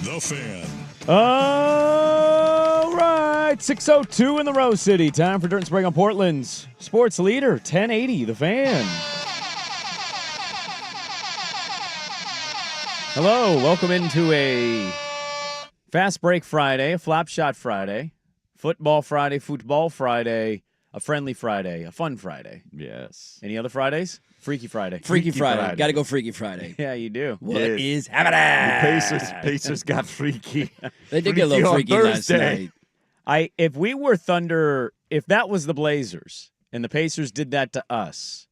The Fan. All right, 6:02 in the Rose City. Time for Dirt and Sprague on Portland's sports leader, 1080, The Fan. Hello, welcome into a Fast Break Friday, a Flop Shot Friday, Football Friday, a Friendly Friday, a Fun Friday. Yes. Any other Fridays? Freaky Friday. Freaky Friday. Got to go Freaky Friday. Yeah, you do. What is happening? The Pacers got freaky. They did get a little freaky last night. If we were Thunder, if that was the Blazers and the Pacers did that to us,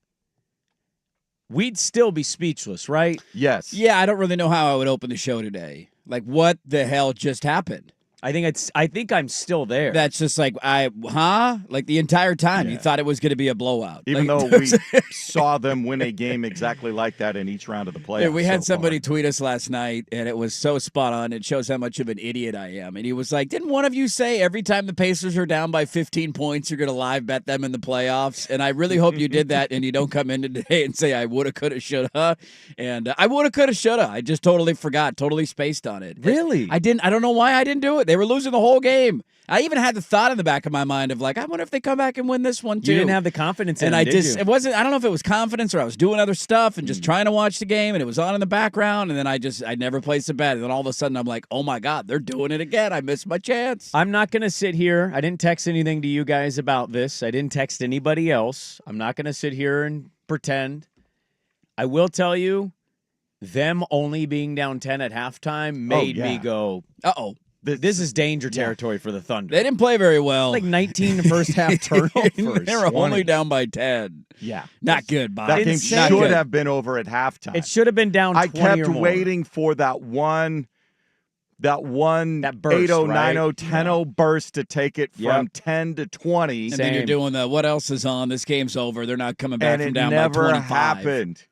we'd still be speechless, right? Yes. Yeah, I don't really know how I would open the show today. Like, what the hell just happened? I think I'm still there. That's just like, like the entire time you thought it was going to be a blowout. Even like, though we saw them win a game exactly like that in each round of the playoffs. Yeah, we had somebody tweet us last night, and it was so spot on. It shows how much of an idiot I am. And he was like, didn't one of you say every time the Pacers are down by 15 points, you're going to live bet them in the playoffs? And I really hope you did that, and you don't come in today and say I woulda, coulda, shoulda. And I woulda, coulda, shoulda. I just totally forgot, totally spaced on it. Really? I don't know why I didn't do it. They were losing the whole game. I even had the thought in the back of my mind of like, I wonder if they come back and win this one too. You didn't have the confidence in and it, I did just you? it wasn't. I don't know if it was confidence or I was doing other stuff and just trying to watch the game and it was on in the background and then I never placed a bet and then all of a sudden I'm like, oh my god, they're doing it again. I missed my chance. I'm not going to sit here. I didn't text anything to you guys about this. I didn't text anybody else. I'm not going to sit here and pretend. I will tell you, them only being down 10 at halftime made me go, uh-oh. This is danger territory for the Thunder. They didn't play very well. Like 19 first half turnovers. They were only down by 10. Yeah. Not good, Bob. That game Insane. should have been over at halftime. It should have been down 20 I kept or more. waiting for that one That burst, 8-0, right? 9-0, 10-0 burst to take it from 10 to 20. And then you're doing the what else is on? This game's over. They're not coming back And from it down never by 25. happened.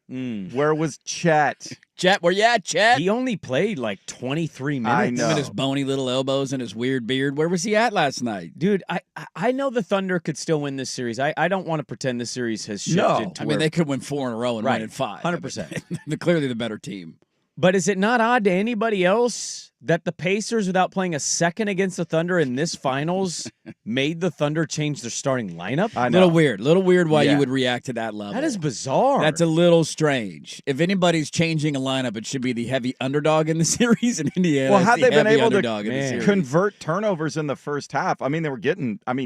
Where was Chet? Chet, where you at, Chet? He only played like 23 minutes. I know. Him and his bony little elbows and his weird beard. Where was he at last night? Dude, I know the Thunder could still win this series. I don't want to pretend this series has shifted. No. To I mean, where, they could win 4 in a row and Right. win at 5. 100%. They're clearly the better team. But is it not odd to anybody else that the Pacers, without playing a second against the Thunder in this finals, made the Thunder change their starting lineup? I know. Little weird why Yeah. you would react to that level. That is bizarre. That's a little strange. If anybody's changing a lineup, it should be the heavy underdog in the series in Indiana. Well, is had the they been heavy able to underdog in the series. convert turnovers in the first half, I mean,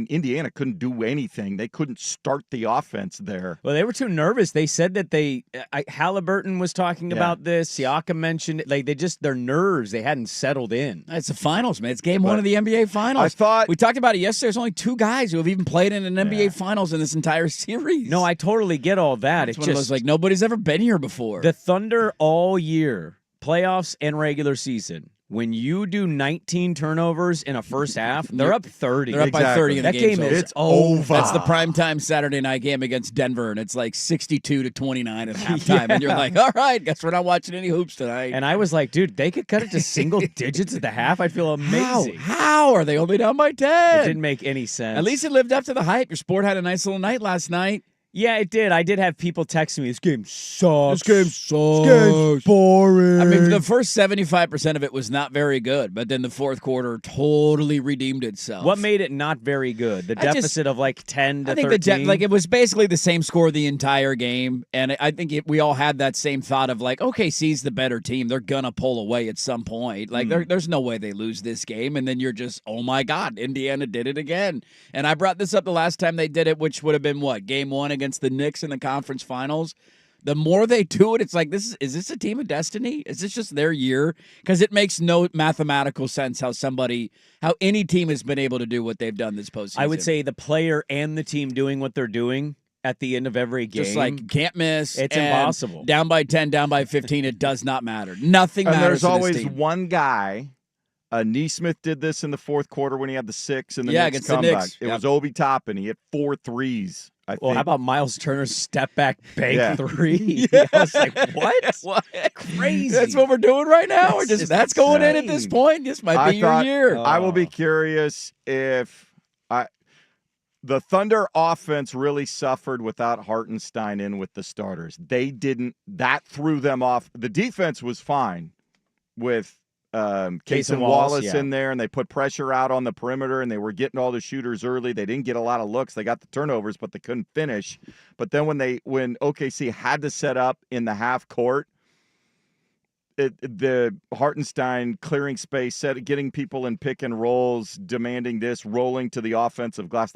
Indiana couldn't do anything. They couldn't start the offense there. Well, they were too nervous. They said that Halliburton was talking about this. Siakam mentioned it. Like their nerves, they hadn't settled in. It's the finals, man. It's game 1 of the NBA Finals. I thought we talked about it yesterday. There's only 2 guys who have even played in an NBA Finals in this entire series. No, I totally get all that. It's one of those like nobody's ever been here before. The Thunder all year, playoffs and regular season, when you do 19 turnovers in a first half, they're up 30. They're up by 30 in the That game over. is over. That's the primetime Saturday night game against Denver, and it's like 62-29 at halftime. And you're like, all right, guess we're not watching any hoops tonight. And I was like, dude, they could cut it to single digits at the half. I'd feel amazing. How are they only down by 10? It didn't make any sense. At least it lived up to the hype. Your sport had a nice little night last night. Yeah, it did. I did have people texting me, this game sucks. This game's boring. I mean, the first 75% of it was not very good, but then the fourth quarter totally redeemed itself. What made it not very good? The deficit of like 10 to I think 13? it was basically the same score the entire game, and I think we all had that same thought of like, OKC's the better team. They're going to pull away at some point. Like, there's no way they lose this game, and then you're just, oh my God, Indiana did it again. And I brought this up the last time they did it, which would have been what, game 1 against the Knicks in the conference finals. The more they do it, it's like, is this a team of destiny? Is this just their year? Because it makes no mathematical sense how any team has been able to do what they've done this postseason. I would say the player and the team doing what they're doing at the end of every game. Just like can't miss. It's impossible. Down by 10, down by 15, it does not matter. Nothing and matters. there's always to this team. one guy. Neesmith did this in the fourth quarter when he had the 6 and the Yeah, Knicks against the comeback. Knicks. It Yep. was Obi Toppin. He hit 4 threes. I Well, think. how about Miles Turner's step back bank Yeah. 3? Yeah. I was like, what? What? Crazy. That's what we're doing right now. We're That's just just that's going in at insane. this point. This might I be your thought- year. I will be curious if the Thunder offense really suffered without Hartenstein in with the starters. They didn't. That threw them off. The defense was fine with Case and Wallace in there, and they put pressure out on the perimeter, and they were getting all the shooters early. They didn't get a lot of looks. They got the turnovers, but they couldn't finish. But then when OKC had to set up in the half court, the Hartenstein clearing space, getting people in pick and rolls, demanding this, rolling to the offensive glass.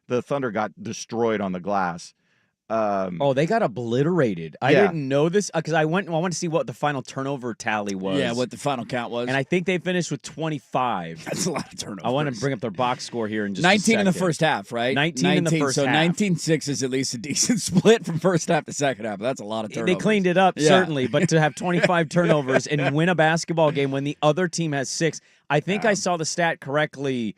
The Thunder got destroyed on the glass. They got obliterated. I didn't know this because I wanted to see what the final turnover tally was. Yeah, what the final count was. And I think they finished with 25. That's a lot of turnovers. I want to bring up their box score here in just 19 a in the second. first half, right? 19 in the first so half. 19-6 is at least a decent split from first half to second half. That's a lot of turnovers. They cleaned it up, certainly, but to have 25 turnovers and win a basketball game when the other team has 6, I think I saw the stat correctly.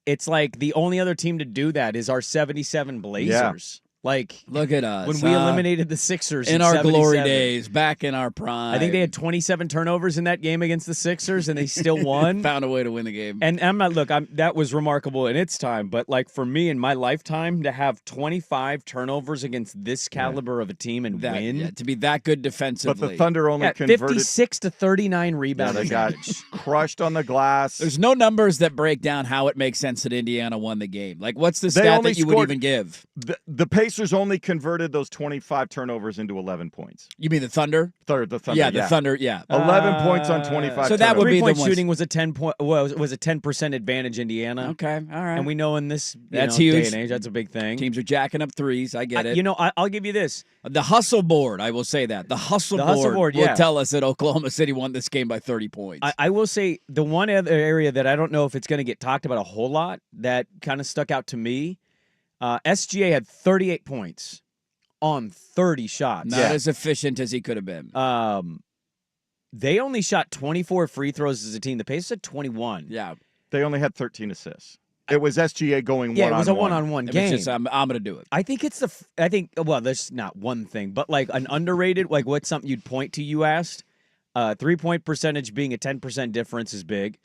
It's like the only other team to do that is our 77 Blazers. Like, look at us. When we eliminated the Sixers in our glory days, back in our prime. I think they had 27 turnovers in that game against the Sixers, and they still won. Found a way to win the game. And I'm not, that was remarkable in its time, but like for me in my lifetime, to have 25 turnovers against this caliber of a team and win. Yeah, to be that good defensively. But the Thunder only converted 56 to 39 rebounds. They got crushed on the glass. There's no numbers that break down how it makes sense that Indiana won the game. Like, what's the stat that you would even give? The Pacers only converted those 25 turnovers into 11 points. You mean the Thunder? The Thunder. Yeah, the Thunder. Yeah, 11 points on 25. So that would be the three-point shooting was a 10% advantage Indiana. Okay, all right. And we know in this that's huge. huge. Day and age, that's a big thing. Teams are jacking up threes. I get it. I'll give you this. The hustle board, I will say that. The hustle board will tell us that Oklahoma City won this game by 30 points. I will say the one other area that I don't know if it's going to get talked about a whole lot that kind of stuck out to me, SGA had 38 points on 30 shots. Not as efficient as he could have been. They only shot 24 free throws as a team. The Pacers had 21. Yeah. They only had 13 assists. It was SGA going one-on-one. Yeah, it was a one-on-one game. Just, I'm going to do it. I think there's not one thing, but like an underrated, like what's something you'd point to, you asked? 3-point percentage being a 10% difference is big.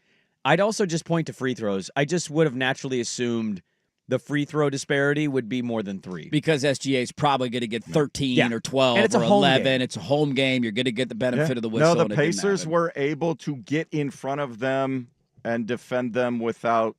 I'd also just point to free throws. I just would have naturally assumed the free throw disparity would be more than 3. Because SGA is probably going to get 13 or 12 and it's or a home 11. game. It's a home game. You're going to get the benefit of the whistle. No, the Pacers were able to get in front of them and defend them without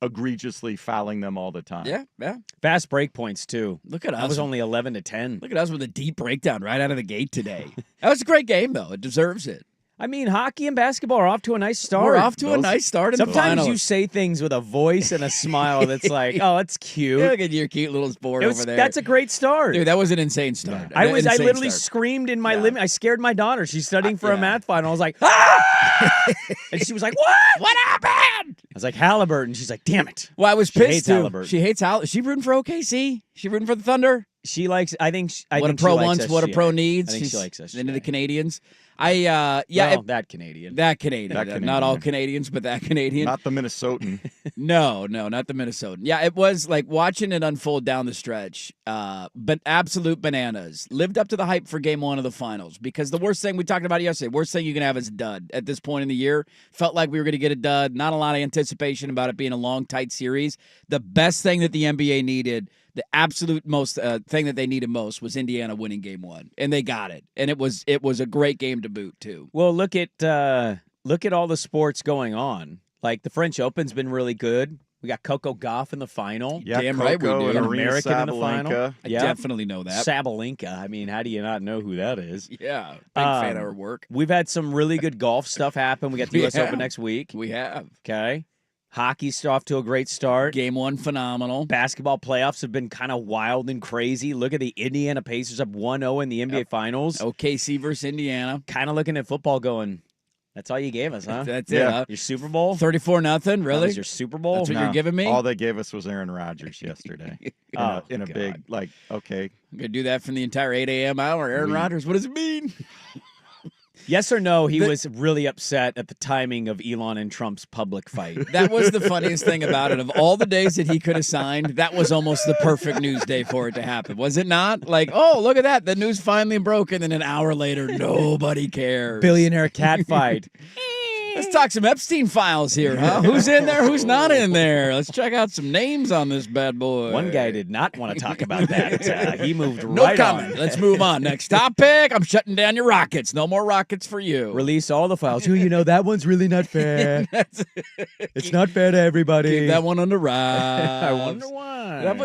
egregiously fouling them all the time. Yeah. Fast break points, too. Look at us. That was only 11 to 10. Look at us with a deep breakdown right out of the gate today. That was a great game, though. It deserves it. I mean, hockey and basketball are off to a nice start. We're off to a nice start in the Sometimes finals. you say things with a voice and a smile that's like, oh, that's cute. Look at your cute little sport over there. That's a great start. Dude, that was an insane start. I literally screamed in my living. I scared my daughter. She's studying for a math final. I was like, ah! And she was like, what? What happened? I was like, Halliburton. She's like, damn it. Well, I was She pissed hates too. Halliburton. She hates Halliburton. Is she rooting for OKC? She rooting for the Thunder? She likes, I think what a pro wants, what a pro needs. I think she likes us. Into the Canadians. That Canadian. That Canadian. Not all Canadians, but that Canadian. Not the Minnesotan. No, not the Minnesotan. Yeah, it was like watching it unfold down the stretch. But absolute bananas. Lived up to the hype for game 1 of the finals because the worst thing we talked about yesterday, worst thing you can have is a dud at this point in the year. Felt like we were going to get a dud. Not a lot of anticipation about it being a long, tight series. The best thing that the NBA needed, the absolute most thing that they needed most was Indiana winning game 1, and they got it. And it was a great game to boot too. Well, look at all the sports going on. Like the French Open's been really good. We got Coco Gauff in the final. Yeah, damn Coco right we do. and An Arena American in the final. Sabalenka. I definitely know that. Sabalenka. I mean, how do you not know who that is? Yeah, big fan of her work. We've had some really good golf stuff happen. We got the U.S. Open next week. We have. Okay. Hockey's off to a great start. Game 1, phenomenal. Basketball playoffs have been kind of wild and crazy. Look at the Indiana Pacers up 1-0 in the NBA Finals. OKC versus Indiana. Kind of looking at football going, that's all you gave us, huh? That's it. Huh? Your Super Bowl? 34-0, That really? was your Super Bowl? That's what No, you're giving me? All they gave us was Aaron Rodgers yesterday. In a big, okay. I'm going to do that from the entire 8 a.m. hour. Aaron Rodgers, what does it mean? Yes or no, he was really upset at the timing of Elon and Trump's public fight. That was the funniest thing about it. Of all the days that he could have signed, that was almost the perfect news day for it to happen. Was it not? Like, oh, look at that. The news finally broke, and then an hour later, nobody cares. Billionaire cat fight. Let's talk some Epstein files here, huh? Who's in there? Who's not in there? Let's check out some names on this bad boy. One guy did not want to talk about that. He moved No right comment. on. Let's move on. Next topic. I'm shutting down your rockets. No more rockets for you. Release all the files. That one's really not fair. It's not fair to everybody. Keep that one under wraps. I wonder why. That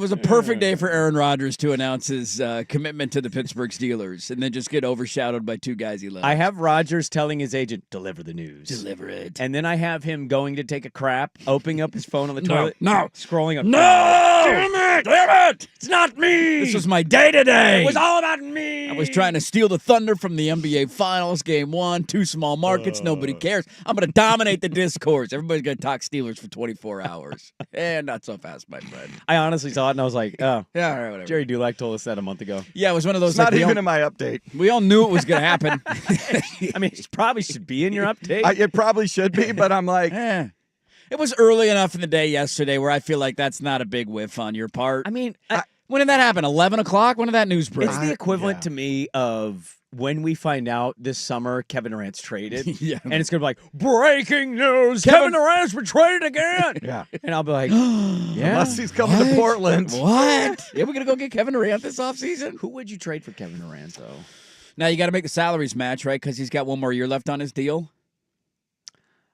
was a perfect day for Aaron Rodgers to announce his commitment to the Pittsburgh Steelers and then just get overshadowed by two guys he loves. I have Rodgers telling his agent, deliver the news. Deliver it. And then I have him going to take a crap, opening up his phone on the toilet. No. Scrolling up. No! Damn it! Damn it! It's not me! This was my day today. It was all about me! I was trying to steal the thunder from the NBA Finals, Game 1, 2 small markets, nobody cares. I'm going to dominate the discourse. Everybody's going to talk Steelers for 24 hours. And not so fast, my friend. I honestly saw it and I was like, oh. Yeah, all right, whatever. Jerry Dulac told us that a month ago. Yeah, it was one of those. It's not even in my update. We all knew it was going to happen. I mean, it probably should be in your update. It probably should be, but I'm like, It was early enough in the day yesterday where I feel like that's not a big whiff on your part. I mean, when did that happen? 11 o'clock? When did that news break? it's the equivalent to me of when we find out this summer Kevin Durant's traded. Yeah. And it's going to be like, breaking news, Kevin Durant's been traded again. yeah. And I'll be like, yeah. Unless he's coming to Portland. What? Yeah, we're going to go get Kevin Durant this offseason? Who would you trade for Kevin Durant, though? Now, you got to make the salaries match, right? Because he's got one more year left on his deal.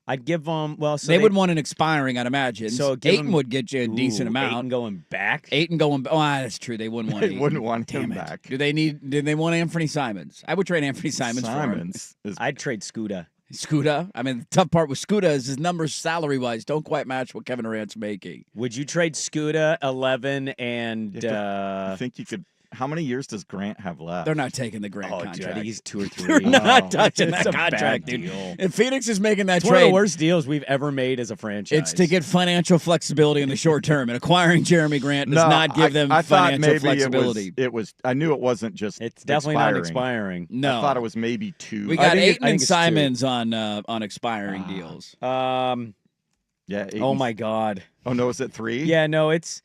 I'd give them, they would want an expiring, I'd imagine. So Ayton would get you a decent amount. Ayton going back? Ayton going, that's true. They wouldn't want They Ayton. wouldn't want Damn him it. back. Did they want Anthony Simons? I would trade Anthony Simons for him. I'd trade Scuda. Scuda. I mean, the tough part with Scuda is his numbers salary-wise don't quite match what Kevin Durant's making. Would you trade Scuda, 11, and... I think you could... How many years does Grant have left? They're not taking the Grant contract. Dude, I think he's 2 or 3. They're not touching It's that a bad contract, dude. deal. If Phoenix is making that It's trade, one of the worst deals we've ever made as a franchise. it's to get financial flexibility in the short term. And acquiring Jeremy Grant does not give them I thought financial maybe flexibility. It was. I knew it wasn't just. It's definitely not expiring. No. I thought it was maybe 2. We got I think Ayton and it's 2. Simons on expiring deals. Yeah. Oh my God. Oh no, is it 3? Yeah, no, it's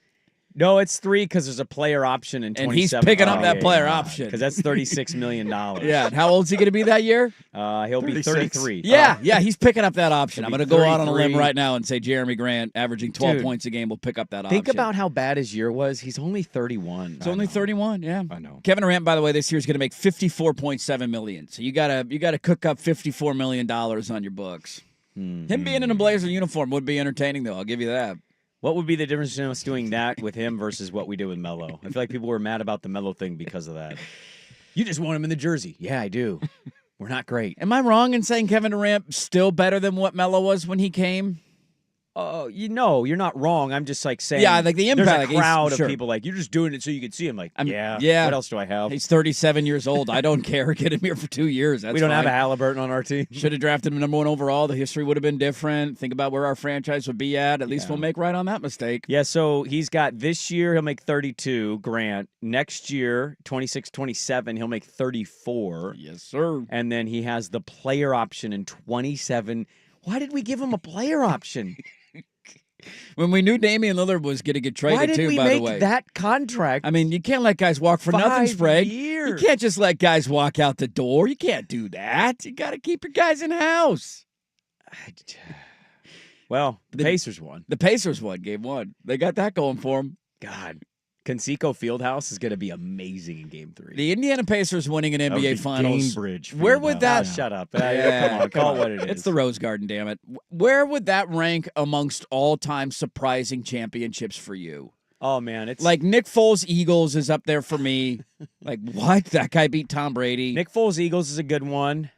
3 because there's a player option in 27. And he's picking up that player option. because that's $36 million. Yeah. And how old is he going to be that year? He'll be 36. 33. Yeah, he's picking up that option. I'm He'll going be to go out on a limb 33. right now and say Jeremy Grant, averaging 12 Dude, points a game, will pick up that option. Think about how bad his year was. He's only 31. It's only 31, yeah. I know. Kevin Durant, by the way, this year is going to make $54.7 million. So you gotta cook up $54 million on your books. Him being in a Blazer uniform would be entertaining, though. I'll give you that. What would be the difference in us doing that with him versus what we did with Melo? I feel like people were mad about the Melo thing because of that. You just want him in the jersey. Yeah, I do. We're not great. Am I wrong in saying Kevin Durant still better than what Melo was when he came? Oh, you're not wrong. I'm just like saying. Yeah, like the impact. There's a crowd sure. of people like, you're just doing it so you can see him. Like, yeah. What else do I have? He's 37 years old. I don't care. Get him here for 2 years. That's we don't fine. have a Halliburton on our team. Should have drafted him number 1 overall. The history would have been different. Think about where our franchise would be at. At least we'll make right on that mistake. Yeah, so he's got this year, he'll make 32, Grant. Next year, 26, 27, he'll make 34. Yes, sir. And then he has the player option in 27. Why did we give him a player option? When we knew Damian Lillard was going to get traded, Why did too, we by the make way. that contract? I mean, you can't let guys walk for nothing, 5 Sprague. years. You can't just let guys walk out the door. You can't do that. You got to keep your guys in house. Well, the Pacers won. The Pacers won game 1. They got that going for them. God, Conseco Fieldhouse is going to be amazing in Game 3. The Indiana Pacers winning an NBA Finals. Gainbridge. Where would that? Shut up. Yeah, Come on, call it what it is. It's the Rose Garden, damn it. Where would that rank amongst all-time surprising championships for you? Oh, man. It's Like Nick Foles' Eagles is up there for me. Like, what? That guy beat Tom Brady. Nick Foles Eagles is a good one.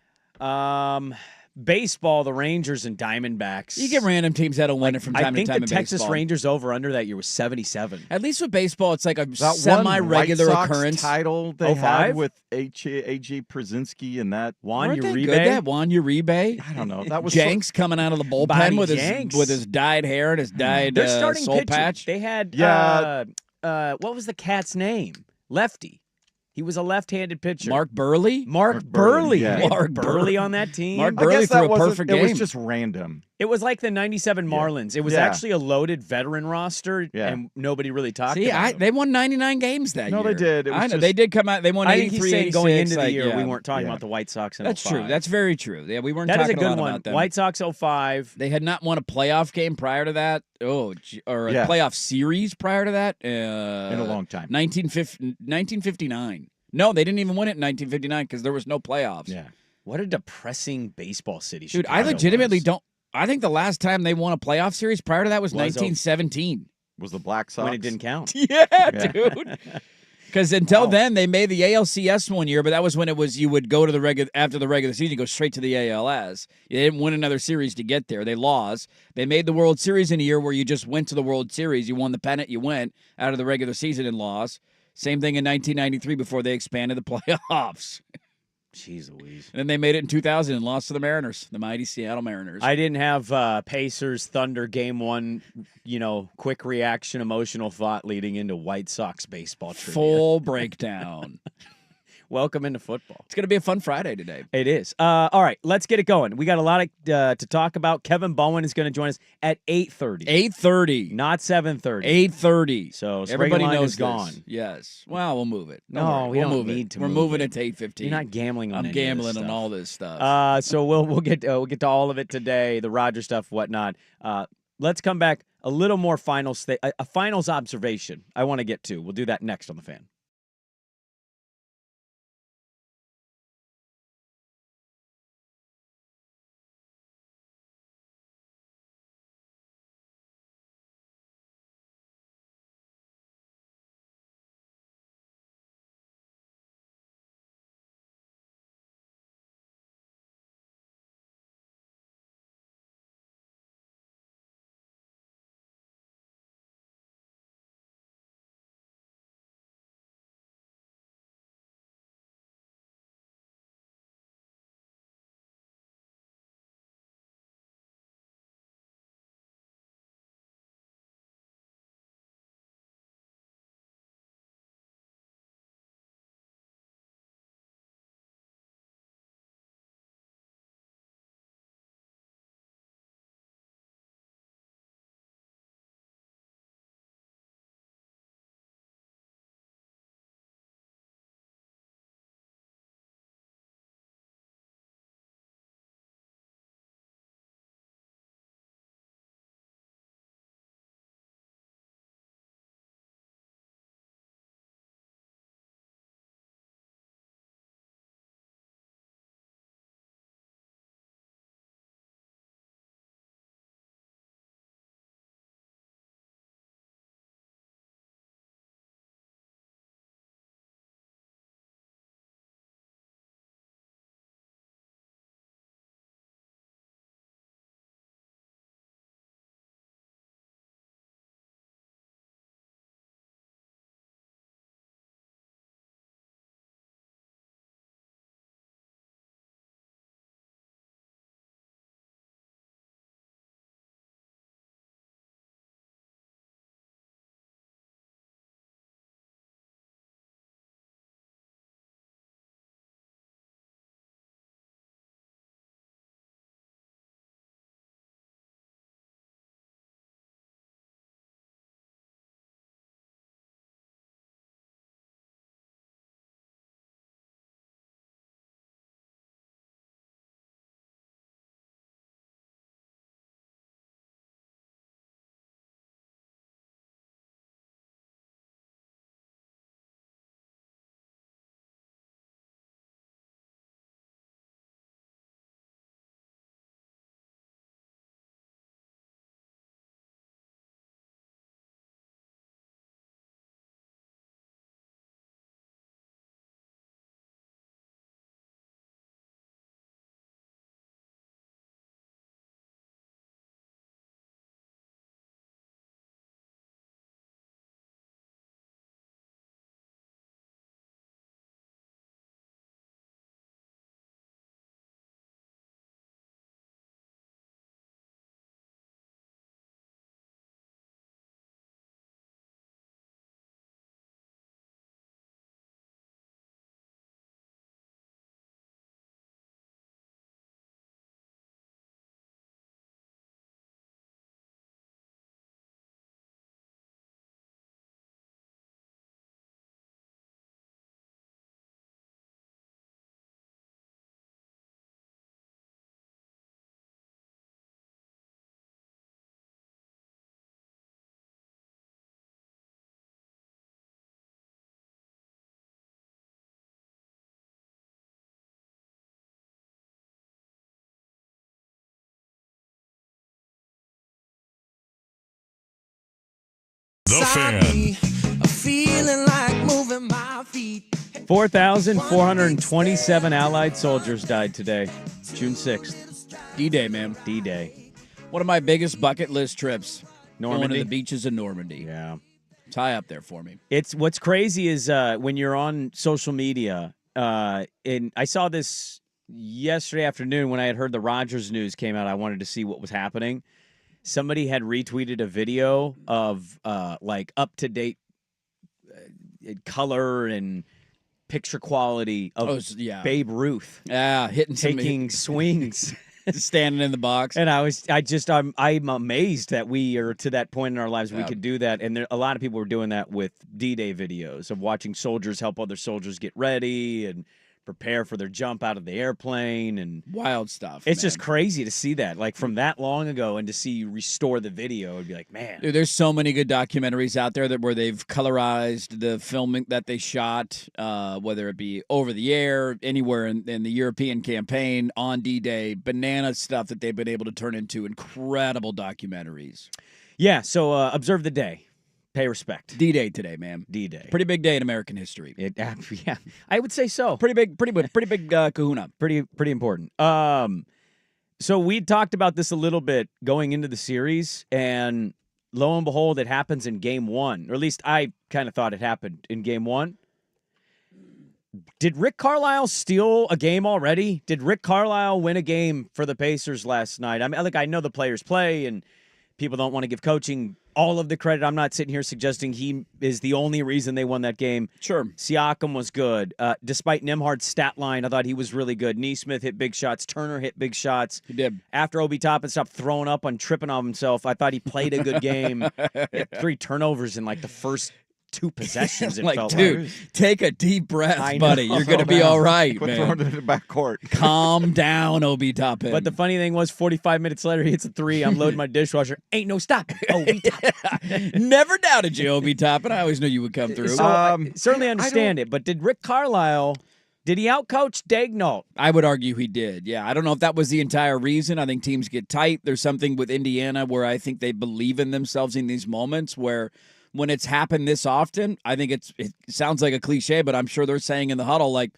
Baseball, the Rangers and Diamondbacks. You get random teams that'll win it from time to time I think in the Texas baseball. Rangers over-under that year was 77. At least with baseball, it's like a That semi-regular one White Sox occurrence. title they 05? had with A.J. Przinsky and that. Juan Weren't they Uribe. good, that Juan Uribe? I don't know. That was Jenks coming out of the bullpen Bobby with Jenks. his dyed hair and his dyed Their starting soul pitcher, patch. They had Yeah. what was the cat's name? Lefty. He was a left-handed pitcher. Mark Burley? Mark Burley. yeah. They had Mark Burley on that team. Mark I Burley guess threw that a wasn't. perfect It was game. just random. It was like the 97 Marlins. It was Yeah. actually a loaded veteran roster, and nobody really talked about them. They won 99 games that year. No, they did. It was I know. just- They did come out. They won I think 83, he's saying going 86, into the year, we yeah. weren't talking about the White Sox in That's 05. true. That's very true. Yeah, we weren't That is talking a good lot one. about them. White Sox 05. They had not won a playoff game prior to that. Or a playoff series prior to that. In a long time. 1959. No, they didn't even win it in 1959 because there was no playoffs. Yeah. What a depressing baseball city. Dude, Chicago I legitimately was. don't. I think the last time they won a playoff series prior to that was Was 1917. Was the Black Sox When it didn't count. Yeah, dude. Because until then, they made the ALCS one year, but that was when it was you would go to after the regular season, you go straight to the ALS. You didn't win another series to get there. They lost. They made the World Series in a year where you just went to the World Series. You won the pennant, you went out of the regular season and lost. Same thing in 1993 before they expanded the playoffs. Jeez Louise. And then they made it in 2000 and lost to the Mariners, the mighty Seattle Mariners. I didn't have Pacers Thunder game one, quick reaction, emotional thought leading into White Sox baseball trivia. Full breakdown. Welcome into football. It's going to be a fun Friday today. It is. All right, let's get it going. We got a lot to talk about. Kevin Bowen is going to join us at 8:30. 8:30. Not 7:30. 8:30. So everybody knows is gone. this. Yes. Well, we'll move it. No, we we'll don't move need it. to We're move moving it. it to 8:15. You're not gambling on I'm any gambling of this on stuff. all this stuff. So we'll get to all of it today, the Rodgers stuff, whatnot. Let's come back a little more a finals observation I want to get to. We'll do that next on The Fan. Fan. Feeling like moving my feet. 4,427 Allied soldiers died today, June 6th. D-Day, man. D-Day. One of my biggest bucket list trips. Normandy? Going to the beaches in Normandy. Yeah. It's high up there for me. It's what's crazy is when you're on social media, and I saw this yesterday afternoon when I had heard the Rodgers news came out. I wanted to see what was happening. Somebody had retweeted a video of like up-to-date color and picture quality of Babe Ruth. Yeah, taking swings. Standing in the box. And I'm amazed that we are to that point in our lives we could do that. And a lot of people were doing that with D-Day videos of watching soldiers help other soldiers get ready and prepare for their jump out of the airplane and wild stuff. It's just crazy to see that, like from that long ago, and to see you restore the video and be like, man. Dude, there's so many good documentaries out there where they've colorized the filming that they shot, whether it be over the air, anywhere in the European campaign, on D-Day, banana stuff that they've been able to turn into incredible documentaries. Yeah, so observe the day. Pay respect. D-Day today, man. D-Day. Pretty big day in American history. Yeah, I would say so. Pretty big kahuna. Pretty important. So we talked about this a little bit going into the series, and lo and behold, it happens in game one. Or at least I kind of thought it happened in game one. Did Rick Carlisle steal a game already? Did Rick Carlisle win a game for the Pacers last night? I mean, I know the players play, and people don't want to give coaching all of the credit. I'm not sitting here suggesting he is the only reason they won that game. Sure. Siakam was good. Despite Nembhard's stat line, I thought he was really good. Neesmith hit big shots. Turner hit big shots. He did. After Obi Toppin stopped throwing up on tripping on himself, I thought he played a good game. He had 3 turnovers in like the first 2 possessions. It like, felt dude, like. Take a deep breath, buddy. You're going to be all right, Quit man. throwing it in the backcourt. Calm down, Obi Toppin. But the funny thing was, 45 minutes later, he hits a 3. I'm loading my dishwasher. Ain't no stop. Obi Toppin. Never doubted you, Obi Toppin. I always knew you would come through. So I certainly understand it, but did Rick Carlisle, did he outcoach Daignault? I would argue he did, yeah. I don't know if that was the entire reason. I think teams get tight. There's something with Indiana where I think they believe in themselves in these moments where when it's happened this often, I think it sounds like a cliche, but I'm sure they're saying in the huddle, like,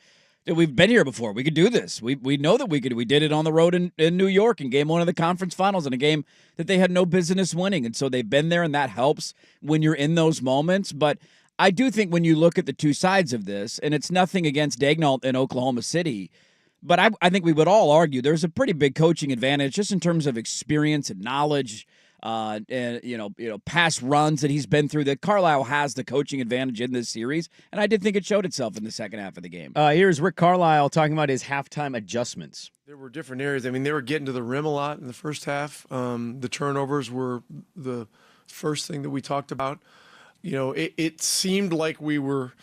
dude, we've been here before. We could do this. We know that we could. We did it on the road in New York in game 1 of the conference finals in a game that they had no business winning. And so they've been there, and that helps when you're in those moments. But I do think when you look at the two sides of this, and it's nothing against Daignault in Oklahoma City, but I think we would all argue there's a pretty big coaching advantage just in terms of experience and knowledge. And past runs that he's been through, that Carlisle has the coaching advantage in this series, and I did think it showed itself in the second half of the game. Here's Rick Carlisle talking about his halftime adjustments. There were different areas. I mean, they were getting to the rim a lot in the first half. The turnovers were the first thing that we talked about. You know, it seemed like we were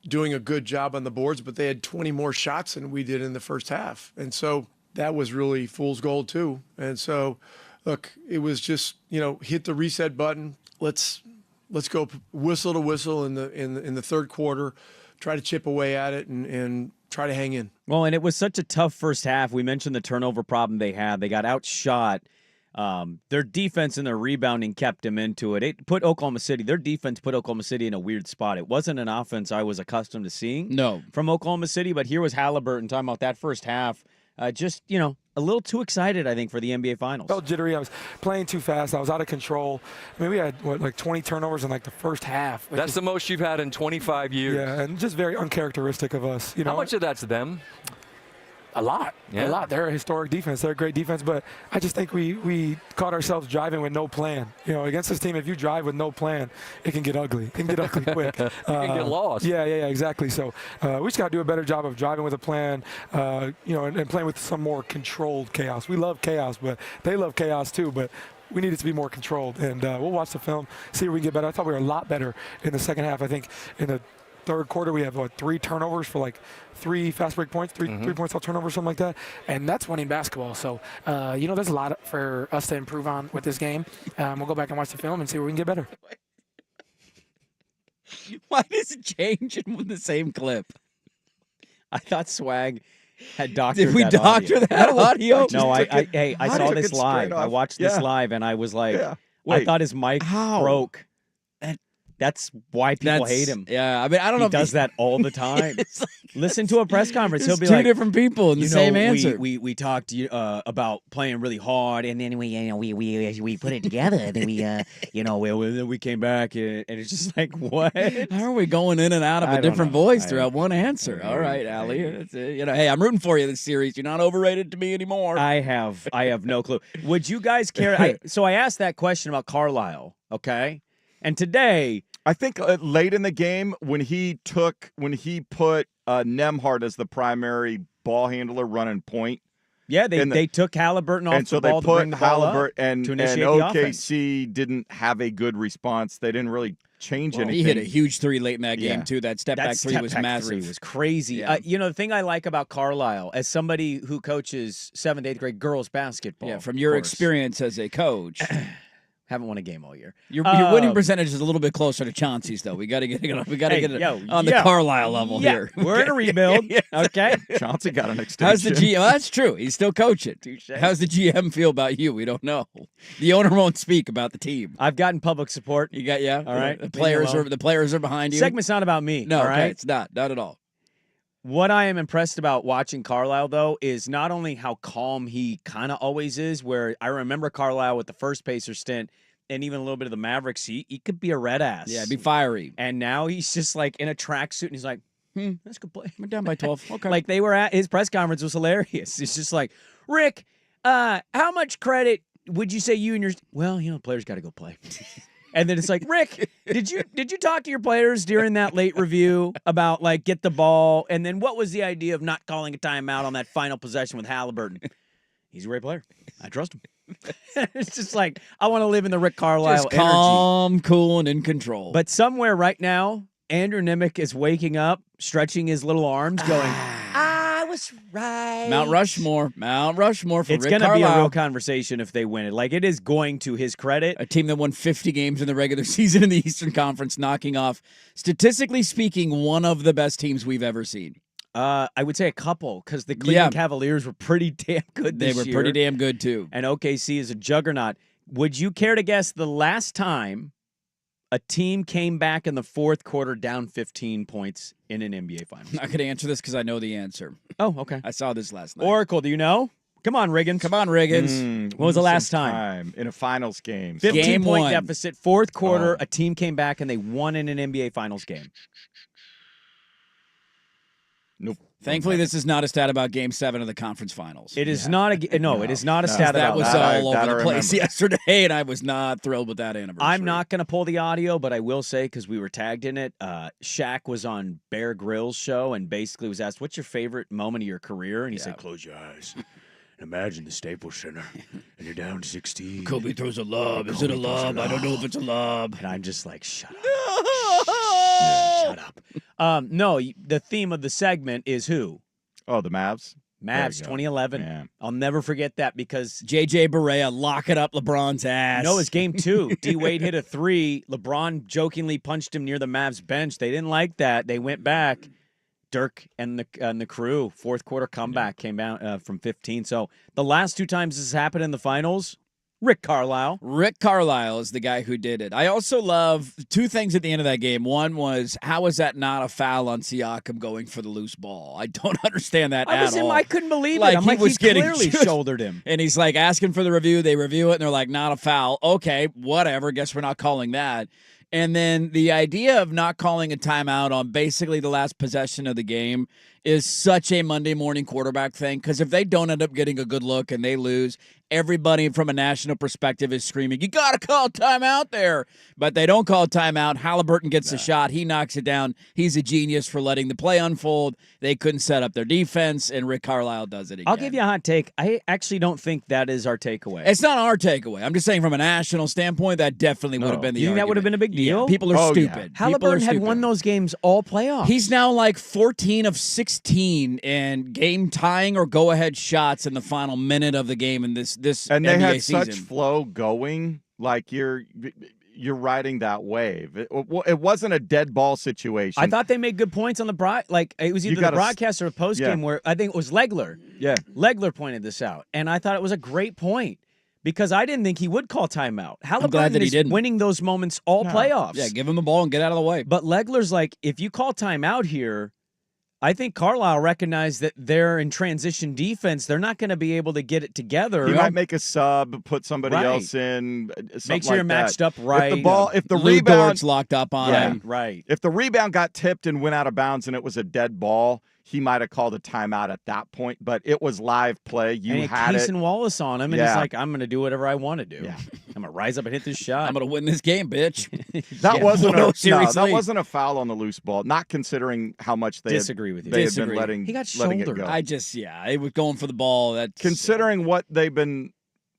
doing a good job on the boards, but they had 20 more shots than we did in the first half, and so that was really fool's gold too. And so, look, it was just, hit the reset button. Let's go whistle to whistle in the third quarter, try to chip away at it and try to hang in. Well, and it was such a tough first half. We mentioned the turnover problem they had. They got outshot. Their defense and their rebounding kept them into it. Their defense put Oklahoma City in a weird spot. It wasn't an offense I was accustomed to seeing from Oklahoma City, but here was Halliburton talking about that first half. A little too excited, I think, for the NBA Finals. Felt jittery. I was playing too fast. I was out of control. I mean, we had, 20 turnovers in, the first half. That's the most you've had in 25 years. Yeah, and just very uncharacteristic of us. How much of that's them? A lot. Yeah. A lot. They're a historic defense. They're a great defense, but I just think we caught ourselves driving with no plan. Against this team, if you drive with no plan, it can get ugly. It can get ugly quick. You can get lost. Yeah, exactly. So we just got to do a better job of driving with a plan, and playing with some more controlled chaos. We love chaos, but they love chaos too, but we need it to be more controlled. And we'll watch the film, see if we can get better. I thought we were a lot better in the second half. I think in the third quarter we have 3 turnovers for 3 fast break points, 3 points off turnovers, something like that. And that's winning basketball. So, there's a lot for us to improve on with this game. We'll go back and watch the film and see where we can get better. Why does it change in the same clip? I thought Swag had doctored Did we doctor that audio? No, I saw this live. I watched this live, and I was like, I thought his mic broke. That's why people hate him. Yeah, I mean, I don't know He if does that all the time. Listen to a press conference. He'll be two like, different people in the same answer. We talked about playing really hard, and then we put it together, and then we came back, and it's just like, what? How are we going in and out of a different voice throughout one answer? All right, Allie. Hey, I'm rooting for you this series. You're not overrated to me anymore. I have no clue. Would you guys care? So I asked that question about Carlisle, okay? And today, I think late in the game when he put Nemhard as the primary ball handler running point. Yeah, they took Halliburton off and so the ball they put to bring the ball Halliburton up and to initiate the offense. OKC didn't have a good response. They didn't really change anything. He hit a huge three late in that game too. That step back three was massive. Three was crazy. Yeah. The thing I like about Carlisle, as somebody who coaches 7th, 8th grade girls basketball, from your experience as a coach. Haven't won a game all year. Your winning percentage is a little bit closer to Chauncey's, though. We got to get it on the Carlisle level here. We're in a rebuild. Okay, Chauncey got an extension. How's the GM? Well, that's true. He's still coaching. Touché. How's the GM feel about you? We don't know. The owner won't speak about the team. I've gotten public support. You got all right. The players are behind you. Segment's not about me. No, all right? it's not at all. What I am impressed about watching Carlisle, though, is not only how calm he kind of always is, where I remember Carlisle with the first Pacer stint, and even a little bit of the Mavericks, he could be a red ass. Yeah, be fiery. And now he's just like in a tracksuit, and he's like, that's a good play. We're down by 12. Okay. Like they were at his press conference was hilarious. It's just like, Rick, how much credit would you say you and your players got to go play. And then it's like, Rick, did you talk to your players during that late review about like get the ball? And then what was the idea of not calling a timeout on that final possession with Halliburton? He's a great player. I trust him. It's just like I want to live in the Rick Carlisle just calm, cool, and in control. But somewhere right now, Andrew Nimick is waking up, stretching his little arms, going, I was right. Mount Rushmore for it's Rick gonna Carlisle. be a real conversation if they win it. Like it is going to his credit. A team that won 50 games in the regular season in the Eastern Conference, knocking off, statistically speaking, one of the best teams we've ever seen. I would say a couple because the Cleveland Cavaliers were pretty damn good this year. They were pretty damn good, too. And OKC is a juggernaut. Would you care to guess the last time a team came back in the fourth quarter down 15 points in an NBA Finals? I'm not going to answer this because I know the answer. Oh, okay. I saw this last night. Oracle, do you know? Come on, Riggins. What was the last time? In a finals game? 15-point deficit, fourth quarter, a team came back and they won in an NBA Finals game. Nope. Thankfully, this is not a stat about Game 7 of the conference finals. It is not a no. It is not a stat that about was that. all over the place yesterday, and I was not thrilled with that anniversary. I'm not going to pull the audio, but I will say because we were tagged in it. Shaq was on Bear Grylls' show and basically was asked, "What's your favorite moment of your career?" And he said, "Close your eyes." Imagine the Staples Center, and you're down 16. Kobe throws a lob. Is it a lob? I don't know if it's a lob. And I'm just like, shut up. Shut up. No, the theme of the segment is who? Oh, the Mavs? Mavs, 2011. Yeah. I'll never forget that because J.J. Barea locking up LeBron's ass. No, it was game 2. D-Wade hit a 3. LeBron jokingly punched him near the Mavs bench. They didn't like that. They went back. Dirk and the crew, fourth quarter comeback came out from 15. So the last 2 times this has happened in the finals, Rick Carlisle. Rick Carlisle is the guy who did it. I also love 2 things at the end of that game. One was, how is that not a foul on Siakam going for the loose ball? I don't understand that at all. I couldn't believe like, it. I'm like, he getting clearly shouldered him. And he's like asking for the review. They review it, and they're like, not a foul. Okay, whatever. Guess we're not calling that. And then the idea of not calling a timeout on basically the last possession of the game is such a Monday morning quarterback thing because if they don't end up getting a good look and they lose, everybody from a national perspective is screaming, you got to call timeout there. But they don't call timeout. Halliburton gets the shot. He knocks it down. He's a genius for letting the play unfold. They couldn't set up their defense, and Rick Carlisle does it again. I'll give you a hot take. I actually don't think that is our takeaway. It's not our takeaway. I'm just saying from a national standpoint, that definitely would have been the You think that would have been a big deal? Yeah, people are stupid. Halliburton had won those games all playoffs. He's now like 14 of 16 in game tying or go-ahead shots in the final minute of the game in this and NBA they had season. such flow going, like you're riding that wave. It wasn't a dead ball situation. I thought they made good points on the like it was either the broadcast or the post game where I think it was Legler. Yeah, Legler pointed this out, and I thought it was a great point because I didn't think he would call timeout. glad Halliburton that he is didn't. winning those moments all playoffs. Yeah, give him the ball and get out of the way. But Legler's like, if you call timeout here, I think Carlisle recognized that they're in transition defense. They're not going to be able to get it together. He might make a sub, put somebody Right. else in. Make sure you're matched up right. If the Lou rebound, Dort's locked up on him. Right. if the rebound got tipped and went out of bounds and it was a dead ball, he might have called a timeout at that point. But it was live play. You and had it. Cason Wallace on him, and Yeah. he's like, I'm going to do whatever I want to do. Yeah. I'm going to rise up and hit this shot. I'm going to win this game, bitch. That wasn't No, no, seriously. that wasn't a foul on the loose ball. Not considering how much they Disagree with you. They had Disagree. been letting He got letting it shouldered. go. It was going for the ball. That's Considering what they've been,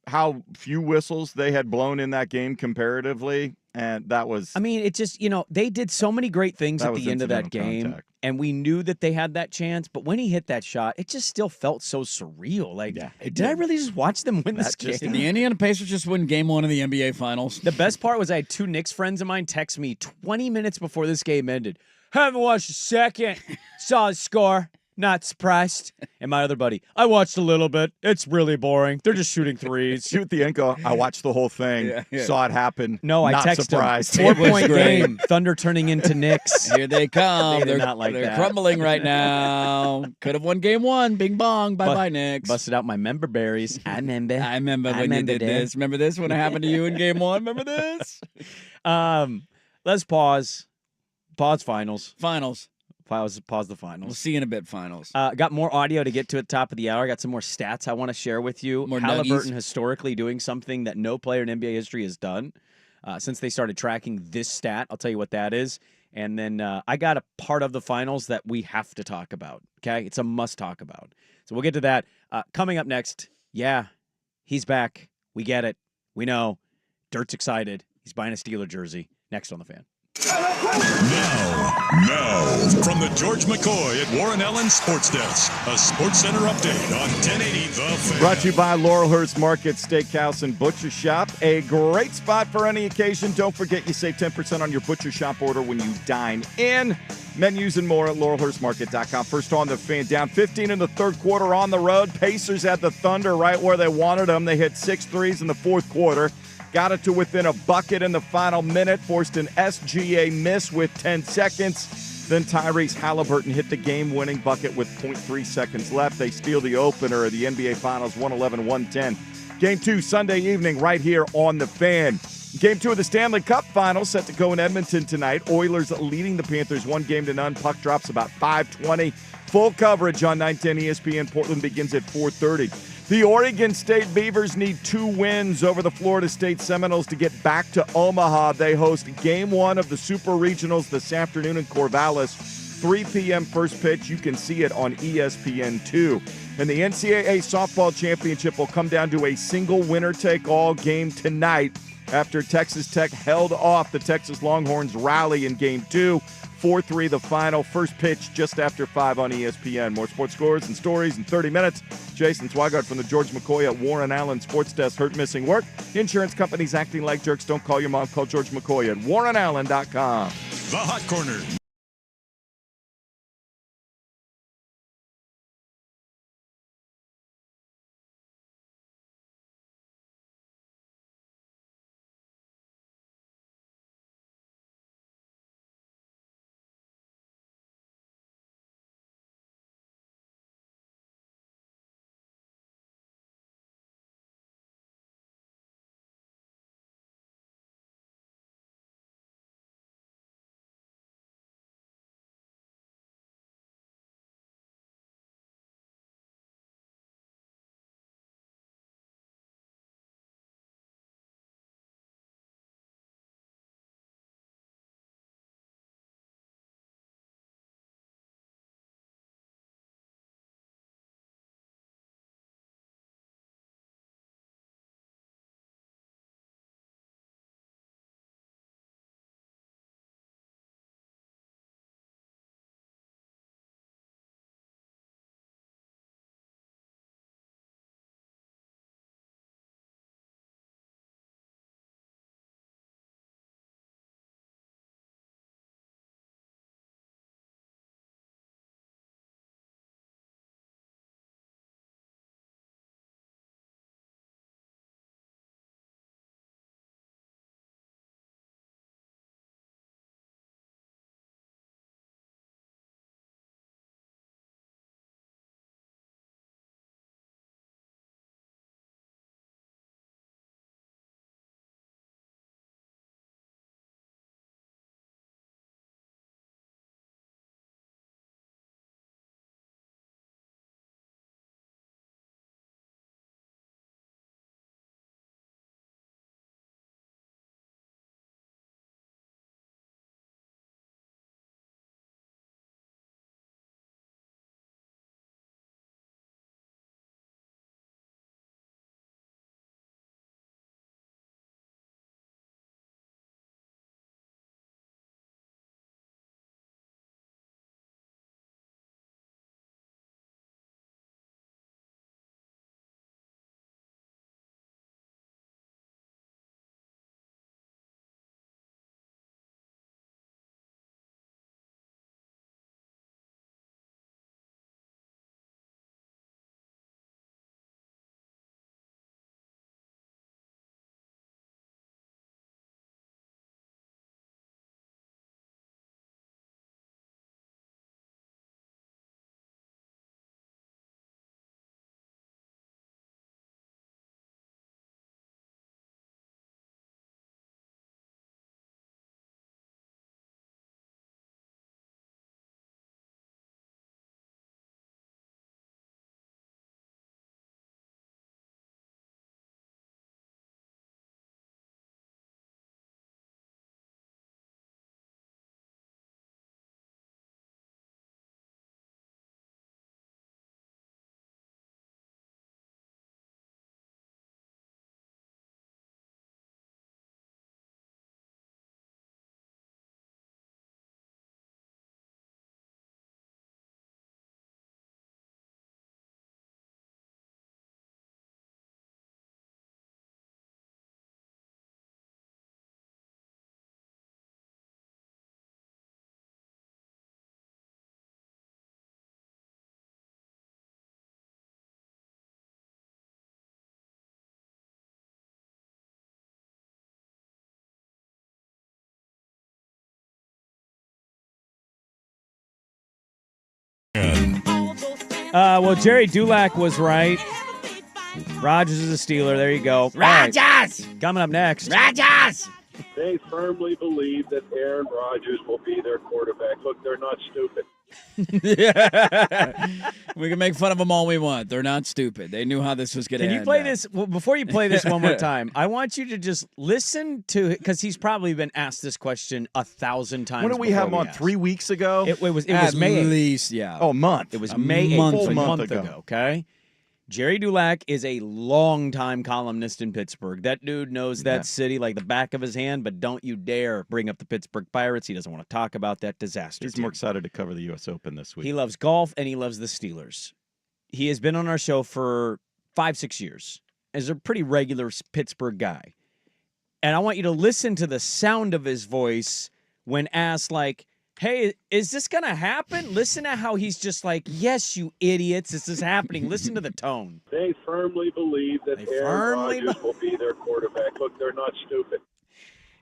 how few whistles they had blown in that game comparatively, and that was. I mean, it just, they did so many great things That at was the end of that incidental game, contact. and we knew that they had that chance. But when he hit that shot, it just still felt so surreal. Like, did I really just watch them win this game? the Indiana Pacers just win game 1 of the NBA Finals. The best part was I had 2 Knicks friends of mine text me 20 minutes before this game ended. Haven't watched a second. Saw the score. Not surprised. And my other buddy, I watched a little bit. It's really boring. They're just shooting threes. Shoot the end. I watched the whole thing. Yeah. Saw it happen. No, I Not texted surprised. him. 4-point game. Thunder turning into Knicks. Here they come. They did they're not like they're that. crumbling right now. Could have won game 1. Bing bong. Bye-bye, Knicks. Busted out my member berries. I remember. I remember when you did this. Remember this when it happened to you in game 1? Remember this? Let's pause. Pause finals. Finals. Pause the We'll finals. see you in a bit, finals. Got more audio to get to at the top of the hour. Got some more stats I want to share with you. More Halliburton nuggies. historically doing something that no player in NBA history has done since they started tracking this stat. I'll tell you what that is. And then I got a part of the finals that we have to talk about. Okay? It's a must talk about. So we'll get to that. Coming up next, he's back. We get it. We know. Dirt's excited. He's buying a Steeler jersey. Next on The Fan. Now, from the George McCoy at Warren Allen Sports Desk, a Sports Center update on 1080 The Fan. Brought to you by Laurelhurst Market Steakhouse and Butcher Shop. A great spot for any occasion. Don't forget you save 10% on your Butcher Shop order when you dine in. Menus and more at laurelhurstmarket.com. First on The Fan, down 15 in the third quarter on the road. Pacers had the Thunder right where they wanted them. They hit 6 threes in the fourth quarter. Got it to within a bucket in the final minute. Forced an SGA miss with 10 seconds. Then Tyrese Halliburton hit the game-winning bucket with 0.3 seconds left. They steal the opener of the NBA Finals, 111-110. Game 2 Sunday evening right here on The Fan. Game 2 of the Stanley Cup Finals set to go in Edmonton tonight. Oilers leading the Panthers 1-0. Puck drops about 5:20. Full coverage on 910 ESPN. Portland begins at 4:30. The Oregon State Beavers need 2 wins over the Florida State Seminoles to get back to Omaha. They host Game 1 of the Super Regionals this afternoon in Corvallis. 3 p.m. first pitch. You can see it on ESPN2. And the NCAA Softball Championship will come down to a single winner-take-all game tonight after Texas Tech held off the Texas Longhorns rally in Game 2. 4-3 the final. First pitch just after 5 on ESPN. More sports scores and stories in 30 minutes. Jason Swigart from the George McCoy at Warren Allen Sports Desk. Hurt, missing work. Insurance companies acting like jerks. Don't call your mom. Call George McCoy at warrenallen.com. The Hot Corner. Well, Jerry Dulac was right. Rodgers is a Steeler. There you go. Rodgers! Right. Coming up next. Rodgers! They firmly believe that Aaron Rodgers will be their quarterback. Look, they're not stupid. We can make fun of them all we want. They're not stupid. They knew how this was going to end. Can you play this? Well, before you play this one more time, I want you to just listen to it because he's probably been asked this question 1,000 times. When did we have him on? 3 weeks ago? It was At May 8th. least, yeah. Oh, a month. It was A May 8th, month a ago. month ago. Okay. Jerry Dulac is a longtime columnist in Pittsburgh. That dude knows that city like the back of his hand, but don't you dare bring up the Pittsburgh Pirates. He doesn't want to talk about that disaster. He's more excited to cover the U.S. Open this week. He loves golf, and he loves the Steelers. He has been on our show for 5-6 years as a pretty regular Pittsburgh guy. And I want you to listen to the sound of his voice when asked, like, hey, is this going to happen? Listen to how he's just like, yes, you idiots, this is happening. Listen to the tone. They firmly believe that Aaron Rodgers will be their quarterback. Look, they're not stupid.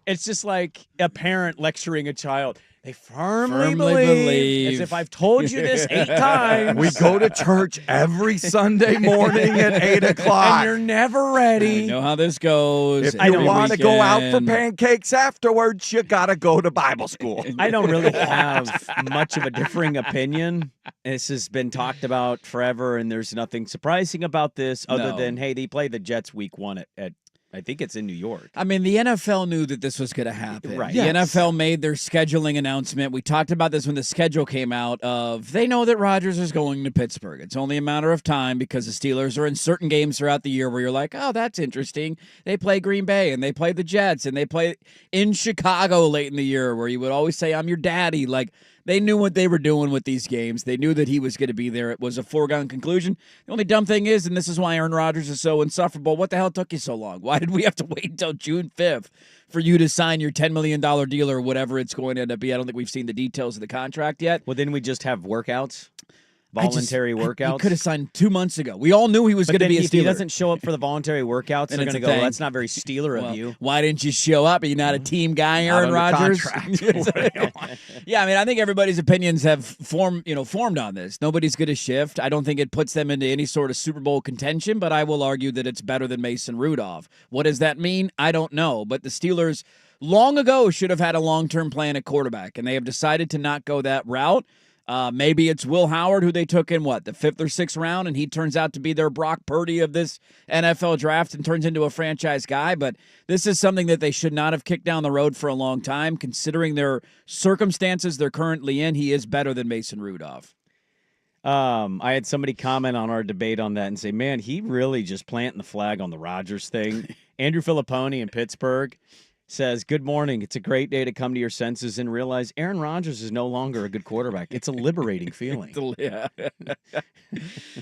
It's just like a parent lecturing a child. They firmly Believe. believe. As if I've told you this 8 times. We go to church every Sunday morning at 8 o'clock. And you're never ready. You know how this goes. If you Every want to go out for weekend. pancakes afterwards, you got to go to Bible school. I don't really have much of a differing opinion. This has been talked about forever, and there's nothing surprising about this other No. than, hey, they play the Jets week 1 at I think it's in New York. I mean, the NFL knew that this was going to happen. Right. The Yes. NFL made their scheduling announcement. We talked about this when the schedule came out of they know that Rodgers is going to Pittsburgh. It's only a matter of time because the Steelers are in certain games throughout the year where you're like, oh, that's interesting. They play Green Bay and they play the Jets and they play in Chicago late in the year where you would always say, I'm your daddy. Like, they knew what they were doing with these games. They knew that he was going to be there. It was a foregone conclusion. The only dumb thing is, and this is why Aaron Rodgers is so insufferable, what the hell took you so long? Why did we have to wait until June 5th for you to sign your $10 million deal or whatever it's going to end up be? I don't think we've seen the details of the contract yet. Well, didn't we just have workouts? Voluntary workouts? He could have signed 2 months ago. We all knew he was going to be a if Steeler. he doesn't show up for the voluntary workouts, And they're it's going to a go, thing. well, that's not very Steeler of you. Why didn't you show up? Are you not a team guy, Aaron Not under Rodgers? contract. Yeah, I mean, I think everybody's opinions have formed on this. Nobody's going to shift. I don't think it puts them into any sort of Super Bowl contention, but I will argue that it's better than Mason Rudolph. What does that mean? I don't know. But the Steelers long ago should have had a long-term plan at quarterback, and they have decided to not go that route. Maybe it's Will Howard, who they took in, the 5th or 6th round, and he turns out to be their Brock Purdy of this NFL draft and turns into a franchise guy. But this is something that they should not have kicked down the road for a long time. Considering their circumstances they're currently in, he is better than Mason Rudolph. I had somebody comment on our debate on that and say, man, he really just planting the flag on the Rodgers thing. Andrew Filipponi in Pittsburgh says, good morning. It's a great day to come to your senses and realize Aaron Rodgers is no longer a good quarterback. It's a liberating feeling. Yeah.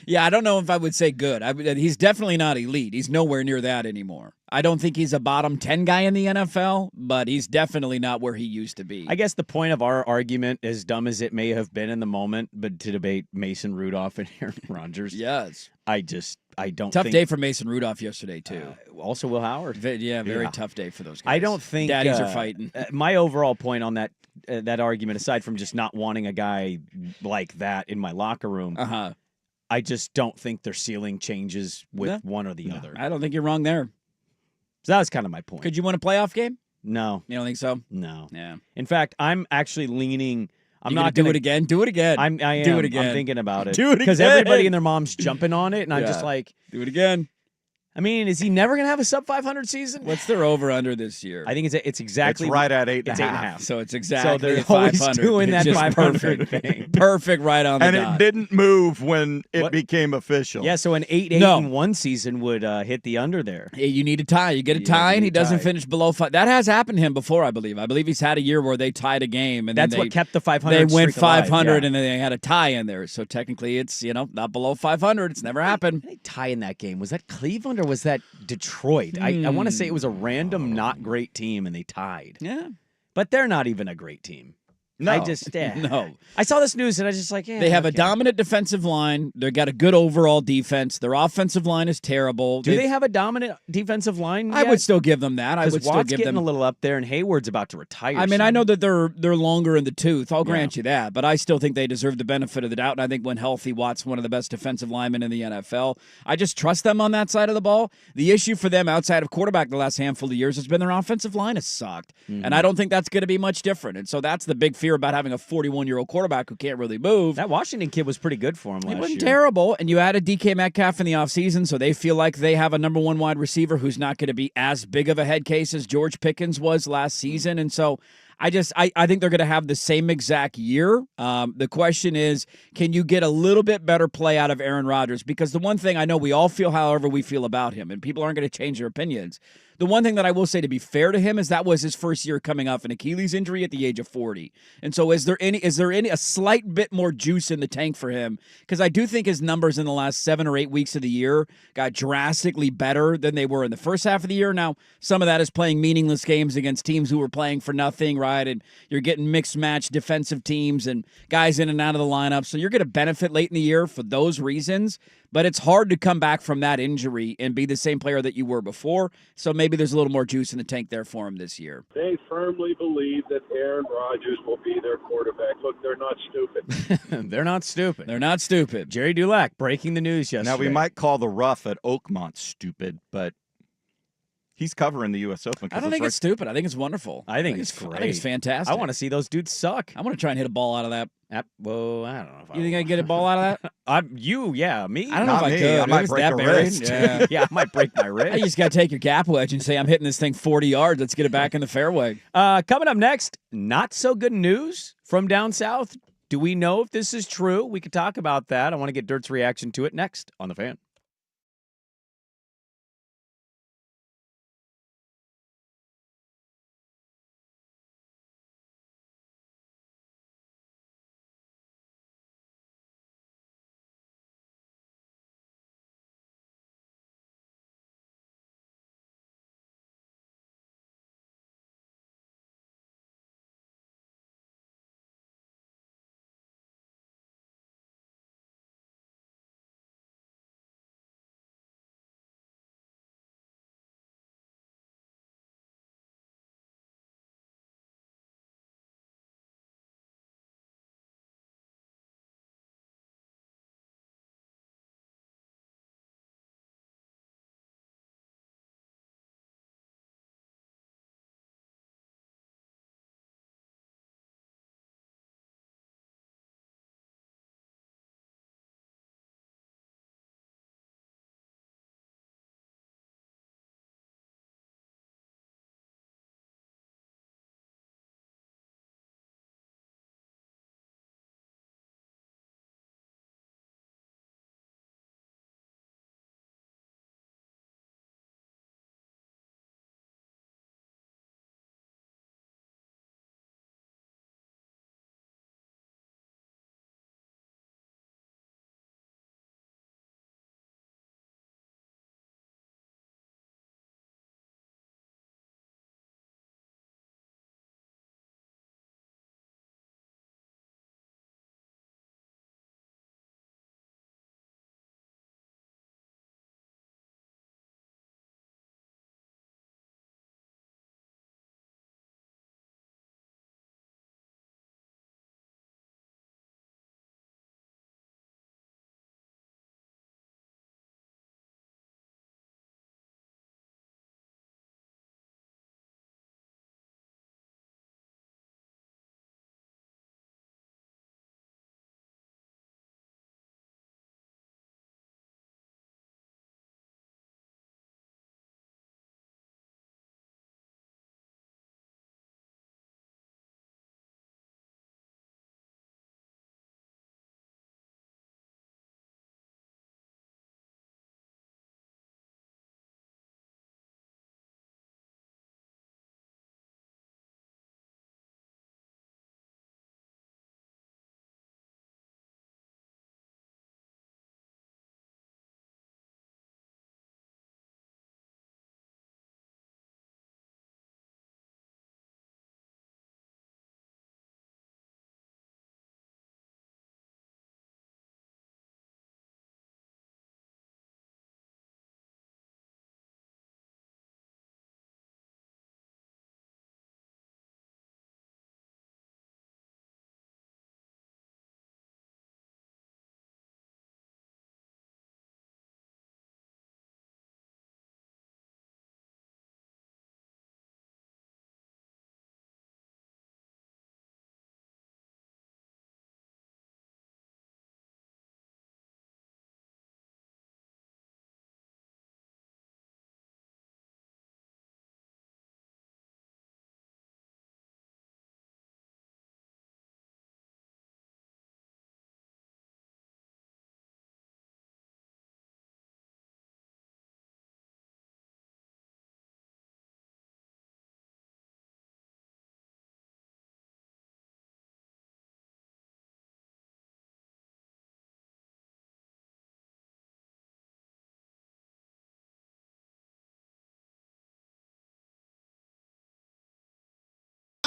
Yeah, I don't know if I would say good. He's definitely not elite. He's nowhere near that anymore. I don't think he's a bottom 10 guy in the NFL, but he's definitely not where he used to be. I guess the point of our argument, as dumb as it may have been in the moment, but to debate Mason Rudolph and Aaron Rodgers, Yes. I don't Tough think... day for Mason Rudolph yesterday, too. Also Will Howard. Very tough day for those guys. I don't think... Daddies are fighting. My overall point on that argument, aside from just not wanting a guy like that in my locker room, I just don't think their ceiling changes with one or the other. I don't think you're wrong there. So that was kind of my point. Could you win a playoff game? No. You don't think so? No. Yeah. In fact, I'm actually leaning... I'm You not gonna going do it again. Do it again. I am. Do it again. I'm thinking about it. Do it Because again. everybody and their mom's jumping on it, and I'm Yeah. just like... Do it again. I mean, is he never going to have a sub-500 season? What's their over-under this year? I think it's exactly... It's right at 8.5. It's 8.5. So it's exactly they're at always 500. doing It's that just 500 perfect. thing. Perfect right on the And dot. it didn't move when it What? became official. Yeah, so an 8-8-1 season would hit the under there. Hey, you need a tie. You get a Yeah, tie, you and he need a doesn't tie. finish below 5. That has happened to him before, I believe. I believe he's had a year where they tied a game, and That's then what kept the 500 They went streak alive, 500, yeah. and then they had a tie in there. So technically, it's not below 500. It's never happened. They tie in that game. Was that Cleveland or was that Detroit? I want to say it was a random, not great team, and they tied. Yeah. But they're not even a great team. No. I just No. I saw this news and I was just like, yeah. They have a okay. dominant defensive line. They got a good overall defense. Their offensive line is terrible. Do they have a dominant defensive line? I would still give them that. I would still Watt's give getting them a little up there, and Hayward's about to retire. I mean, I soon. know that they're longer in the tooth. I'll grant you that, but I still think they deserve the benefit of the doubt. And I think when healthy, Watt's one of the best defensive linemen in the NFL. I just trust them on that side of the ball. The issue for them outside of quarterback the last handful of years has been their offensive line has sucked, and I don't think that's going to be much different. And so that's the big fear about having a 41-year-old quarterback who can't really move. That Washington kid was pretty good for him last year. He wasn't terrible, and you added DK Metcalf in the offseason, so they feel like they have a number one wide receiver who's not going to be as big of a head case as George Pickens was last season. And so I think they're going to have the same exact year. The question is, can you get a little bit better play out of Aaron Rodgers? Because the one thing I know we all feel however we feel about him, and people aren't going to change their opinions. The one thing that I will say to be fair to him is that was his first year coming off an Achilles injury at the age of 40. And so is there any a slight bit more juice in the tank for him? Because I do think his numbers in the last 7 or 8 weeks of the year got drastically better than they were in the first half of the year. Now, some of that is playing meaningless games against teams who were playing for nothing, right? And you're getting mixed match defensive teams and guys in and out of the lineup. So you're going to benefit late in the year for those reasons. But it's hard to come back from that injury and be the same player that you were before. So maybe there's a little more juice in the tank there for him this year. They firmly believe that Aaron Rodgers will be their quarterback. Look, they're not stupid. They're not stupid. They're not stupid. Jerry Dulac breaking the news yesterday. Now, we might call the rough at Oakmont stupid, but he's covering the U.S. Open. I don't think it's stupid. I think it's wonderful. I think it's great. I think it's fantastic. I want to see those dudes suck. I want to try and hit a ball out of that. Well, I don't know. If You think I can get a ball out of that? Me? I don't know Not if I me. could. I might It's break that a buried. wrist. Yeah. Yeah, I might break my wrist. You just got to take your gap wedge and say, I'm hitting this thing 40 yards. Let's get it back in the fairway. Coming up next, not so good news from down south. Do we know if this is true? We could talk about that. I want to get Dirt's reaction to it next on The Fan.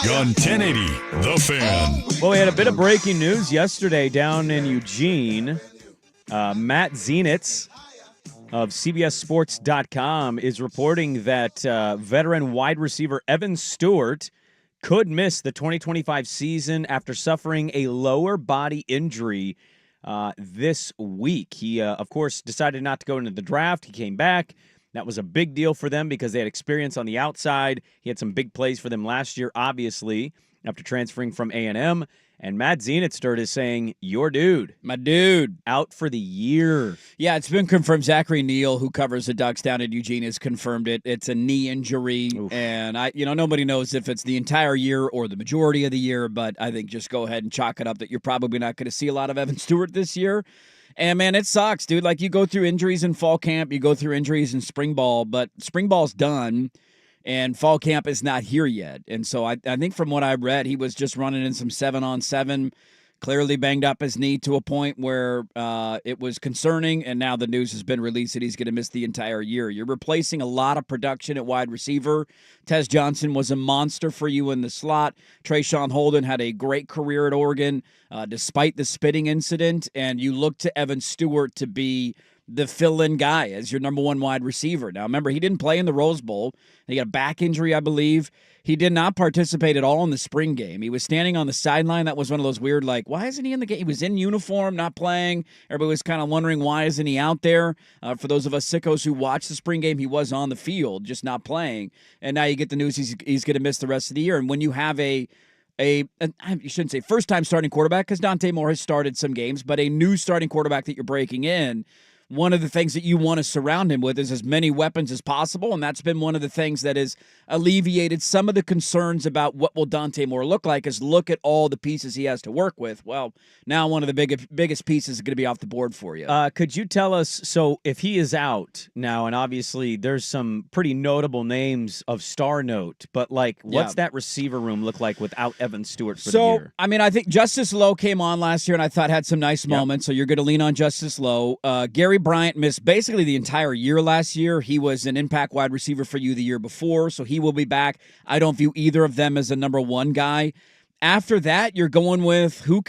on 1080 The Fan. Well, we had a bit of breaking news yesterday down in Eugene. Matt Zenitz of CBSSports.com is reporting that veteran wide receiver Evan Stewart could miss the 2025 season after suffering a lower body injury this week. He, of course, decided not to go into the draft. He came back. That was a big deal for them because they had experience on the outside. He had some big plays for them last year, obviously, after transferring from A&M. And Matt Zenitz is saying, your dude. My dude. Out for the year. Yeah, it's been confirmed. Zachary Neal, who covers the Ducks down at Eugene, has confirmed it. It's a knee injury. Oof. And nobody knows if it's the entire year or the majority of the year, but I think just go ahead and chalk it up that you're probably not going to see a lot of Evan Stewart this year. And, man, it sucks, dude. Like, you go through injuries in fall camp, you go through injuries in spring ball, but spring ball's done. And fall camp is not here yet. And so I think from what I read, he was just running in some 7-on-7, clearly banged up his knee to a point where it was concerning. And now the news has been released that he's going to miss the entire year. You're replacing a lot of production at wide receiver. Tez Johnson was a monster for you in the slot. Trayshawn Holden had a great career at Oregon despite the spitting incident. And you look to Evan Stewart to be the fill-in guy as your number one wide receiver. Now, remember, he didn't play in the Rose Bowl. He got a back injury, I believe. He did not participate at all in the spring game. He was standing on the sideline. That was one of those weird, like, why isn't he in the game? He was in uniform, not playing. Everybody was kind of wondering, why isn't he out there? For those of us sickos who watched the spring game, he was on the field, just not playing. And now you get the news he's going to miss the rest of the year. And when you have you shouldn't say first-time starting quarterback because Dante Moore has started some games, but a new starting quarterback that you're breaking in, one of the things that you want to surround him with is as many weapons as possible, and that's been one of the things that has alleviated some of the concerns about what will Dante Moore look like, is look at all the pieces he has to work with. Well, now one of the biggest pieces is going to be off the board for you. Could you tell us, so if he is out now, and obviously there's some pretty notable names of star note, but what's that receiver room look like without Evan Stewart for the year? I mean, I think Justice Lowe came on last year, and I thought had some nice moments, so you're going to lean on Justice Lowe. Gary Bryant missed basically the entire year last year. He was an impact wide receiver for you the year before, so he will be back. I don't view either of them as a number one guy. After that, you're going with who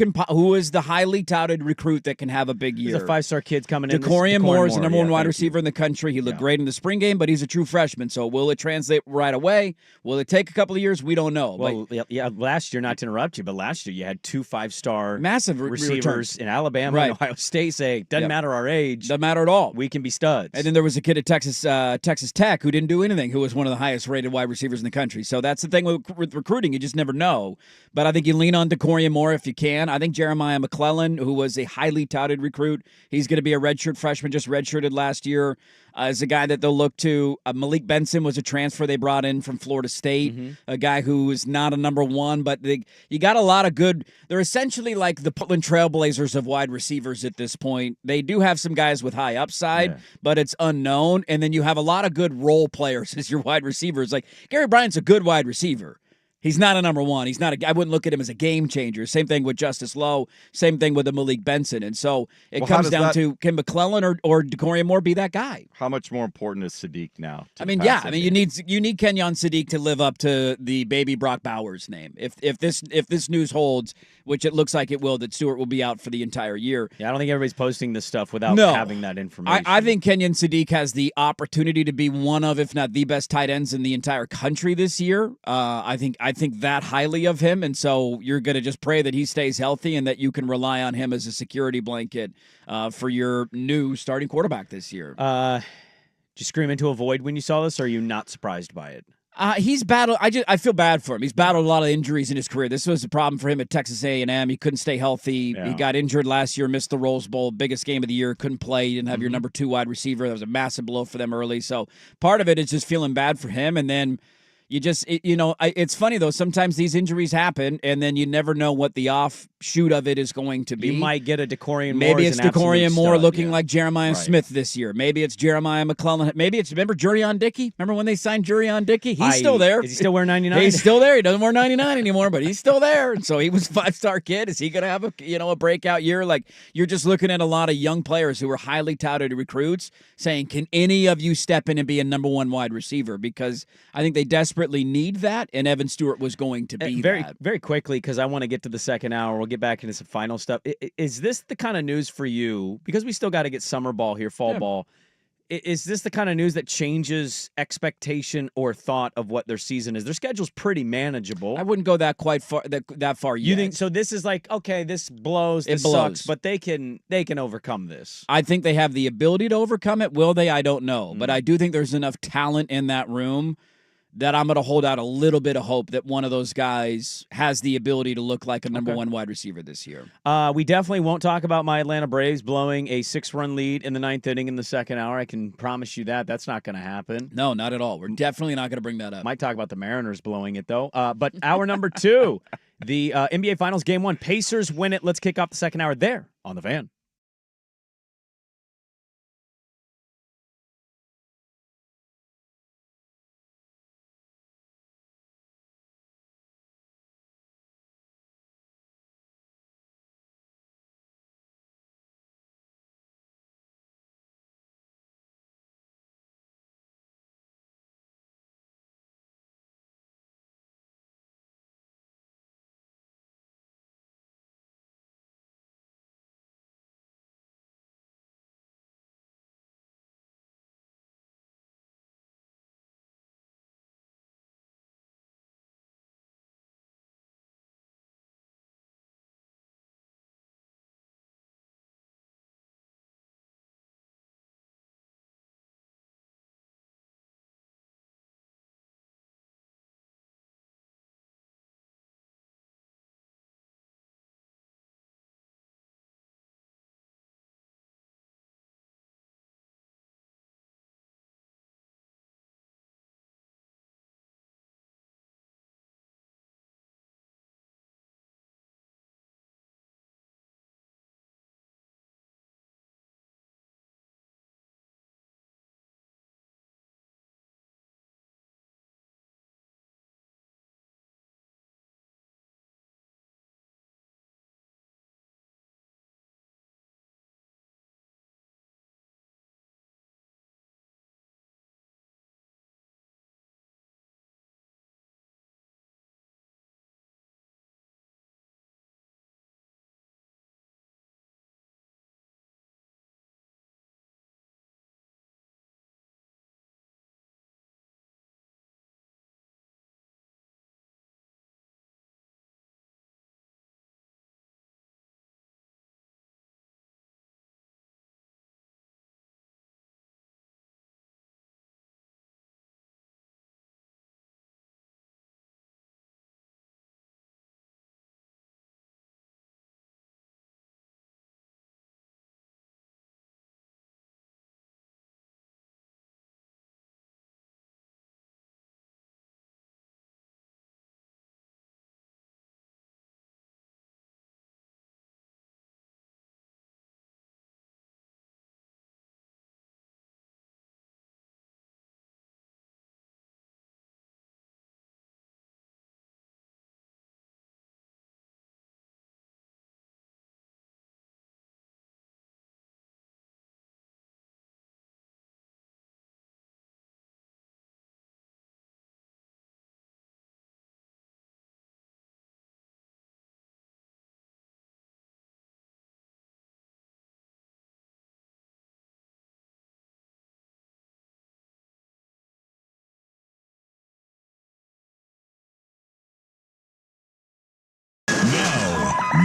is the highly touted recruit that can have a big year. He's a five-star kid coming in. DeCorian Moore is the number one wide receiver in the country. He looked great in the spring game, but he's a true freshman. So will it translate right away? Will it take a couple of years? We don't know. Well, last year, not to interrupt you, but last year you had two five-star massive receivers returns in Alabama and Ohio State say, doesn't matter our age. Doesn't matter at all. We can be studs. And then there was a kid at Texas Tech who didn't do anything, who was one of the highest-rated wide receivers in the country. So that's the thing with recruiting. You just never know. But I think you lean on DeCorian Moore if you can. I think Jeremiah McClellan, who was a highly touted recruit, he's going to be a redshirt freshman, just redshirted last year, is a guy that they'll look to. Malik Benson was a transfer they brought in from Florida State, a guy who is not a number one, but you got a lot of good. They're essentially like the Portland Trailblazers of wide receivers at this point. They do have some guys with high upside, but it's unknown. And then you have a lot of good role players as your wide receivers. Like Gary Bryant's a good wide receiver. He's not a number one. I wouldn't look at him as a game changer. Same thing with Justice Lowe. Same thing with the Malik Benson. And so it comes down to, can McClellan or DeCorian Moore be that guy? How much more important is Sadiq now? You need Kenyon Sadiq to live up to the baby Brock Bowers name. If this news holds, which it looks like it will, that Stewart will be out for the entire year. Yeah, I don't think everybody's posting this stuff without having that information. I think Kenyon Sadiq has the opportunity to be one of, if not the best tight ends in the entire country this year. I think that highly of him, and so you're going to just pray that he stays healthy and that you can rely on him as a security blanket for your new starting quarterback this year. Did you scream into a void when you saw this, or are you not surprised by it? He's battled. I feel bad for him. He's battled a lot of injuries in his career. This was a problem for him at Texas A&M. He couldn't stay healthy. Yeah. He got injured last year, missed the Rose Bowl, biggest game of the year. Couldn't play. You didn't have your number two wide receiver. That was a massive blow for them early. So part of it is just feeling bad for him, and then. It's funny, though. Sometimes these injuries happen, and then you never know what the offshoot of it is going to be. You might get a DeCorian Moore. Maybe it's DeCorian Moore looking like Jeremiah Smith this year. Maybe it's Jeremiah McClellan. Maybe it's, remember Jurion Dickey? Remember when they signed Jurion Dickey? He's still there. Is he still wearing 99? He's still there. He doesn't wear 99 anymore, but he's still there. And so he was a five-star kid. Is he going to have a breakout year? Like, you're just looking at a lot of young players who are highly touted recruits saying, can any of you step in and be a number one wide receiver? Because I think they desperately desperately need that, and Evan Stewart was going to be that. Very quickly, because I want to get to the second hour. We'll get back into some final stuff. Is this the kind of news for you? Because we still got to get summer ball here, fall ball. Is this the kind of news that changes expectation or thought of what their season is? Their schedule's pretty manageable. I wouldn't go that far yet. You think so? This is like, okay, this blows, this sucks, but they can overcome this. I think they have the ability to overcome it. Will they? I don't know, but I do think there's enough talent in that room that I'm going to hold out a little bit of hope that one of those guys has the ability to look like a number one wide receiver this year. We definitely won't talk about my Atlanta Braves blowing a 6-run lead in the 9th inning in the second hour. I can promise you that. That's not going to happen. No, not at all. We're definitely not going to bring that up. Might talk about the Mariners blowing it, though. But hour number 2, the NBA Finals Game 1. Pacers win it. Let's kick off the second hour there on The Fan.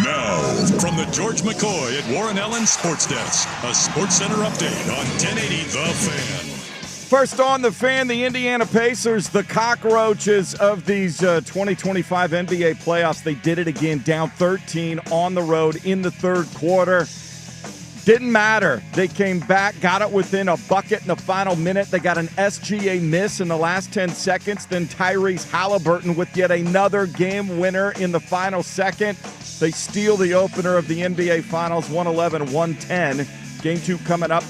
Now, from the George McCoy at Warren Allen Sports Desk, a Sports Center update on 1080 The Fan. First on The Fan, the Indiana Pacers, the cockroaches of these 2025 NBA playoffs. They did it again, down 13 on the road in the third quarter. Didn't matter. They came back, got it within a bucket in the final minute. They got an SGA miss in the last 10 seconds. Then Tyrese Halliburton with yet another game winner in the final second. They steal the opener of the NBA Finals, 111-110. Game 2 coming up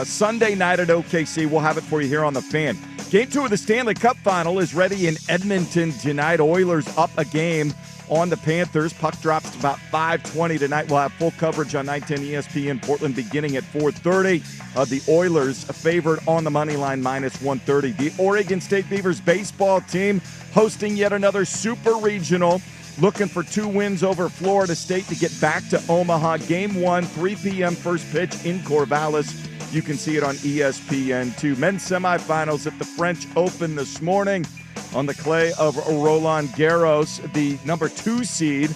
Sunday night at OKC. We'll have it for you here on The Fan. Game 2 of the Stanley Cup Final is ready in Edmonton tonight. Oilers up a game on the Panthers. Puck drops about 5:20 tonight. We'll have full coverage on 910 ESPN Portland beginning at 4:30. The Oilers favored on the money line -130. The Oregon State Beavers baseball team hosting yet another super regional, looking for 2 wins over Florida State to get back to Omaha. Game 1, 3 p.m. first pitch in Corvallis. You can see it on ESPN2. Men's semifinals at the French Open this morning on the clay of Roland Garros. The number 2 seed,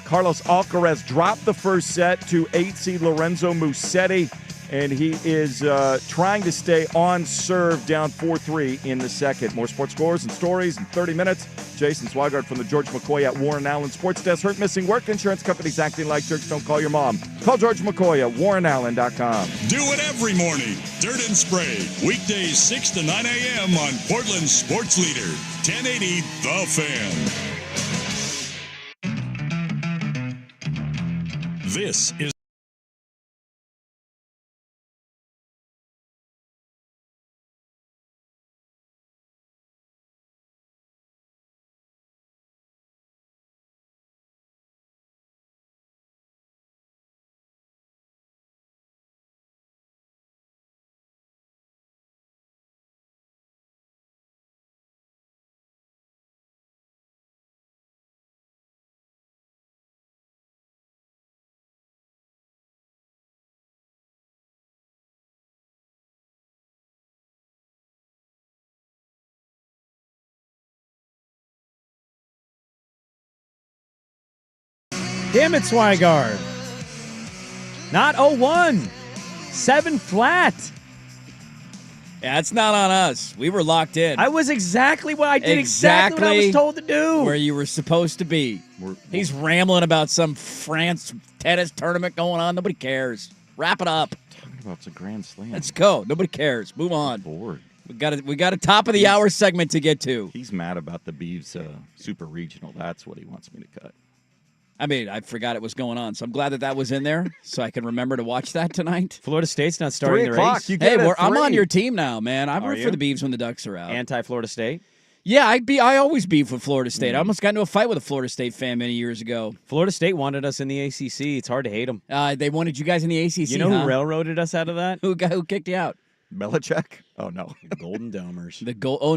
Carlos Alcaraz, dropped the first set to 8 seed Lorenzo Musetti, and he is trying to stay on serve, down 4-3 in the second. More sports scores and stories in 30 minutes. Jason Swigard from the George McCoy at Warren Allen Sports Desk. Hurt, missing work, insurance companies acting like jerks. Don't call your mom. Call George McCoy at warrenallen.com. Do it every morning. Dirt and Sprague. Weekdays 6 to 9 a.m. on Portland's sports leader, 1080 The Fan. This is Damn it, Swigard. Not 0-1. 7 flat. Yeah, it's not on us. We were locked in. I was exactly what I did. Exactly what I was told to do. Where you were supposed to be. He's rambling about some France tennis tournament going on. Nobody cares. Wrap it up. Talking about a grand slam. Let's go. Nobody cares. Move on. Bored. We got a top of the hour segment to get to. He's mad about the Beavs super regional. That's what he wants me to cut. I mean, I forgot it was going on, so I'm glad that was in there, so I can remember to watch that tonight. Florida State's not starting the race. I'm on your team now, man. I root for the Beavs when the Ducks are out. Anti-Florida State? Yeah, I always beef with Florida State. I almost got into a fight with a Florida State fan many years ago. Florida State wanted us in the ACC. It's hard to hate them. They wanted you guys in the ACC. You know who railroaded us out of that? Who kicked you out? Belichick? Oh, no. The Golden Domers.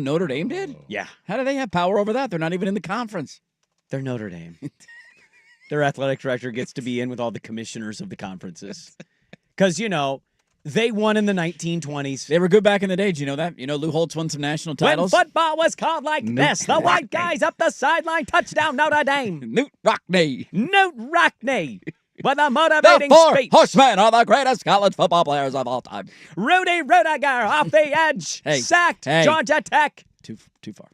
Notre Dame did? Yeah. How do they have power over that? They're not even in the conference. They're Notre Dame. Their athletic director gets to be in with all the commissioners of the conferences. Because, they won in the 1920s. They were good back in the day. Do you know that? Lou Holtz won some national titles. When football was called like this, the white guys up the sideline, touchdown Notre Dame. Newt Rockne. With a motivating the 4 speech. horsemen are the greatest college football players of all time. Rudy Rudiger off the edge. Sacked Georgia Tech. Too far.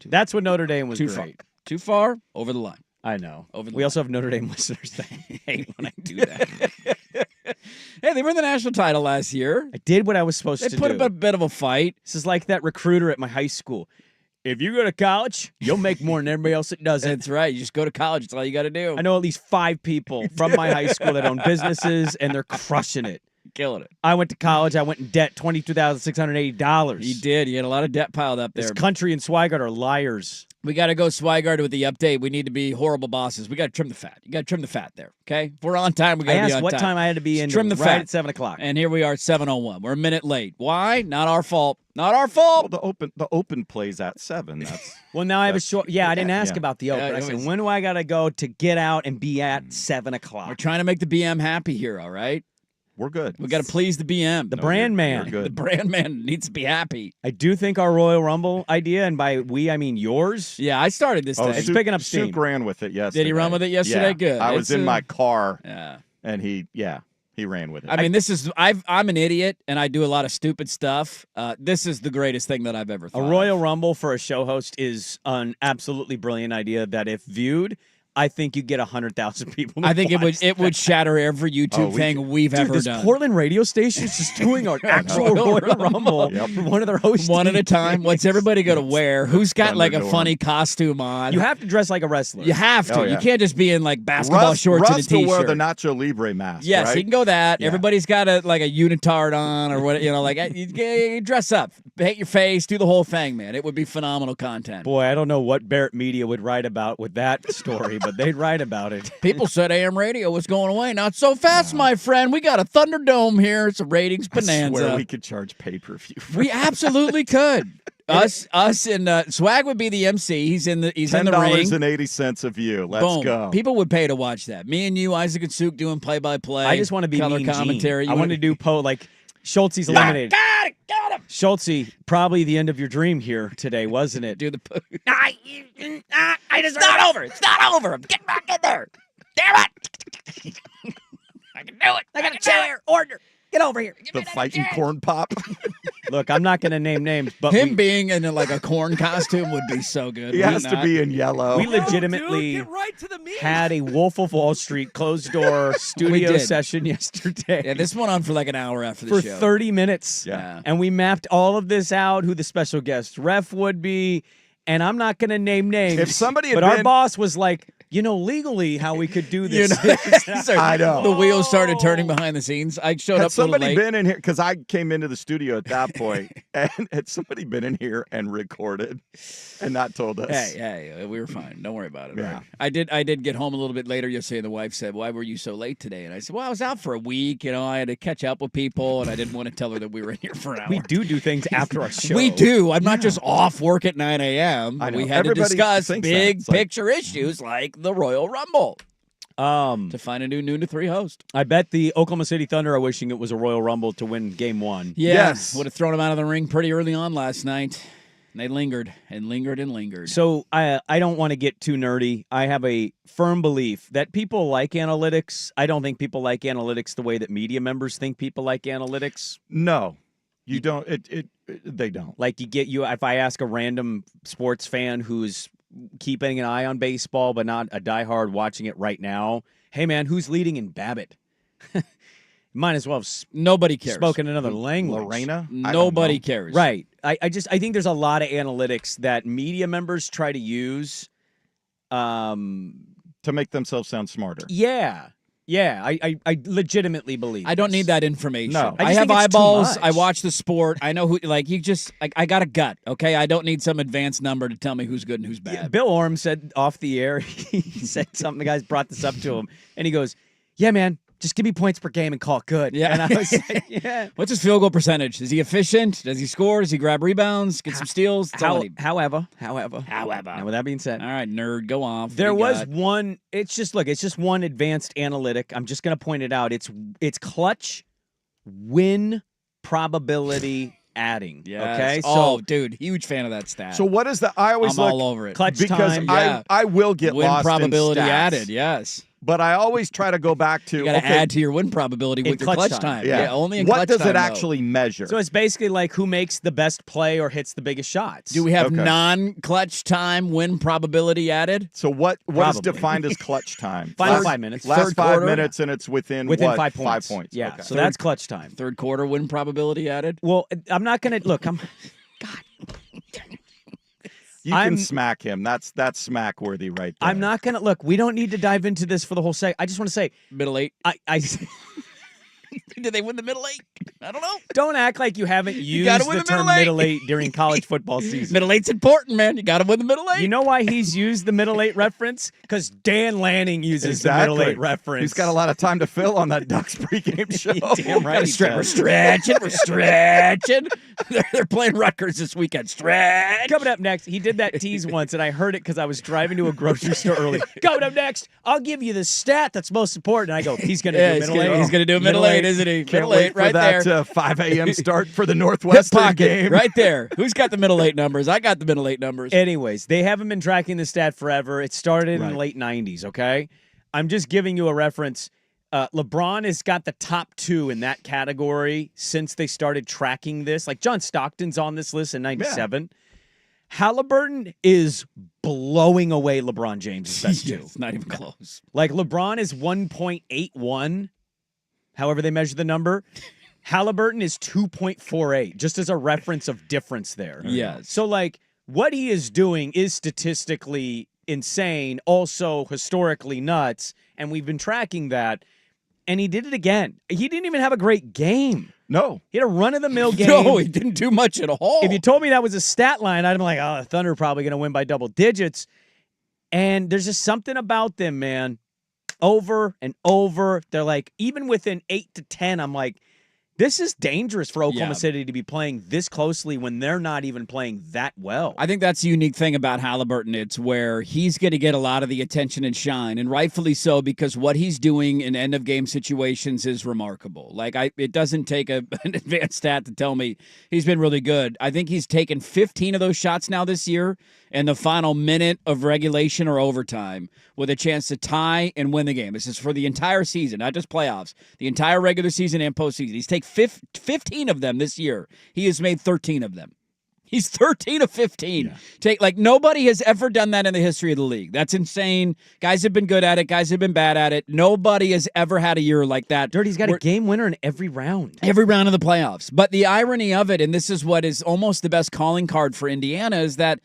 That's what Notre Dame was Too great. far. Too far over the line. I know. We also have Notre Dame listeners that hate when I do that. Hey, they won the national title last year. I did what I was supposed to do. They put up a bit of a fight. This is like that recruiter at my high school. If you go to college, you'll make more than everybody else that doesn't. That's right. You just go to college. That's all you got to do. I know at least 5 people from my high school that own businesses, and they're crushing it. Killing it. I went to college. I went in debt, $22,680. You did. You had a lot of debt piled up there. This country and Swigard are liars. We got to go Swigard with the update. We need to be horrible bosses. We got to trim the fat. You got to trim the fat there, okay? If we're on time, we got to be on time. I asked what time I had to be in trim the right fat at 7 o'clock. And here we are at 7:01. We're a minute late. Why? Not our fault. Not our fault. Well, the open plays at 7. That's well, now I have a short. Yeah, I didn't ask about the open. I said, when do I got to go to get out and be at 7 o'clock? We're trying to make the BM happy here, all right? We're good. We got to please the BM. The brand man. You're good. The brand man needs to be happy. I do think our Royal Rumble idea, and by we, I mean yours. Yeah, I started this day. It's picking up steam. Suk ran with it yesterday. Did he run with it yesterday? Yeah. Good. I was in my car. Yeah. And he ran with it. I mean, I'm an idiot, and I do a lot of stupid stuff. This is the greatest thing that I've ever thought. A Royal Rumble for a show host is an absolutely brilliant idea that if viewed, I think you get 100,000 people. I think it would shatter every YouTube thing we've ever this done. Portland radio station is just doing an actual Royal Rumble for one of their hosts. One at a time. What's everybody going to wear? Who's got like a funny costume on? You have to dress like a wrestler. You have to. You can't just be in like basketball shorts and a t-shirt. Russ will wear the Nacho Libre mask. Yes, right? he can go that. Yeah. Everybody's got a unitard on or what, like you dress up. paint your face, do the whole thing, man. It would be phenomenal content. Boy, I don't know what Barrett Media would write about with that story, but they'd write about it. People said AM radio was going away. Not so fast, my friend. We got a Thunderdome here. It's a ratings bonanza. I swear we could charge pay-per-view. We absolutely could. Us, and Swag would be the MC. He's in the ring. $10.80 a view. Let's Boom. go. People would pay to watch that. Me and you, Isaac and Suk, doing play-by-play. I just want to be color Mean commentary. Gene. I want to do like Schultze's eliminated. Got him. Schultze, probably the end of your dream here today, wasn't it? Do the poo. It's not over. It's not over. I'm getting back in there. Damn it. I can do it. I got a chair. Order. Get over here. The fighting corn pop. Look, I'm not going to name names, but him being in like a corn costume would be so good. He has to be in yellow. We legitimately had a Wolf of Wall Street closed door studio session yesterday. Yeah, this went on for like an hour after the show. For 30 minutes. Yeah. And we mapped all of this out, who the special guest ref would be, and I'm not going to name names. If somebody had but our boss was like, legally how we could do this. I know. The wheels started turning behind the scenes. I showed up a little late. Had somebody been in here, because I came into the studio at that point, and had somebody been in here and recorded and not told us? Hey, we were fine. Don't worry about it. Yeah. I did get home a little bit later yesterday, and the wife said, "Why were you so late today?" And I said, "Well, I was out for a week. I had to catch up with people, and I didn't want to tell her that we were in here for an hour." We do things after our show. We do. I'm not just off work at 9 a.m. I know. We had Everybody to discuss thinks big that. picture issues like the Royal Rumble. To find a new noon to 3 host. I bet the Oklahoma City Thunder are wishing it was a Royal Rumble to win Game 1. Yes. Would have thrown him out of the ring pretty early on last night. And they lingered and lingered and lingered. So I don't want to get too nerdy. I have a firm belief that people like analytics. I don't think people like analytics the way that media members think people like analytics. No, you don't. They don't. Like if I ask a random sports fan who's keeping an eye on baseball but not a diehard watching it right now, hey man, who's leading in BABIP? Might as well have nobody cares. Spoken another language. Lorena? Nobody cares. Right. I think there's a lot of analytics that media members try to use to make themselves sound smarter. Yeah. I legitimately believe I don't this. need that information. No. I I have think it's too eyeballs. much. I watch the sport. I know who. I got a gut. Okay, I don't need some advanced number to tell me who's good and who's bad. Bill Orm said off the air, he said something, the guys brought this up to him, and he goes, yeah, man, just give me points per game and call it good. Yeah. And I was like, yeah. What's his field goal percentage? Is he efficient? Does he score? Does he grab rebounds? Get some steals? That's all I need. However. Now, With that being said, all right, nerd, go off. What there do you was got? one. It's just one advanced analytic. I'm just going to point it out. It's clutch win probability adding. Yes. Okay. Oh, dude, huge fan of that stat. So what is the? I always I'm look all over it. Clutch because time. Yeah. I will get Win lost probability in stats, added. Yes. But I always try to go back to You got to add to your win probability with your clutch time. Yeah. Only in what clutch does time, it though. actually measure? So it's basically like who makes the best play or hits the biggest shots. Do we have Okay. non-clutch time win probability added? So what is Probably. defined as clutch time? Final 5 minutes. Last Third 5 quarter? minutes, and it's within what? 5 points. 5 points. Yeah. Okay. So that's clutch time. Third quarter win probability added? Well, I'm not going to look. You I'm- can smack him. That's smack worthy right there. I'm not going to look. We don't need to dive into this for the whole segment. I just want to say, Middle eight. I Did they win the middle eight? I don't know. don't act like you haven't used gotta win the the term middle eight. middle eight during college football season. Middle eight's important, man. You got to win the middle eight. You know why he's used the middle eight reference? Because Dan Lanning uses the middle eight reference. He's got a lot of time to fill on that Ducks pregame show. Damn right. Gotta he stretch. We're does. stretching. We're stretching. They're playing Rutgers this weekend. Stretch. Coming up next, he did that tease once, and I heard it because I was driving to a grocery store early. Coming up next, I'll give you the stat that's most important. And I go, he's going to do middle eight. He's going to do a middle eight, isn't he? Can't Middle wait eight for right that there. 5 a.m. start for the Hip Northwestern pocket game. right there. Who's got the middle eight numbers? I got the middle eight numbers. Anyways, they haven't been tracking the stat forever. It started in the late 90s, okay? I'm just giving you a reference. LeBron has got the top 2 in that category since they started tracking this. Like John Stockton's on this list in 97. Halliburton is blowing away LeBron James' best 2. It's not even close. Like LeBron is 1.81, however they measure the number. Halliburton is 2.48, just as a reference of difference there. Yes. So, like, what he is doing is statistically insane, also historically nuts, and we've been tracking that. and he did it again. He didn't even have a great game. No. He had a run-of-the-mill game. No, he didn't do much at all. If you told me that was a stat line, I'd be like, oh, the Thunder are probably going to win by double digits. And there's just something about them, man. Over and over. They're like, even within 8 to 10, I'm like, this is dangerous for Oklahoma City to be playing this closely when they're not even playing that well. I think that's the unique thing about Halliburton. It's where he's going to get a lot of the attention and shine, and rightfully so, because what he's doing in end-of-game situations is remarkable. Like, it doesn't take an advanced stat to tell me he's been really good. I think he's taken 15 of those shots now this year in the final minute of regulation or overtime with a chance to tie and win the game. This is for the entire season, not just playoffs, the entire regular season and postseason. He's taken 15 of them this year. He has made 13 of them. He's 13 of 15. Yeah. Nobody has ever done that in the history of the league. That's insane. Guys have been good at it. Guys have been bad at it. Nobody has ever had a year like that. Dirty's got a game winner in every round. Every round of the playoffs. But the irony of it, and this is what is almost the best calling card for Indiana, is that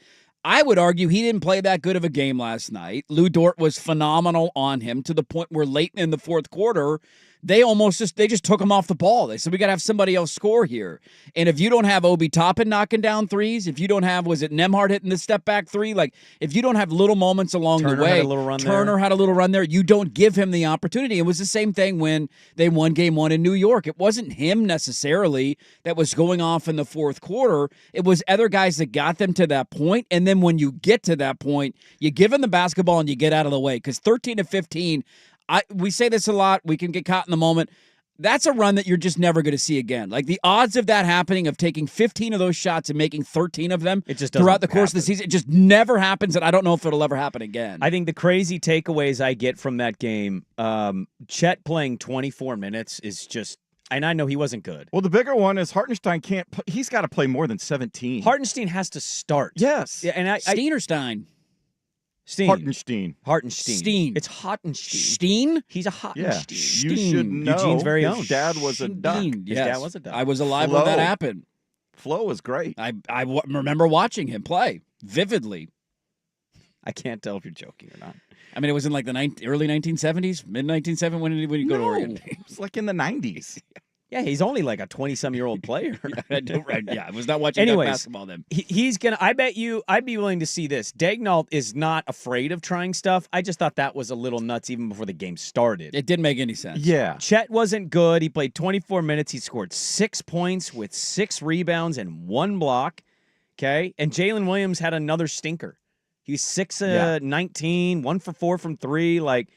I would argue he didn't play that good of a game last night. Lou Dort was phenomenal on him to the point where late in the fourth quarter, they just took him off the ball. They said, we got to have somebody else score here. And if you don't have Obi Toppin knocking down threes, if you don't have, was it Nembhard hitting the step back three? Like, if you don't have little moments along the way, Turner had a little run there, you don't give him the opportunity. It was the same thing when they won game one in New York. It wasn't him necessarily that was going off in the fourth quarter. It was other guys that got them to that point. And then when you get to that point, you give him the basketball and you get out of the way. Because 13 to 15, we say this a lot. We can get caught in the moment. That's a run that you're just never going to see again. Like, the odds of that happening, of taking 15 of those shots and making 13 of them throughout the course of the season, it just never happens, and I don't know if it'll ever happen again. I think the crazy takeaways I get from that game, Chet playing 24 minutes is just, and I know he wasn't good. Well, the bigger one is Hartenstein he's got to play more than 17. Hartenstein has to start. Yes. Yeah, and Steen or Stein? Steen. Hartenstein. Steen. It's Hartenstein. Steen? He's a Hartenstein. Yeah. You should know. Eugene's very own. His dad was a duck. Yes. His dad was a duck. I was alive when that happened. Flo was great. I remember watching him play vividly. I can't tell if you're joking or not. I mean, it was in like the early 1970s, mid-1970s. When did you go to Oregon? It was like in the 90s. Yeah, he's only like a 20-some-year-old player. I was not watching that basketball then. He's going to, I bet you, I'd be willing to see this. Daigneault is not afraid of trying stuff. I just thought that was a little nuts even before the game started. It didn't make any sense. Yeah. Chet wasn't good. He played 24 minutes. He scored 6 points with 6 rebounds and 1 block. Okay? And Jalen Williams had another stinker. He's 6-19, 1 for 4 from 3. Like,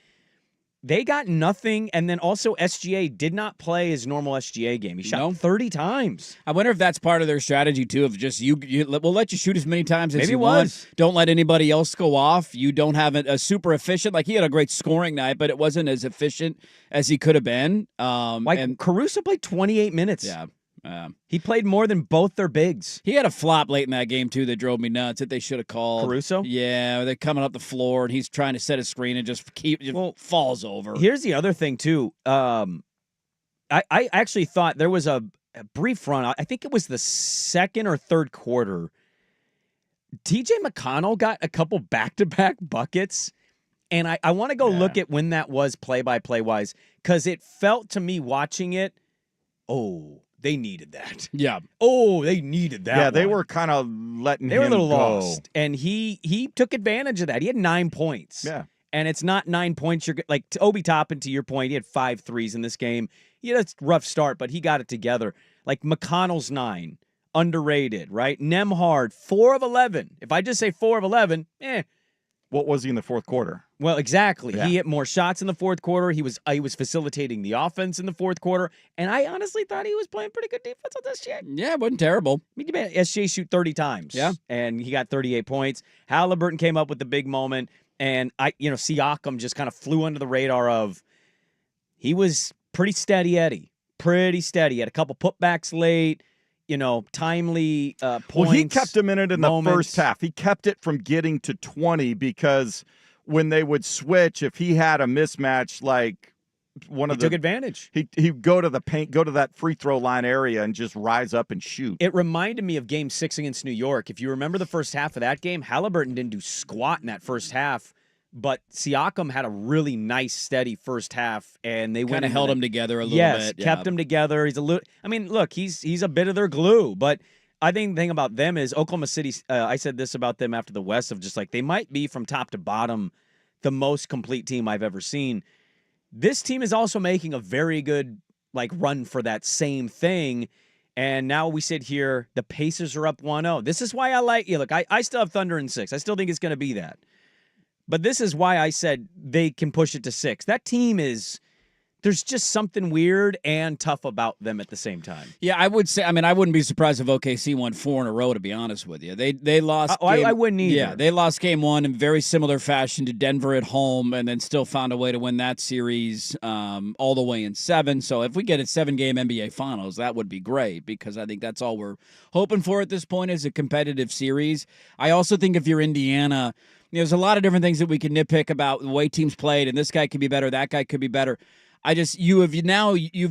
they got nothing, and then also SGA did not play his normal SGA game. He shot 30 times. I wonder if that's part of their strategy, too, of just we'll let you shoot as many times as Maybe you want. Don't let anybody else go off. You don't have a super efficient. Like, he had a great scoring night, but it wasn't as efficient as he could have been. And Caruso played 28 minutes. Yeah. He played more than both their bigs. He had a flop late in that game, too, that drove me nuts that they should have called. Caruso? Yeah, they're coming up the floor, and he's trying to set a screen and just falls over. Here's the other thing, too. I actually thought there was a brief run. I think it was the second or third quarter. TJ McConnell got a couple back-to-back buckets, and I want to go look at when that was play-by-play wise, because it felt to me watching it, they needed that. Yeah. Oh, they needed that. Yeah, they were kind of letting him go. They were a little lost. And he took advantage of that. He had 9 points. Yeah. And it's not 9 points. Like Obi Toppin, to your point, he had 5 threes in this game. He had a rough start, but he got it together. Like McConnell's 9, underrated, right? Nembhard, 4 of 11. If I just say 4 of 11, What was he in the fourth quarter? Well, exactly. Yeah. He hit more shots in the fourth quarter. He was facilitating the offense in the fourth quarter, and I honestly thought he was playing pretty good defense on this shit. Yeah, it wasn't terrible. I mean, you made SJ shoot 30 times. Yeah. And he got 38 points. Halliburton came up with the big moment, and Siakam just kind of flew under the radar of he was pretty steady Eddie. Pretty steady. He had a couple putbacks late. Timely points. Well, he kept him in it in moments. the first half. He kept it from getting to 20 because when they would switch, if he had a mismatch, like he took advantage. He'd go to the paint, go to that free throw line area and just rise up and shoot. It reminded me of Game 6 against New York. If you remember the first half of that game, Halliburton didn't do squat in that first half. But Siakam had a really nice, steady first half, and they Kind of held them together a little yes, bit. kept them together. He's a little. I mean, look, he's a bit of their glue. But I think the thing about them is Oklahoma City. I said this about them after the West of just like they might be from top to bottom the most complete team I've ever seen. This team is also making a very good run for that same thing. And now we sit here, the Pacers are up 1-0. This is why I like you. Look, I still have Thunder in 6. I still think it's going to be that. But this is why I said they can push it to 6. That team there's just something weird and tough about them at the same time. Yeah, I would say. I mean, I wouldn't be surprised if OKC won 4 in a row. To be honest with you, they lost. I wouldn't either. Yeah, they lost game 1 in very similar fashion to Denver at home, and then still found a way to win that series all the way in 7. So if we get a 7-game NBA Finals, that would be great because I think that's all we're hoping for at this point is a competitive series. I also think if you're Indiana, there's a lot of different things that we can nitpick about the way teams played, and this guy could be better, that guy could be better. You've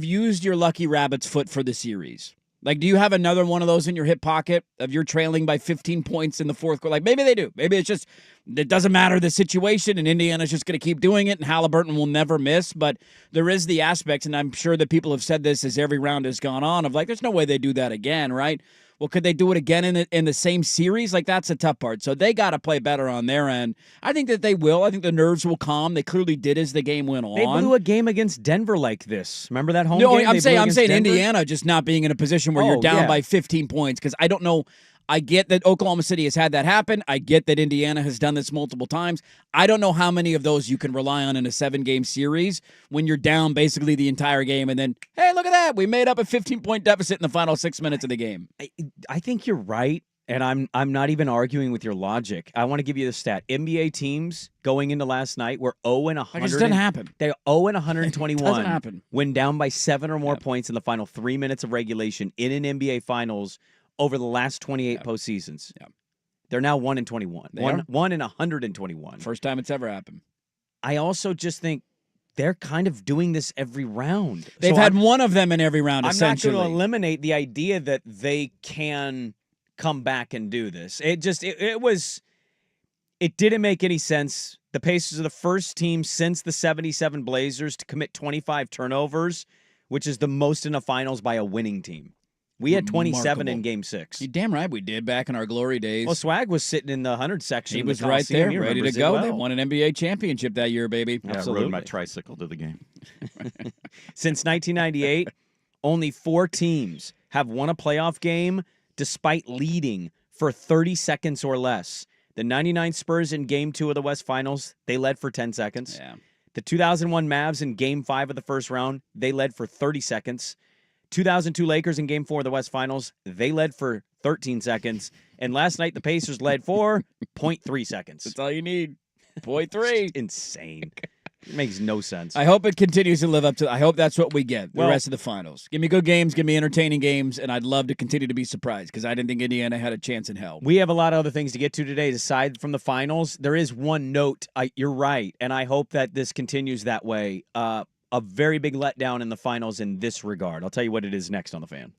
used your lucky rabbit's foot for the series. Do you have another one of those in your hip pocket of you're trailing by 15 points in the fourth quarter? Maybe they do. Maybe it's just, it doesn't matter the situation and Indiana's just going to keep doing it and Halliburton will never miss. But there is the aspect, and I'm sure that people have said this as every round has gone on, of there's no way they do that again, right? Well, could they do it again in the same series? That's the tough part. So they got to play better on their end. I think that they will. I think the nerves will calm. They clearly did as the game went on. They blew a game against Denver like this. Remember that home game? No, I'm saying Indiana just not being in a position where you're down by 15 points because I don't know. I get that Oklahoma City has had that happen. I get that Indiana has done this multiple times. I don't know how many of those you can rely on in a 7-game series when you're down basically the entire game and then, hey, look at that. We made up a 15-point deficit in the final 6 minutes of the game. I think you're right, and I'm not even arguing with your logic. I want to give you the stat. NBA teams going into last night were 0-100. It just didn't happen. They're 0-121. It doesn't happen. When down by 7 or more points in the final 3 minutes of regulation in an NBA Finals over the last 28 postseasons. Yeah. They're now 1-21. One in 121. First time it's ever happened. I also just think they're kind of doing this every round. They've had one of them in every round, essentially. I'm not going to eliminate the idea that they can come back and do this. It didn't make any sense. The Pacers are the first team since the 77 Blazers to commit 25 turnovers, which is the most in a finals by a winning team. We had 27 in Game 6. You're damn right we did back in our glory days. Well, Swag was sitting in the 100 section. He was right there, ready to go. They won an NBA championship that year, baby. Absolutely. I rode my tricycle to the game. Since 1998, only 4 teams have won a playoff game despite leading for 30 seconds or less. The 99 Spurs in Game 2 of the West Finals, they led for 10 seconds. Yeah. The 2001 Mavs in Game 5 of the first round, they led for 30 seconds. 2002 Lakers in Game 4 of the West Finals, they led for 13 seconds. And last night, the Pacers led for 0.3 seconds. That's all you need. 0.3. Insane. It makes no sense. I hope it continues to live up to. I hope that's what we get the rest of the finals. Give me good games, give me entertaining games, and I'd love to continue to be surprised because I didn't think Indiana had a chance in hell. We have a lot of other things to get to today aside from the finals. There is one note. You're right, and I hope that this continues that way. A very big letdown in the finals in this regard. I'll tell you what it is next on The Fan.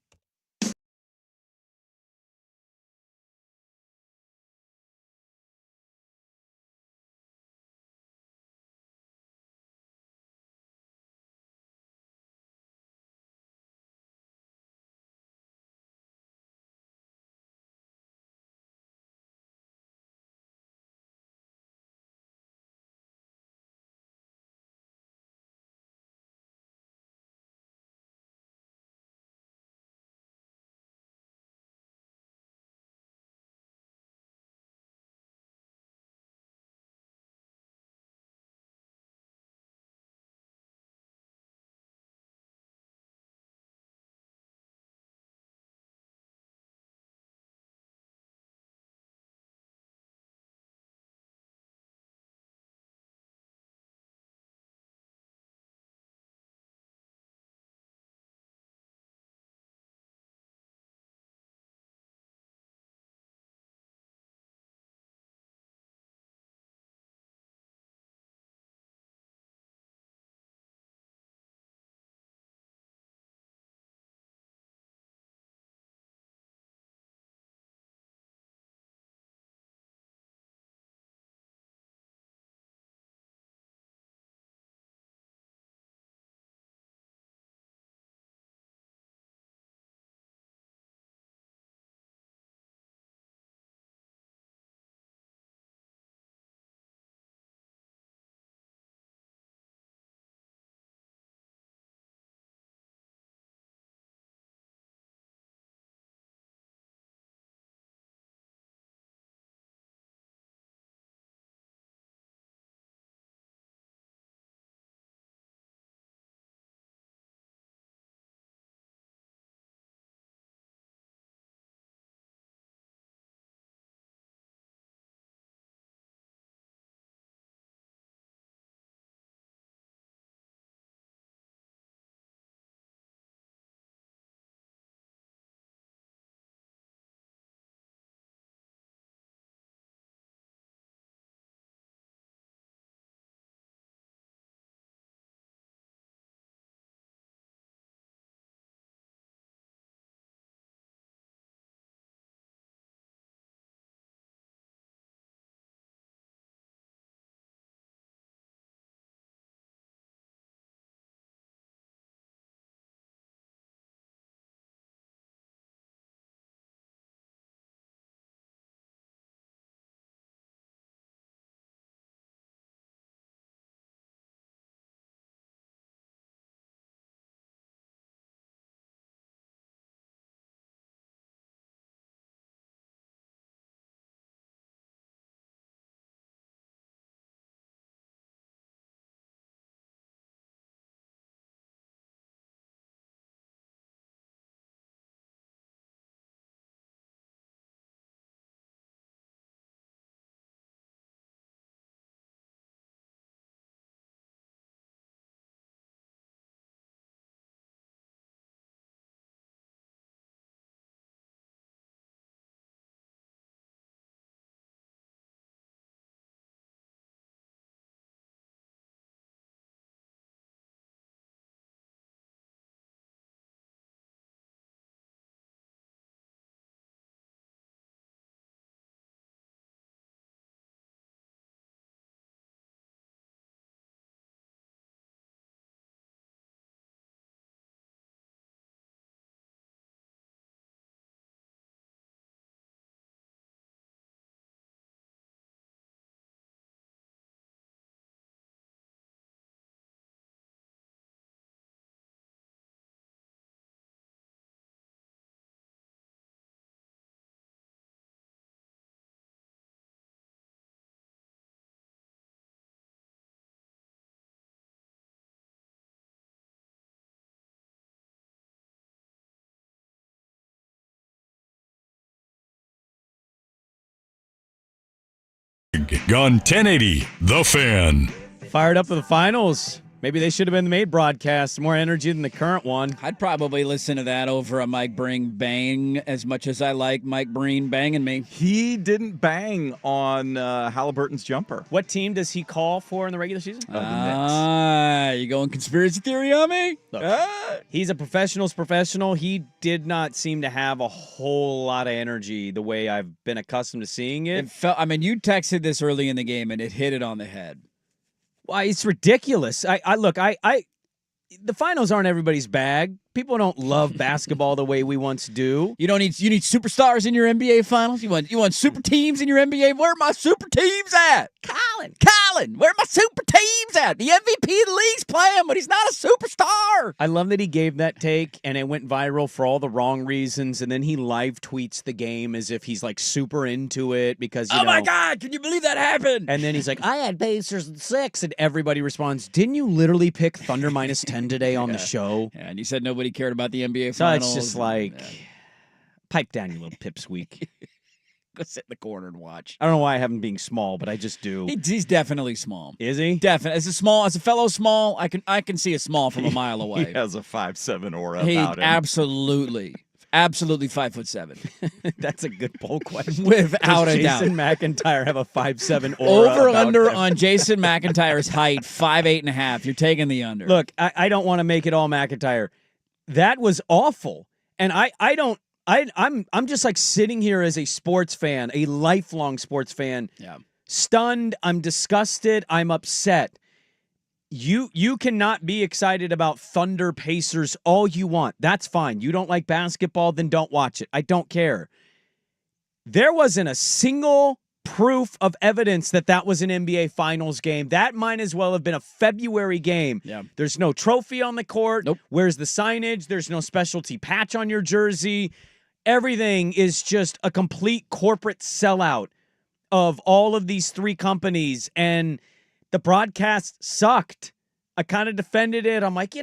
On 1080, The Fan. Fired up for the finals. Maybe they should have been made broadcast. More energy than the current one. I'd probably listen to that over a Mike Breen bang as much as I like Mike Breen banging me. He didn't bang on Halliburton's jumper. What team does he call for in the regular season? You going conspiracy theory on me? Look, he's a professional's professional. He did not seem to have a whole lot of energy the way I've been accustomed to seeing it. It felt. I mean, you texted this early in the game, and it hit it on the head. Why, it's ridiculous. The finals aren't everybody's bag. People don't love basketball the way we once do. You need superstars in your NBA finals. You want super teams in your NBA. Where are my super teams at? Colin, where are my super teams at? The MVP of the league's playing, but he's not a superstar. I love that he gave that take and it went viral for all the wrong reasons, and then he live tweets the game as if he's like super into it because you know, my God, can you believe that happened? And then he's like, I had Pacers in 6, and everybody responds, didn't you literally pick Thunder minus 10 today on the show? Yeah, and you said nobody cared about the NBA So finals. it's just like, pipe down, you little pipsqueak. Go sit in the corner and watch. I don't know why I have him being small, but I just do. He's definitely small. Is he? Definitely. As a fellow small, I can see a small from a mile away. He has a 5'7" aura He about him. Absolutely 5'7". That's a good poll question. Without Does a doubt. Jason McIntyre have a 5'7" aura? Over about under him? on Jason McIntyre's height, 5'8.5". You're taking the under. Look, I don't want to make it all McIntyre. That was awful, and I'm just like sitting here as a sports fan, a lifelong sports fan. Yeah. Stunned. I'm disgusted. I'm upset. You cannot be excited about Thunder Pacers all you want. That's fine. You don't like basketball, then don't watch it. I don't care. There wasn't a single proof of evidence that was an NBA Finals game. That might as well have been a February game. Yeah. There's no trophy on the court. Nope. Where's the signage? There's no specialty patch on your jersey. Everything is just a complete corporate sellout of all of these three companies, and the broadcast sucked. I kind of defended it. I'm like,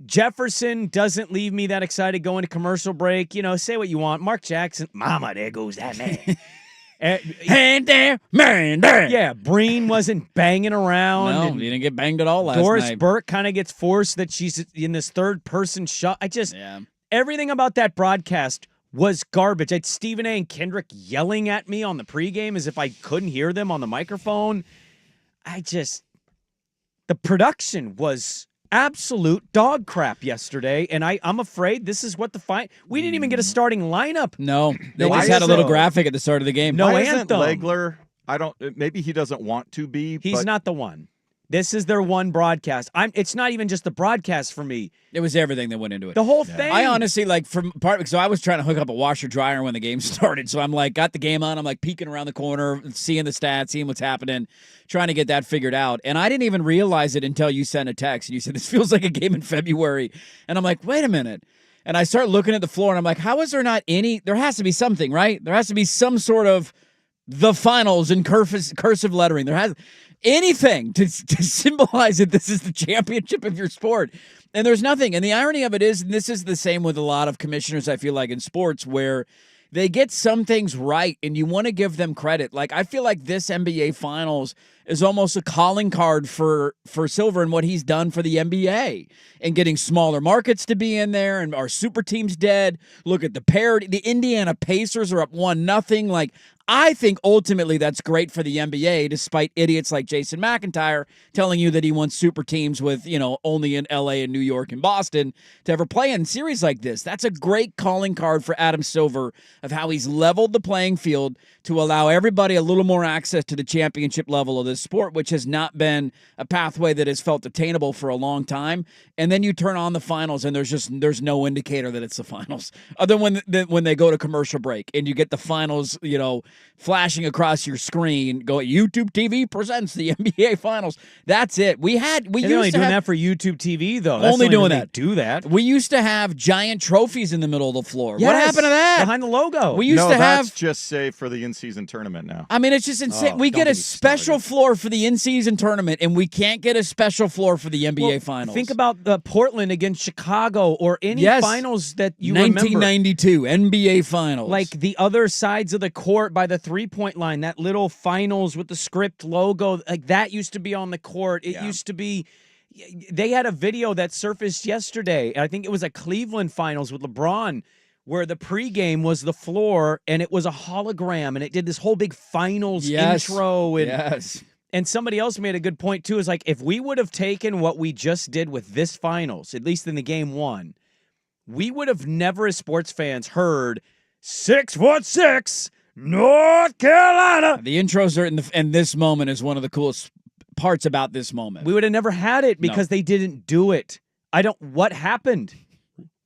Jefferson doesn't leave me that excited going to commercial break. Say what you want. Mark Jackson, mama, there goes that man. Hand there, man there. Yeah, Breen wasn't banging around. No, he didn't get banged at all last Doris night. Burke kind of gets forced that she's in this third-person shot. Everything about that broadcast was garbage. I had Stephen A. and Kendrick yelling at me on the pregame as if I couldn't hear them on the microphone. The production was absolute dog crap yesterday, and I'm afraid this is what we didn't even get a starting lineup. No, they just had a little graphic at the start of the game. No Why anthem. isn't Legler? Maybe he doesn't want to be. He's not the one. This is their one broadcast. It's not even just the broadcast for me. It was everything that went into it. The whole thing. I honestly so I was trying to hook up a washer dryer when the game started. So I'm like, got the game on. I'm like peeking around the corner, seeing the stats, seeing what's happening, trying to get that figured out. And I didn't even realize it until you sent a text and you said, this feels like a game in February. And I'm like, wait a minute. And I start looking at the floor and I'm like, how is there not there has to be something, right? There has to be some sort of the finals in cursive lettering. There has anything to symbolize that this is the championship of your sport. And there's nothing. And the irony of it is, and this is the same with a lot of commissioners, I feel like, in sports, where they get some things right and you want to give them credit. Like, I feel like this NBA Finals is almost a calling card for Silver and what he's done for the NBA and getting smaller markets to be in there, and our super teams dead. Look at the parity. The Indiana Pacers are up 1-0. Like, I think ultimately that's great for the NBA, despite idiots like Jason McIntyre telling you that he wants super teams with, only in LA and New York and Boston to ever play in series like this. That's a great calling card for Adam Silver of how he's leveled the playing field to allow everybody a little more access to the championship level of this sport, which has not been a pathway that has felt attainable for a long time. And then you turn on the finals and there's no indicator that it's the finals other than when they go to commercial break and you get the finals, flashing across your screen, YouTube TV presents the NBA Finals. That's it. They're only doing that for YouTube TV, though. That's only doing when that. They do that. We used to have giant trophies in the middle of the floor. Yes, what happened to that? Behind the logo. We used to have. That's just say for the in-season tournament now. I mean, it's just insane. We get a special floor for the in-season tournament, and we can't get a special floor for the NBA Finals. Think about the Portland against Chicago or any finals that you 1992 NBA Finals. like the other sides of the court by the three-point line, that little finals with the script logo, like that used to be on the court. It used to be. They had a video that surfaced yesterday. I think it was a Cleveland finals with LeBron, where the pregame was the floor and it was a hologram and it did this whole big finals intro. And somebody else made a good point too, is like, if we would have taken what we just did with this finals, at least in the game one, we would have never as sports fans heard 6'6" North Carolina. The intros are and this moment is one of the coolest parts about this moment. We would have never had it because they didn't do it. What happened?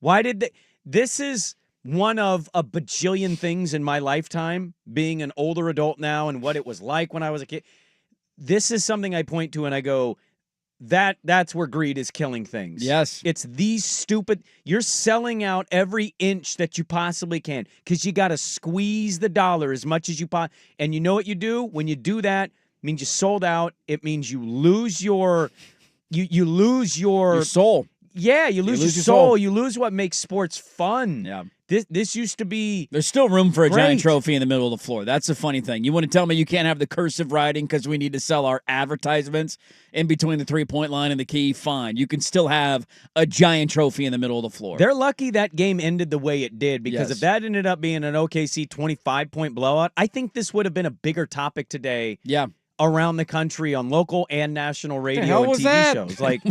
Why did they? This is one of a bajillion things in my lifetime, being an older adult now and what it was like when I was a kid. This is something I point to and I go, that's where greed is killing things. Yes. It's these stupid, you're selling out every inch that you possibly can because you got to squeeze the dollar as much as you possibly. And you know what you do? When you do that, it means you sold out. It means you lose your, you lose your soul. Yeah, you lose your soul. You lose what makes sports fun. Yeah. This used to be. There's still room for a giant great trophy in the middle of the floor. That's the funny thing. You want to tell me you can't have the cursive writing because we need to sell our advertisements in between the three-point line and the key? Fine. You can still have a giant trophy in the middle of the floor. They're lucky that game ended the way it did, because if that ended up being an OKC 25-point blowout, I think this would have been a bigger topic today. Yeah. Around the country on local and national radio hell and was TV that? shows. Like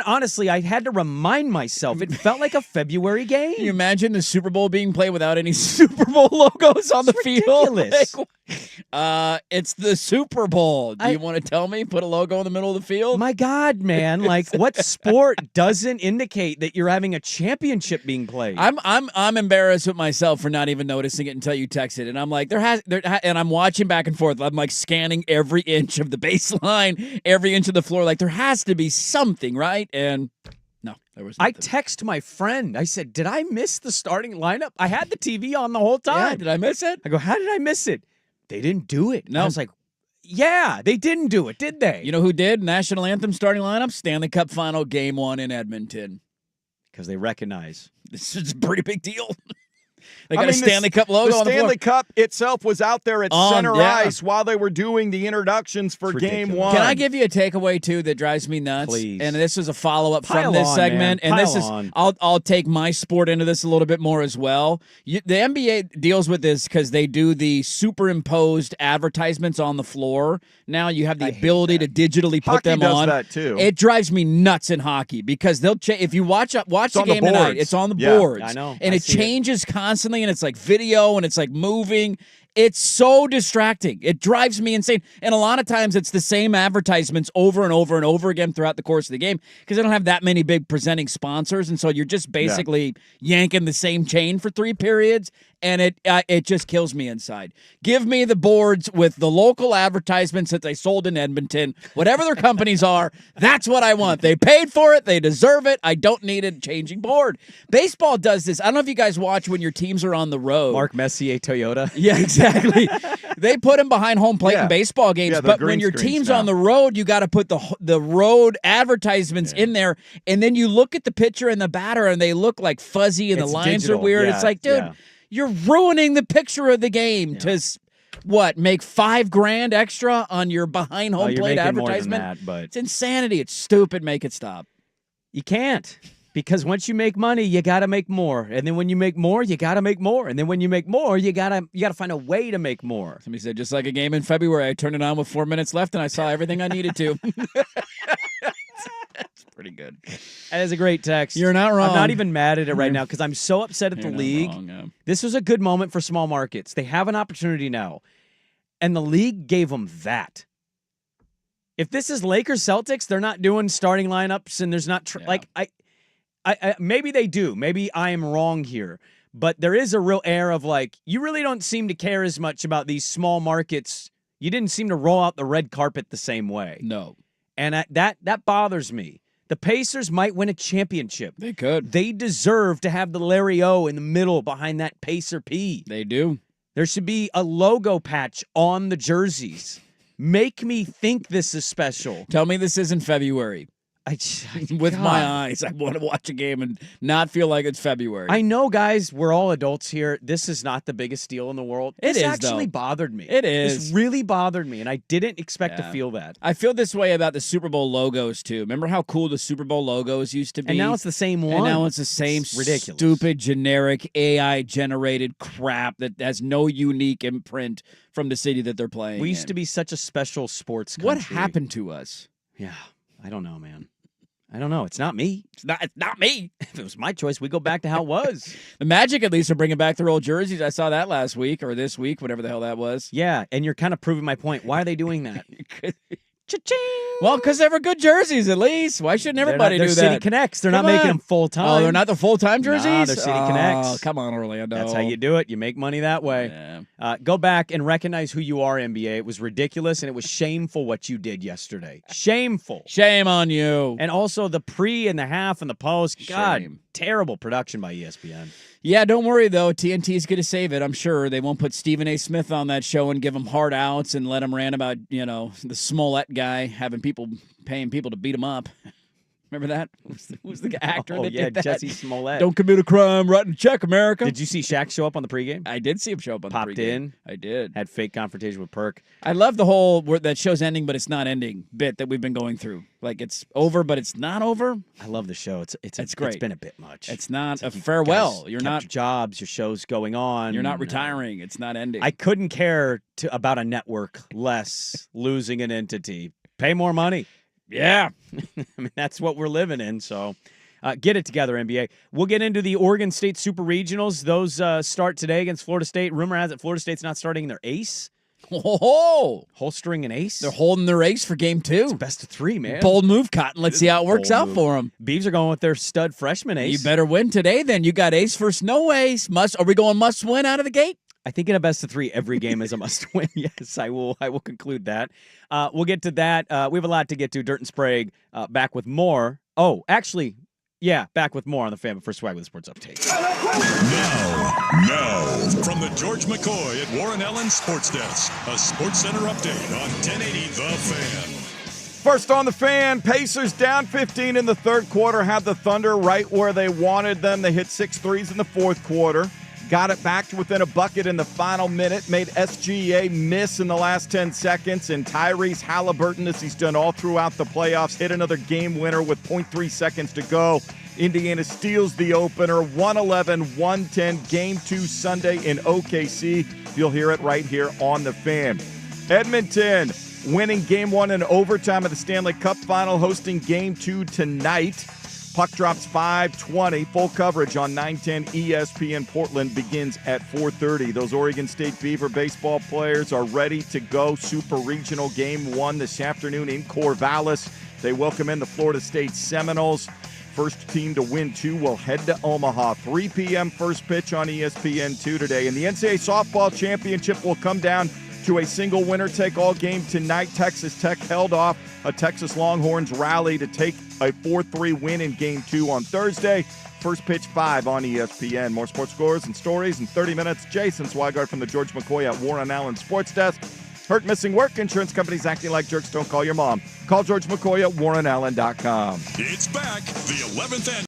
honestly, I had to remind myself. It felt like a February game. Can you imagine the Super Bowl being played without any Super Bowl logos on the field? Ridiculous. It's the Super Bowl. Do you want to tell me? Put a logo in the middle of the field? My God, man! Like, what sport doesn't indicate that you're having a championship being played? I'm embarrassed with myself for not even noticing it until you texted, and I'm like, and I'm watching back and forth. I'm like scanning every inch of the baseline, every inch of the floor. Like, there has to be something, right? And no, there was nothing. I text my friend. I said, "Did I miss the starting lineup? I had the TV on the whole time. Yeah, did I miss it?" I go, "How did I miss it?" They didn't do it. No. I was like, yeah, they didn't do it, did they? You know who did? National Anthem starting lineup, Stanley Cup Final, Game 1 in Edmonton. Because they recognize. This is a pretty big deal. They got a Stanley Cup logo on the floor. The Stanley Cup itself was out there at center ice while they were doing the introductions for Game 1. Can I give you a takeaway, too, that drives me nuts? Please. And this is a follow-up from this segment. Man. And this is I'll take my sport into this a little bit more as well. The NBA deals with this because they do the superimposed advertisements on the floor. Now you have the ability to digitally put them on. Hockey does that, too. It drives me nuts in hockey because they'll if you watch the game tonight, it's on the boards. I know. And it changes constantly, and it's like video, and it's like moving. It's so distracting. It drives me insane. And a lot of times it's the same advertisements over and over and over again throughout the course of the game because they don't have that many big presenting sponsors. And so you're just basically yanking the same chain for 3 periods. And it just kills me inside. Give me the boards with the local advertisements that they sold in Edmonton. Whatever their companies are, that's what I want. They paid for it. They deserve it. I don't need a changing board. Baseball does this. I don't know if you guys watch when your teams are on the road. Mark Messier Toyota. Yeah, exactly. They put them behind home plate in baseball games, but when your team's on the road, you got to put the road advertisements in there, and then you look at the pitcher and the batter, and they look like fuzzy, and the lines digital. are weird. Yeah, it's like, dude, you're ruining the picture of the game to make $5,000 extra on your behind home plate advertisement. More than that, but it's insanity. It's stupid. Make it stop. You can't. Because once you make money, you got to make more. And then when you make more, you got to make more. And then when you make more, you got to find a way to make more. Somebody said, just like a game in February, I turned it on with 4 minutes left and I saw everything I needed to. That's pretty good. That is a great text. You're not wrong. I'm not even mad at it right now because I'm so upset at the league. Wrong, This was a good moment for small markets. They have an opportunity now. And the league gave them that. If this is Lakers Celtics, they're not doing starting lineups and there's not I maybe they do. Maybe I am wrong here. But there is a real air of like, you really don't seem to care as much about these small markets. You didn't seem to roll out the red carpet the same way. No. And that bothers me. The Pacers might win a championship. They could. They deserve to have the Larry O in the middle behind that Pacer P. They do. There should be a logo patch on the jerseys. Make me think this is special. Tell me this isn't February. With God. my eyes, I want to watch a game and not feel like it's February. I know, guys, we're all adults here. This is not the biggest deal in the world. It is, actually though. bothered me. It is. This really bothered me, and I didn't expect to Yeah. feel that. I feel this way about the Super Bowl logos, too. Remember how cool the Super Bowl logos used to be? And now it's the same one. And now it's the same It's ridiculous. stupid, generic, AI-generated crap that has no unique imprint from the city that they're playing We used in. to be such a special sports country. What happened to us? Yeah, I don't know, man. I don't know. It's not me. It's not me. If it was my choice, we go back to how it was. The Magic, at least, are bringing back their old jerseys. I saw that last week or this week, whatever the hell that was. Yeah, and you're kind of proving my point. Why are they doing that? Cha-ching! Well, because they were good jerseys, at least. Why shouldn't everybody they're do City that? Connects. They're Come not making on. them full time. Oh, they're not the full-time jerseys? Nah, they're City Connects. Oh, come on, Orlando. That's how you do it. You make money that way. Yeah. Go back and recognize who you are, NBA. It was ridiculous, and it was shameful what you did yesterday. Shameful. Shame on you. And also the pre and the half and the post. God, Shame. terrible production by ESPN. Yeah, don't worry, though. TNT's going to save it, I'm sure. They won't put Stephen A. Smith on that show and give him hard outs and let him rant about, the Smollett guy paying people to beat him up. Remember that? Who's the actor that did that? Jesse Smollett. Don't commit a crime, write in a check, America. Did you see Shaq show up on the pregame? I did see him show up on Popped the pregame. in. I did. Had fake confrontation with Perk. I love the whole that show's ending, but it's not ending bit that we've been going through. Like it's over, but it's not over. I love the show. It's great. It's been a bit much. It's not It's like a you farewell. guys You're kept not your jobs. Your show's going on. You're not retiring. It's not ending. I couldn't care about a network less losing an entity. Pay more money. Yeah. I mean, that's what we're living in. So get it together, NBA. We'll get into the Oregon State Super Regionals. Those start today against Florida State. Rumor has it Florida State's not starting their ace. Oh, holstering an ace. They're holding their ace for game 2. It's best of 3, man. Bold move, Cotton. Let's see how it works out for them. Beavs are going with their stud freshman ace. You better win today then. You got ace versus no ace. Are we going must win out of the gate? I think in a best of 3, every game is a must win. Yes, I will conclude that. We'll get to that. We have a lot to get to. Dirt and Sprague back with more. Oh, actually, yeah, back with more on the Fan, but first, Swag with the Sports Update. Now, from the George McCoy at Warren Allen Sports Desk, a Sports Center update on 1080 The Fan. First on the Fan, Pacers down 15 in the third quarter, had the Thunder right where they wanted them. They hit 6 threes in the fourth quarter. Got it back to within a bucket in the final minute, made SGA miss in the last 10 seconds, and Tyrese Halliburton, as he's done all throughout the playoffs, hit another game winner with 0.3 seconds to go. Indiana steals the opener, 111-110, Game 2 Sunday in OKC. You'll hear it right here on the Fan. Edmonton winning Game 1 in overtime of the Stanley Cup Final, hosting Game 2 tonight. Puck drops 5:20. Full coverage on 910 ESPN. Portland begins at 4:30. Those Oregon State Beaver baseball players are ready to go. Super Regional Game 1 this afternoon in Corvallis. They welcome in the Florida State Seminoles. First team to win 2 will head to Omaha. 3 p.m. first pitch on ESPN2 today. And the NCAA Softball Championship will come down to a single winner-take-all game tonight. Texas Tech held off a Texas Longhorns rally to take a 4-3 win in Game 2 on Thursday. First pitch 5 on ESPN. More sports scores and stories in 30 minutes. Jason Swigart from the George McCoy at Warren Allen Sports Desk. Hurt, missing work, insurance companies acting like jerks. Don't call your mom. Call George McCoy at warrenallen.com. It's back, the 11th annual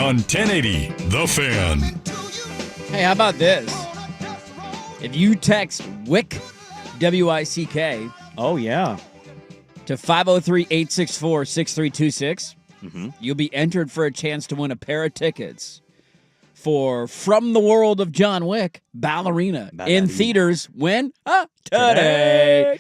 on 1080 The Fan. Hey, how about this? If you text WICK, W-I-C-K, Oh, yeah. to 503-864-6326, you'll be entered for a chance to win a pair of tickets for From the World of John Wick, Ballerina, in theaters when? Today.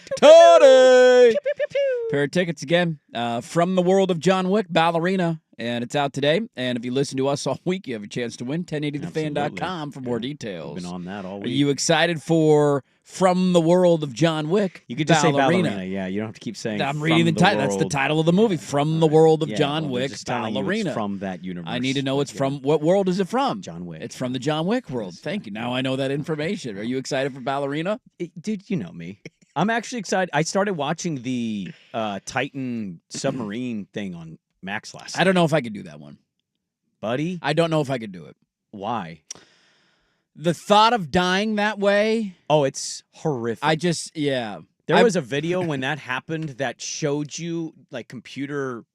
Pair of tickets again. From the World of John Wick, Ballerina, and it's out today. And if you listen to us all week, you have a chance to win. 1080thefan.com for more details. Been on that all week. Are you excited for From the World of John Wick? You could just say Ballerina. Yeah, you don't have to keep saying. I'm reading the title. That's the title of the movie. From the World of Yeah, John well, Wick, just telling you Ballerina. it's from that universe. I need to know it's from. What world is it from? John Wick. It's from the John Wick world. Thank you. Now I know that information. Are you excited for Ballerina? Dude, you know me. I'm actually excited. I started watching the Titan submarine thing on Max last night. I don't know if I could do that one. Buddy? I don't know if I could do it. Why? The thought of dying that way. Oh, it's horrific. There was a video when that happened that showed you like computer.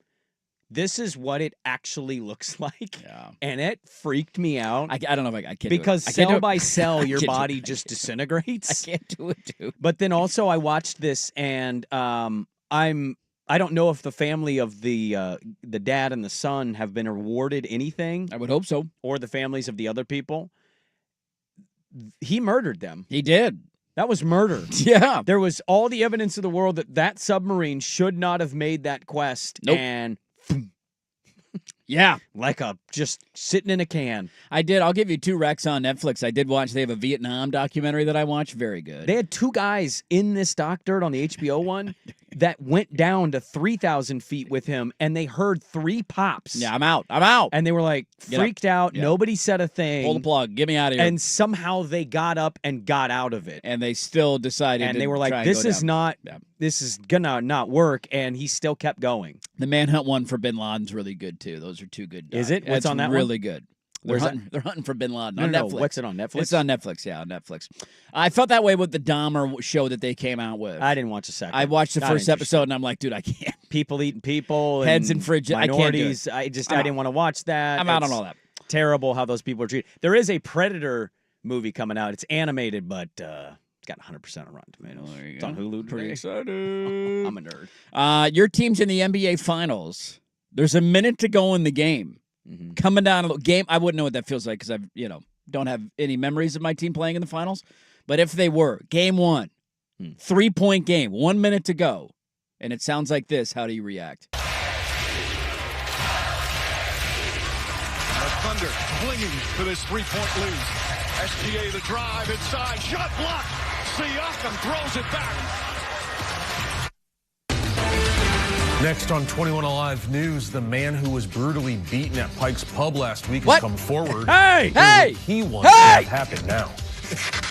This is what it actually looks like. Yeah. And it freaked me out. I don't know if I can't because do it. cell by cell, your body just disintegrates. I can't do it, dude. But then also I watched this and I don't know if the family of the dad and the son have been awarded anything. I would hope so. Or the families of the other people. He murdered them. He did. That was murder. Yeah. There was all the evidence in the world that submarine should not have made that quest. Nope. And yeah. Like just sitting in a can. I did. I'll give you 2 recs on Netflix. I did watch. They have a Vietnam documentary that I watched. Very good. They had 2 guys in this Doc Dirt on the HBO one that went down to 3,000 feet with him, and they heard 3 pops. Yeah, I'm out. I'm out. And they were like freaked out. Yeah. Nobody said a thing. Pull the plug. Get me out of here. And somehow they got up and got out of it. And they still decided and to they were like, try and this go is down. not, Yeah. this is gonna not work. And he still kept going. The Manhunt one for Bin Laden's really good, too. Those are 2 good Is it? What's It's on that one? really good. Where's They're hunting for Bin Laden No, on no, Netflix. what's it on Netflix? It's on Netflix, yeah, on Netflix. I felt that way with the Dahmer show that they came out with. I didn't watch a second. I watched the Not first interested. episode, and I'm like, dude, I can't. People eating people. Heads in fridge. I can't do it. Minorities. I didn't want to watch that. I'm out on It's all that. Terrible how those people are treated. There is a Predator movie coming out. It's animated, but it's got 100% on Rotten Tomatoes. It's on Hulu today. Pretty excited. I'm a nerd. Your team's in the NBA Finals. There's a minute to go in the game. Mm-hmm. Coming down a little game. I wouldn't know what that feels like because I've, don't have any memories of my team playing in the finals. But if they were, game 1, 3-point game, 1 minute to go, and it sounds like this, how do you react? The Thunder clinging to this 3-point lead. SGA the drive inside, shot blocked. Siakam throws it back. Next on 21 Alive News, the man who was brutally beaten at Pike's Pub last week has come forward. Hey! Here's what he wants to have happen now.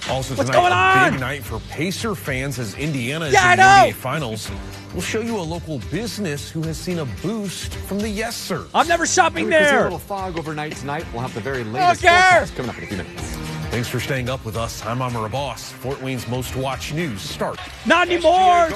Also What's tonight, going on? a big night for Pacer fans as Indiana is Yeah, in the I know. NBA Finals. We'll show you a local business who has seen a boost from the Yes Sir. I'm never shopping There's a there. little fog overnight tonight. We'll have the very latest care. forecast coming up in a few minutes. Thanks for staying up with us. I'm Amara Boss. Fort Wayne's most watched news start. Not anymore.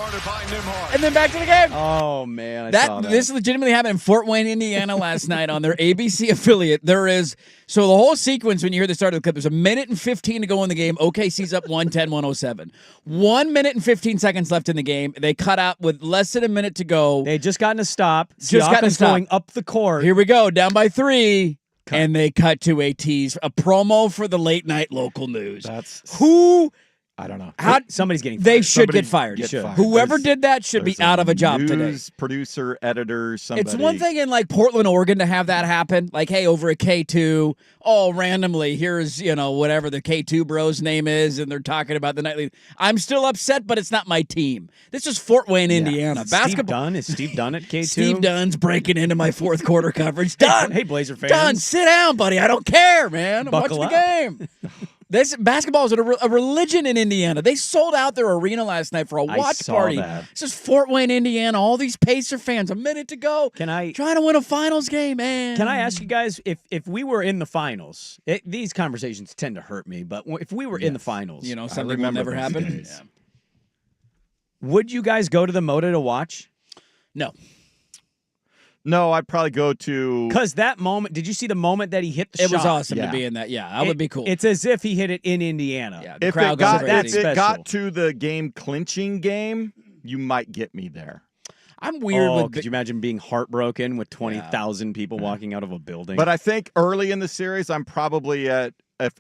And then back to the game. Oh man, I saw that. This legitimately happened in Fort Wayne, Indiana last night on their ABC affiliate. There is the whole sequence when you hear the start of the clip. There's 1 minute and 15 to go in the game. OKC's up 110-107. 1 minute and 15 seconds left in the game. They cut out with less than a minute to go. They just gotten a stop. Just gotten a stop. Going up the court. Here we go, down by 3. And they cut to a tease, a promo for the late night local news. That's who? I don't know. Somebody's getting fired. They should get fired. Whoever did that should be out of a job today. News producer, editor, somebody. It's one thing in like Portland, Oregon to have that happen. Like, hey, over at K2, randomly, here's, whatever the K2 bro's name is, and they're talking about the nightly. I'm still upset, but it's not my team. This is Fort Wayne, Indiana. Basketball. Is Steve Dunn at K2? Steve Dunn's breaking into my fourth quarter coverage. Dunn! Hey, Blazer fans. Dunn, sit down, buddy. I don't care, man. I'm Buckle watching the game. This basketball is a religion in Indiana. They sold out their arena last night for a watch party. That. This is Fort Wayne, Indiana. All these Pacer fans, a minute to go. Trying to win a finals game, man. Can I ask you guys if we were in the finals? These conversations tend to hurt me, but if we were in the finals, something will never happen. Yeah. Would you guys go to the Moda to watch? No. No, I'd probably go to because that moment. Did you see the moment that he hit the It shot? was awesome to be in that. Yeah, that would be cool. It's as if he hit it in Indiana. Yeah, if crowd goes crazy. it got to the game clinching game, you might get me there. I'm weird could you imagine being heartbroken with 20,000 people walking out of a building? But I think early in the series, I'm probably at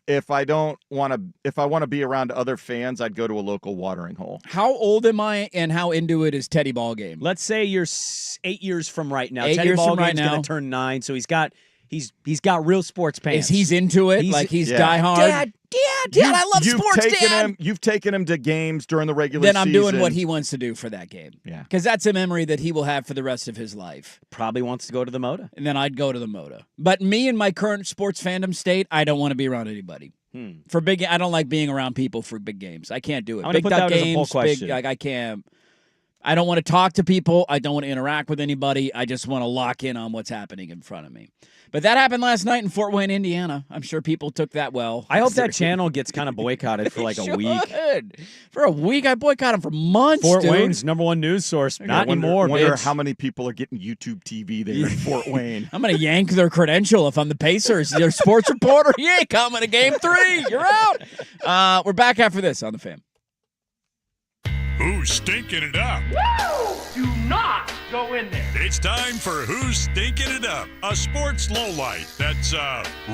if I want to be around other fans, I'd go to a local watering hole. How old am I, and how into it is Teddy Ballgame? Let's say you're 8 years from right now. 8 Teddy years from Ballgame's right now. going to turn 9, so he's got real sports pants. He's into it? He's diehard? Dad, I love sports, Dad. You've taken him to games during the regular Then season. I'm doing what he wants to do for that game. Yeah. Because that's a memory that he will have for the rest of his life. Probably wants to go to the Moda. And then I'd go to the Moda. But me in my current sports fandom state, I don't want to be around anybody. For big, I don't like being around people for big games. I can't do it. I'm Big put that duck as a poll games, question. I can't. I don't want to talk to people. I don't want to interact with anybody. I just want to lock in on what's happening in front of me. But that happened last night in Fort Wayne, Indiana. I'm sure people took that well. I hope that channel gets kind of boycotted for like a week. For a week? I boycott them for months, Fort dude. Wayne's #1 news source. Not anymore, wonder bitch. how many people are getting YouTube TV there in Fort Wayne. I'm going to yank their credential if I'm the Pacers. Their sports reporter, you ain't coming to game 3. You're out. We're back after this on The Fan. Who's stinking it up? Do not go in there. It's time for Who's Stinking It Up, a sports lowlight that's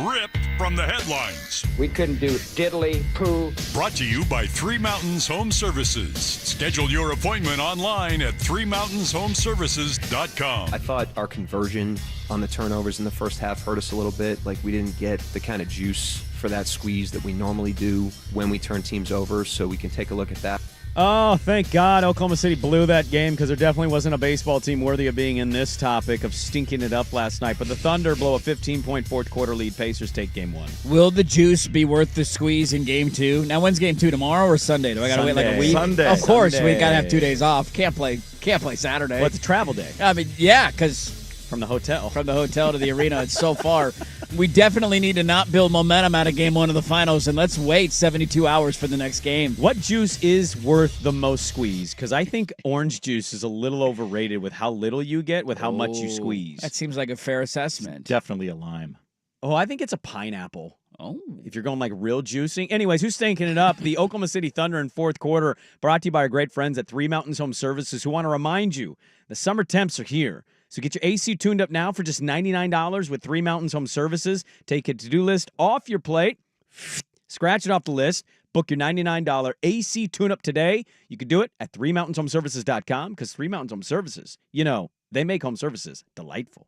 ripped from the headlines. We couldn't do diddly poo. Brought to you by Three Mountains Home Services. Schedule your appointment online at threemountainshomservices.com. I thought our conversion on the turnovers in the first half hurt us a little bit. Like we didn't get the kind of juice for that squeeze that we normally do when we turn teams over, so we can take a look at that. Oh, thank God Oklahoma City blew that game because there definitely wasn't a baseball team worthy of being in this topic of stinking it up last night. But the Thunder blow a 15-point fourth quarter lead. Pacers take game 1. Will the juice be worth the squeeze in game 2? Now, when's game 2? Tomorrow or Sunday? Do I got to wait like a week? Sunday. Of course, Sunday. we got to have 2 days off. Can't play Saturday. Well, it's a travel day. I mean, yeah, because from the hotel to the arena, it's so far. We definitely need to not build momentum out of game 1 of the finals, and let's wait 72 hours for the next game. What juice is worth the most squeeze? Because I think orange juice is a little overrated with how little you get with how much you squeeze. That seems like a fair assessment. It's definitely a lime. Oh, I think it's a pineapple. Oh. If you're going like real juicing. Anyways, who's stinking it up? The Oklahoma City Thunder in fourth quarter, brought to you by our great friends at Three Mountains Home Services, who want to remind you the summer temps are here. So get your AC tuned up now for just $99 with Three Mountains Home Services. Take a to-do list off your plate, scratch it off the list, book your $99 AC tune-up today. You can do it at threemountainshomservices.com because Three Mountains Home Services, they make home services delightful.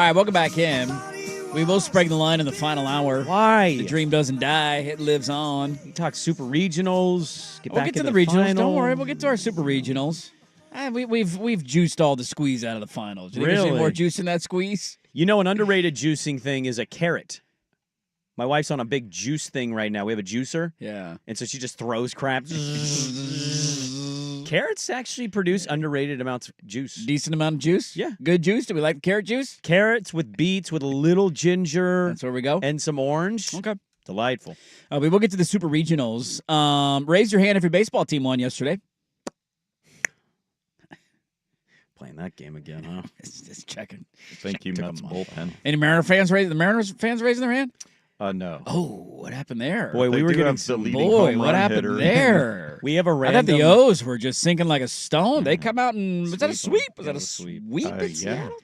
right, welcome back in. We will Sprague the line in the final hour. Why? The dream doesn't die. It lives on. We talk super regionals. We'll get to the regionals. Don't worry. We'll get to our super regionals. We've juiced all the squeeze out of the finals. Do you think there's any more juice in that squeeze? You know, an underrated juicing thing is a carrot. My wife's on a big juice thing right now. We have a juicer. Yeah. And so she just throws crap. Carrots actually produce underrated amounts of juice. Decent amount of juice? Yeah. Good juice? Do we like carrot juice? Carrots with beets with a little ginger. That's where we go. And some orange. Okay. Delightful. We will get to the super regionals. Raise your hand if your baseball team won yesterday. Playing that game again, huh? Just checking. Thank you, Mets bullpen. Any Mariners fans raising their hand? No. Oh, what happened there? Boy, we were getting the leading home what run happened hitter. there? We have a I random. thought the O's were just sinking like a stone. They come out and was that a sweep? Was that a sweep. sweep in Yeah. Seattle?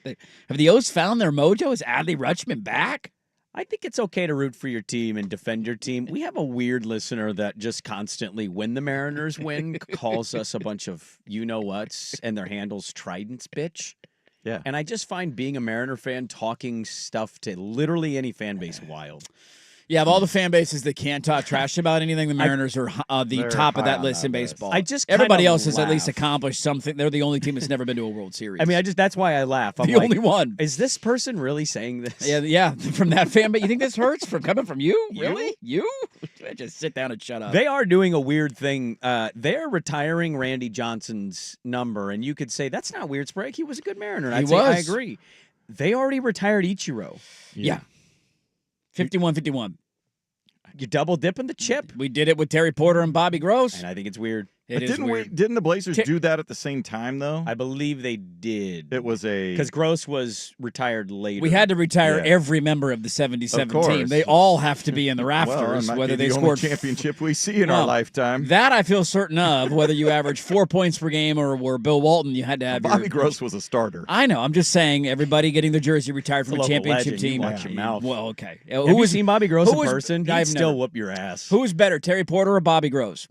Have the O's found their mojo? Is Adley Rutschman back? I think it's okay to root for your team and defend your team. We have a weird listener that just constantly, when the Mariners win, calls us a bunch of you-know-whats, and their handle's Trident's bitch. Yeah. And I just find being a Mariner fan talking stuff to literally any fan base wild. Yeah, of all the fan bases that can't talk trash about anything, the Mariners are the They're top of high that on list that in list. baseball. I just Everybody kinda else has at least laugh. accomplished something. They're the only team that's never been to a World Series. I mean, that's why I laugh. I'm the like, only one. Is this person really saying this? Yeah, from that fan base. You think this hurts from coming from you? Really? You? Just sit down and shut up. They are doing a weird thing. They're retiring Randy Johnson's number, and you could say that's not weird, Sprague. He was a good Mariner. And I'd say, I agree. They already retired Ichiro. Yeah. 51-51. You double dipping the chip. We did it with Terry Porter and Bobby Gross. And I think it's weird. It is weird. Didn't the Blazers do that at the same time, though? I believe they did. It was because Gross was retired later. We had to retire Yeah. every member of the 77 Of team. course. They all have to be in the rafters, Well, it might whether be they the scored only championship we see in our lifetime. That I feel certain of. Whether you average 4 points per game or were Bill Walton, you had to have Bobby Gross was a starter. I know. I'm just saying everybody getting their jersey retired from a local championship legend. team. You watch your mouth. Well, okay. Have you seen Bobby Gross in person? He'd I've still never. whoop your ass. Who's better, Terry Porter or Bobby Gross?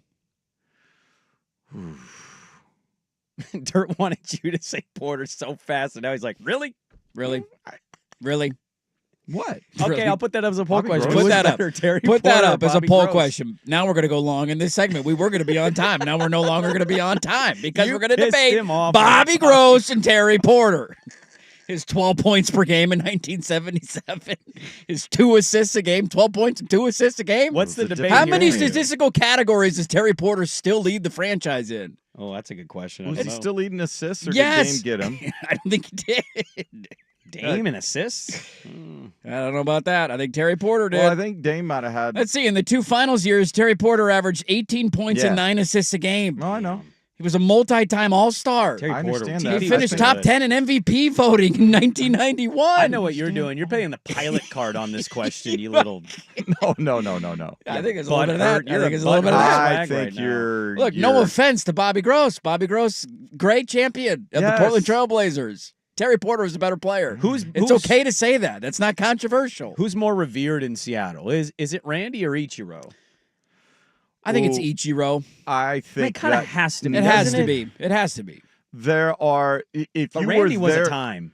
Dirt wanted you to say Porter so fast, and now he's like, really? Really? Really? What? Okay, I'll put that up as a poll question. Put that up. Terry Put that Porter or up as a Bobby poll Gross? question. Now we're going to go long in this segment. We were going to be on time. Now we're no longer going to be on time because You we're going to pissed debate him off. Bobby Gross and Terry Porter. His 12 points per game in 1977. His 2 assists a game, 12 points and 2 assists a game. What's the debate How here? many statistical categories does Terry Porter still lead the franchise in? Oh, that's a good question. Was he still leading assists, or Yes. did Dame get him? I don't think he did. Dame and assists? I don't know about that. I think Terry Porter did. Well, I think Dame might have had. Let's see. In the 2 finals years, Terry Porter averaged 18 points and Yeah. 9 assists a game. Oh, I know. He was a multi-time All-Star. Terry I Porter. understand He that. finished I think top that- 10 in MVP voting in 1991. I know what you're doing. You're playing the pilot card on this question, you little. No. I think it's a little bit of Butthurt. that. I You're think a it's a little bit of butthurt. that. I Swag think right now. you're. Look, no offense to Bobby Gross. Bobby Gross, great champion of the Yes. Portland Trailblazers. Terry Porter is a better player. It's okay to say that. That's not controversial. Who's more revered in Seattle? Is it Randy or Ichiro? I think it's Ooh, Ichiro. I think It kind of that has to be. It has doesn't to be. It has to be. there are. If But you Randy were was there, a time.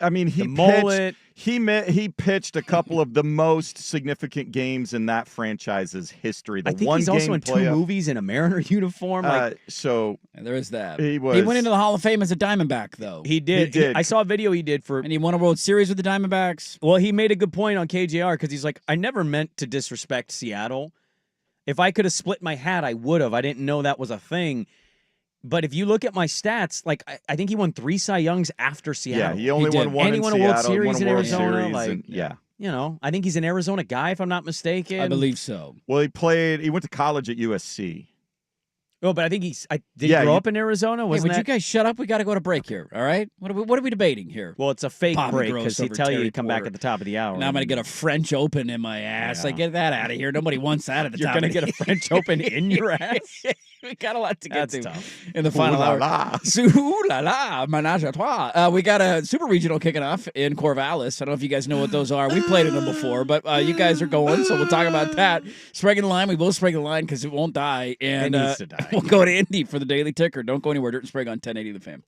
I mean, he The pitched. mullet. He pitched a couple of the most significant games in that franchise's history. The I think one he's also game in 2 playoff. movies in a Mariner uniform. So There is that. He He was- went into the Hall of Fame as a Diamondback, though. he did. He did. I saw a video he did for. And he won a World Series with the Diamondbacks. Well, he made a good point on KJR because he's like, I never meant to disrespect Seattle. If I could have split my hat, I would have. I didn't know that was a thing. But if you look at my stats, like I think he won 3 Cy Youngs after Seattle. yeah, he only did. won one And he in won a Seattle. World Series won a in World Arizona, Series, like- and- yeah. You know, I think he's an Arizona guy, if I'm not mistaken. I believe so. Well, he went to college at USC. Oh, but I think did Yeah, he grow you- up in Arizona? Hey, Wasn't would you guys shut up? We got to go to break here, all right? What are we debating here? Well, it's a fake Bobby break Gross because he over tell you Terry to come back Porter. at the top of the hour. Now I'm going to get a French Open in my ass. Yeah. Like, get that out of here. Nobody wants that at the You're top. going to get a French Open in your ass? We got a lot to get That's to tough. in the final Ooh la hour. la. Ooh la la, menage a trois. We got a super regional kicking off in Corvallis. I don't know if you guys know what those are. We played in them before, but you guys are going, so we'll talk about that. Sprague in the line. We will Sprague in the line because it won't die. And It needs to die. We'll go to Indy for the Daily Ticker. Don't go anywhere. Dirt and Sprague on 1080 The Fan.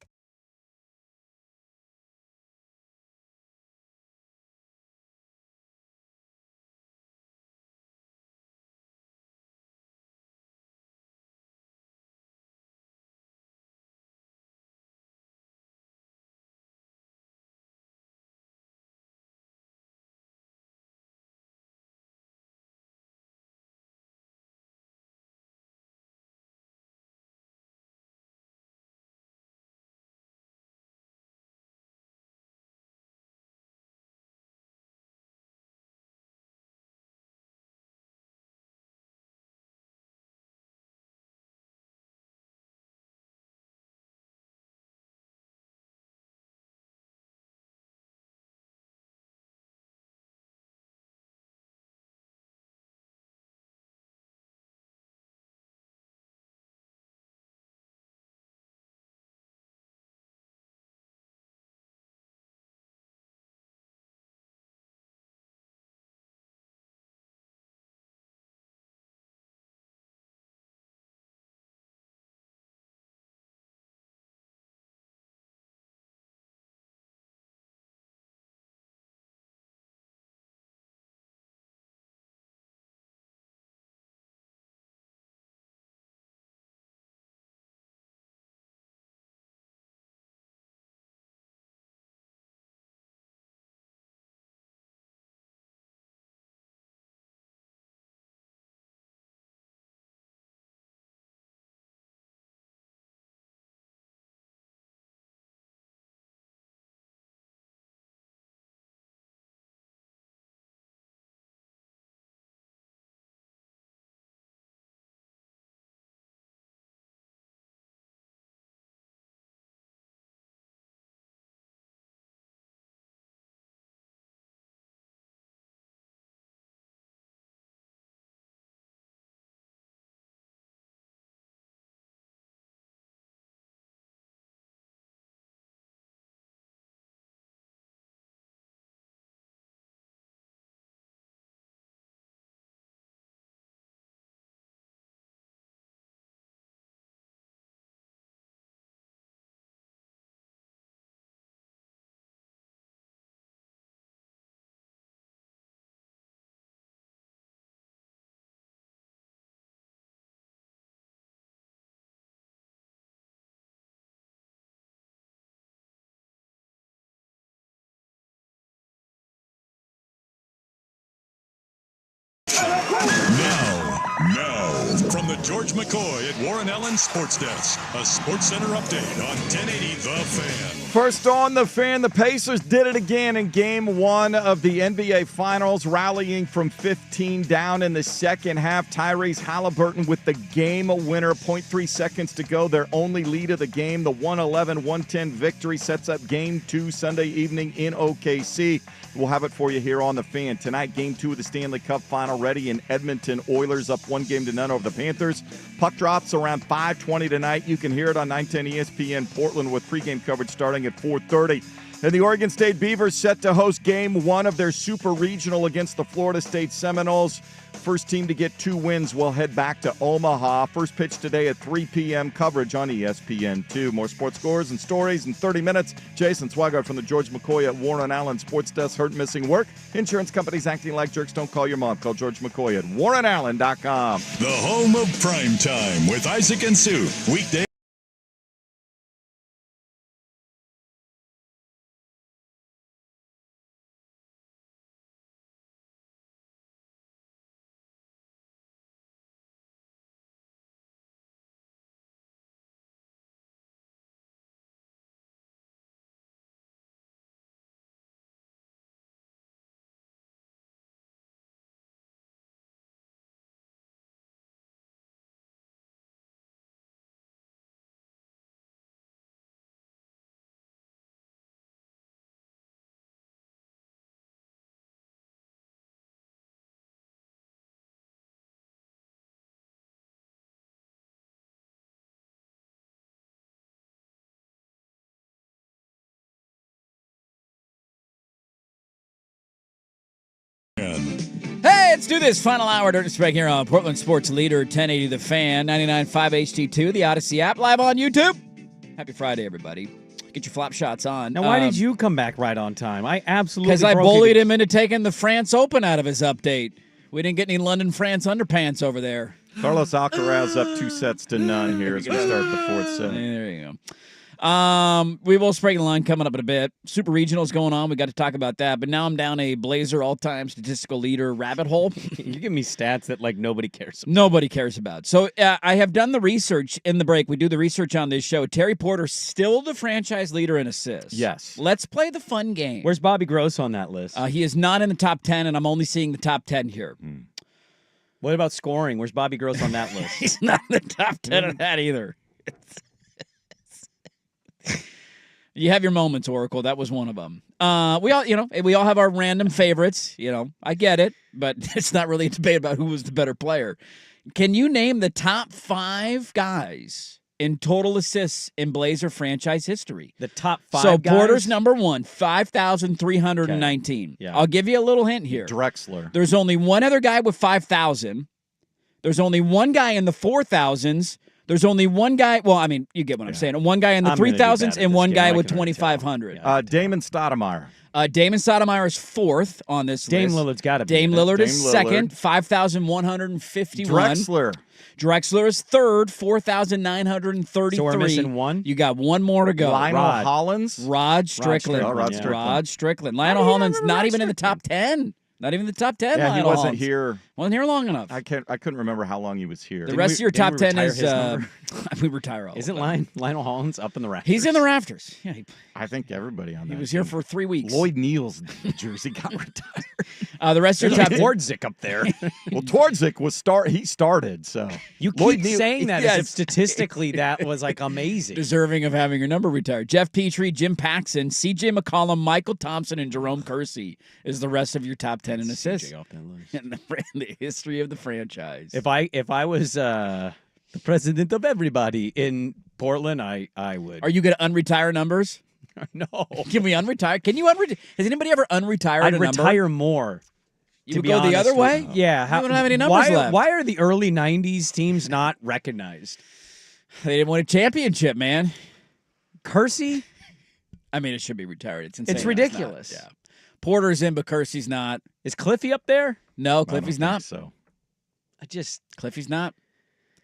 the George McCoy at Warren Allen Sports Desk, a Sports Center update on 1080 The Fan. First on The Fan, the Pacers did it again in Game 1 of the NBA Finals, rallying from 15 down in the second half. Tyrese Halliburton with the game winner, 0.3 seconds to go, their only lead of the game. The 111-110 victory sets up Game 2 Sunday evening in OKC. We'll have it for you here on The Fan. Tonight, Game 2 of the Stanley Cup Final ready in Edmonton. Oilers up 1-0 over the Panthers. Puck drops around 5:20 tonight. You can hear it on 910 ESPN Portland with pregame coverage starting at 4:30. And the Oregon State Beavers set to host Game 1 of their Super Regional against the Florida State Seminoles. First team to get 2 wins will head back to Omaha. First pitch today at 3 p.m. Coverage on ESPN2. More sports scores and stories in 30 minutes. Jason Swigart from the George McCoy at Warren Allen Sports Desk. Hurt, missing work. Insurance companies acting like jerks. Don't call your mom. Call George McCoy at warrenallen.com. The home of prime time with Isaac and Sue. Weekday. Hey, let's do this. Final hour, Dirt and Sprague here on Portland Sports Leader, 1080 The Fan, 99.5 HD2, the Odyssey app, live on YouTube. Happy Friday, everybody. Get your flop shots on. Now, why did you come back right on time? I absolutely Because I bullied him into taking the France Open out of his update. We didn't get any London, France underpants over there. Carlos Alcaraz up 2-0 here as we start the fourth set. There you go. We will Sprague the line coming up in a bit. Super Regionals going on. We got to talk about that. But now I'm down a Blazer all-time statistical leader rabbit hole. You give me stats that like nobody cares about. Nobody cares about. So I have done the research in the break. We do the research on this show. Terry Porter still the franchise leader in assists. Yes. Let's play the fun game. Where's Bobby Gross on that list? He is not in the top 10, and I'm only seeing the top 10 here. What about scoring? Where's Bobby Gross on that list? He's not in the top 10 of that either. You have your moments, Oracle. That was one of them. We all have our random favorites. I get it, but it's not really a debate about who was the better player. Can you name the top 5 guys in total assists in Blazer franchise history? The top 5 So guys? Porter's number 1, 5,319. Okay. Yeah. I'll give you a little hint here. Drexler. There's only one other guy with 5,000. There's only one guy in the 4,000s. There's only one guy. Well, I mean, you get what I'm saying. One guy in the 3,000s and one guy with 2,500. Damon Stoudemire. Damon Stoudemire is 4th on this list. Dame Lillard's got to be. Dame Lillard is Lillard. 2nd, 5,151. Drexler is 3rd, 4,933. So we're missing one? You got one more to go. Lionel Hollins. Rod Strickland. Rod Strickland. Lionel Hollins not even in the top 10. Not even the top 10. Yeah, Lionel he wasn't Hollins. here. Wasn't here long enough. I couldn't remember how long he was here. The rest of your top 10 is we retire all. Isn't Lionel Hollins up in the rafters? He's in the rafters. Yeah, I think everybody on that. He was here for 3 weeks. Lloyd Neal's jersey got retired. The rest of your top 10. Twardzik up there. Well, Twardzik he started, so you keep saying that as if statistically that was like amazing. Deserving of having your number retired. Jeff Petrie, Jim Paxson, C.J. McCollum, Michael Thompson, and Jerome Kersey is the rest of your top 10 in assists. In the history of the franchise. If I was the president of everybody in Portland, I would. Are you going to unretire numbers? No. Can we unretire? Can you unretire? Has anybody ever unretired I'd a number? retire more. You would go the other way? Yeah. You don't have any numbers left. Why are the early 90s teams not recognized? They didn't win a championship, man. Kersey? I mean, it should be retired. It's insane. It's ridiculous. Yeah. Porter's in, but Kersey's not. Is Cliffy up there? No, Cliffy's not. So Cliffy's not.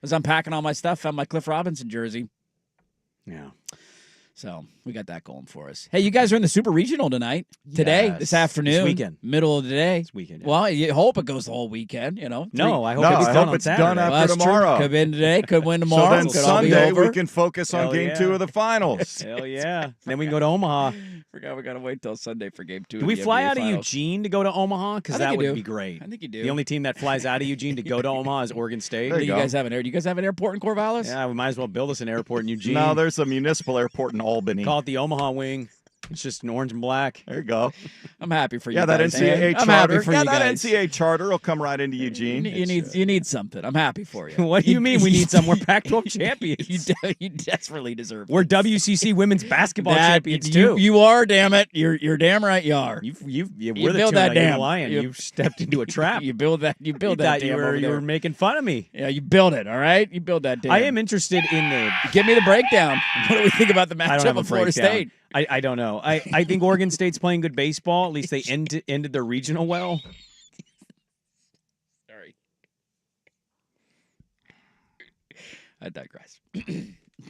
As I'm packing all my stuff, found my Cliff Robinson jersey. Yeah. So we got that going for us. Hey, you guys are in the Super Regional tonight. Today, this afternoon. This weekend. Middle of the day. This weekend. Yeah. Well, you hope it goes the whole weekend, you know. No, I hope it's done on Saturday. Done after tomorrow. Could win today, could win tomorrow. So then could all be Sunday over. we can focus on Game 2 of the finals. Hell yeah. Then we can go to Omaha. Forgot we got to wait till Sunday for Game 2. Do we fly out of Eugene to go to Omaha? Because that would be great. I think you do. The only team that flies out of Eugene to go to Omaha is Oregon State. Do you guys have an airport in Corvallis? Yeah, we might as well build us an airport in Eugene. No, there's a municipal airport in Albany. Call it the Omaha Wing. It's just an orange and black. There you go. I'm happy for you. Yeah, that guys, NCAA man. charter. I'm happy for yeah, you that guys. NCAA charter will come right into Eugene. You need something. I'm happy for you. What do you mean we need some? We're Pac-12 champions. You desperately deserve it. We're WCC women's basketball champions too. You are, damn it. You're damn right you are. We're the build that damn lion. You've stepped into a trap. You build that. You build that. You were making fun of me. Yeah, you build it. All right, you build that. Damn. I am interested in the. Give me the breakdown. What do we think about the matchup of Florida State? I don't know. I think Oregon State's playing good baseball. At least they ended their regional well. Sorry. I digress.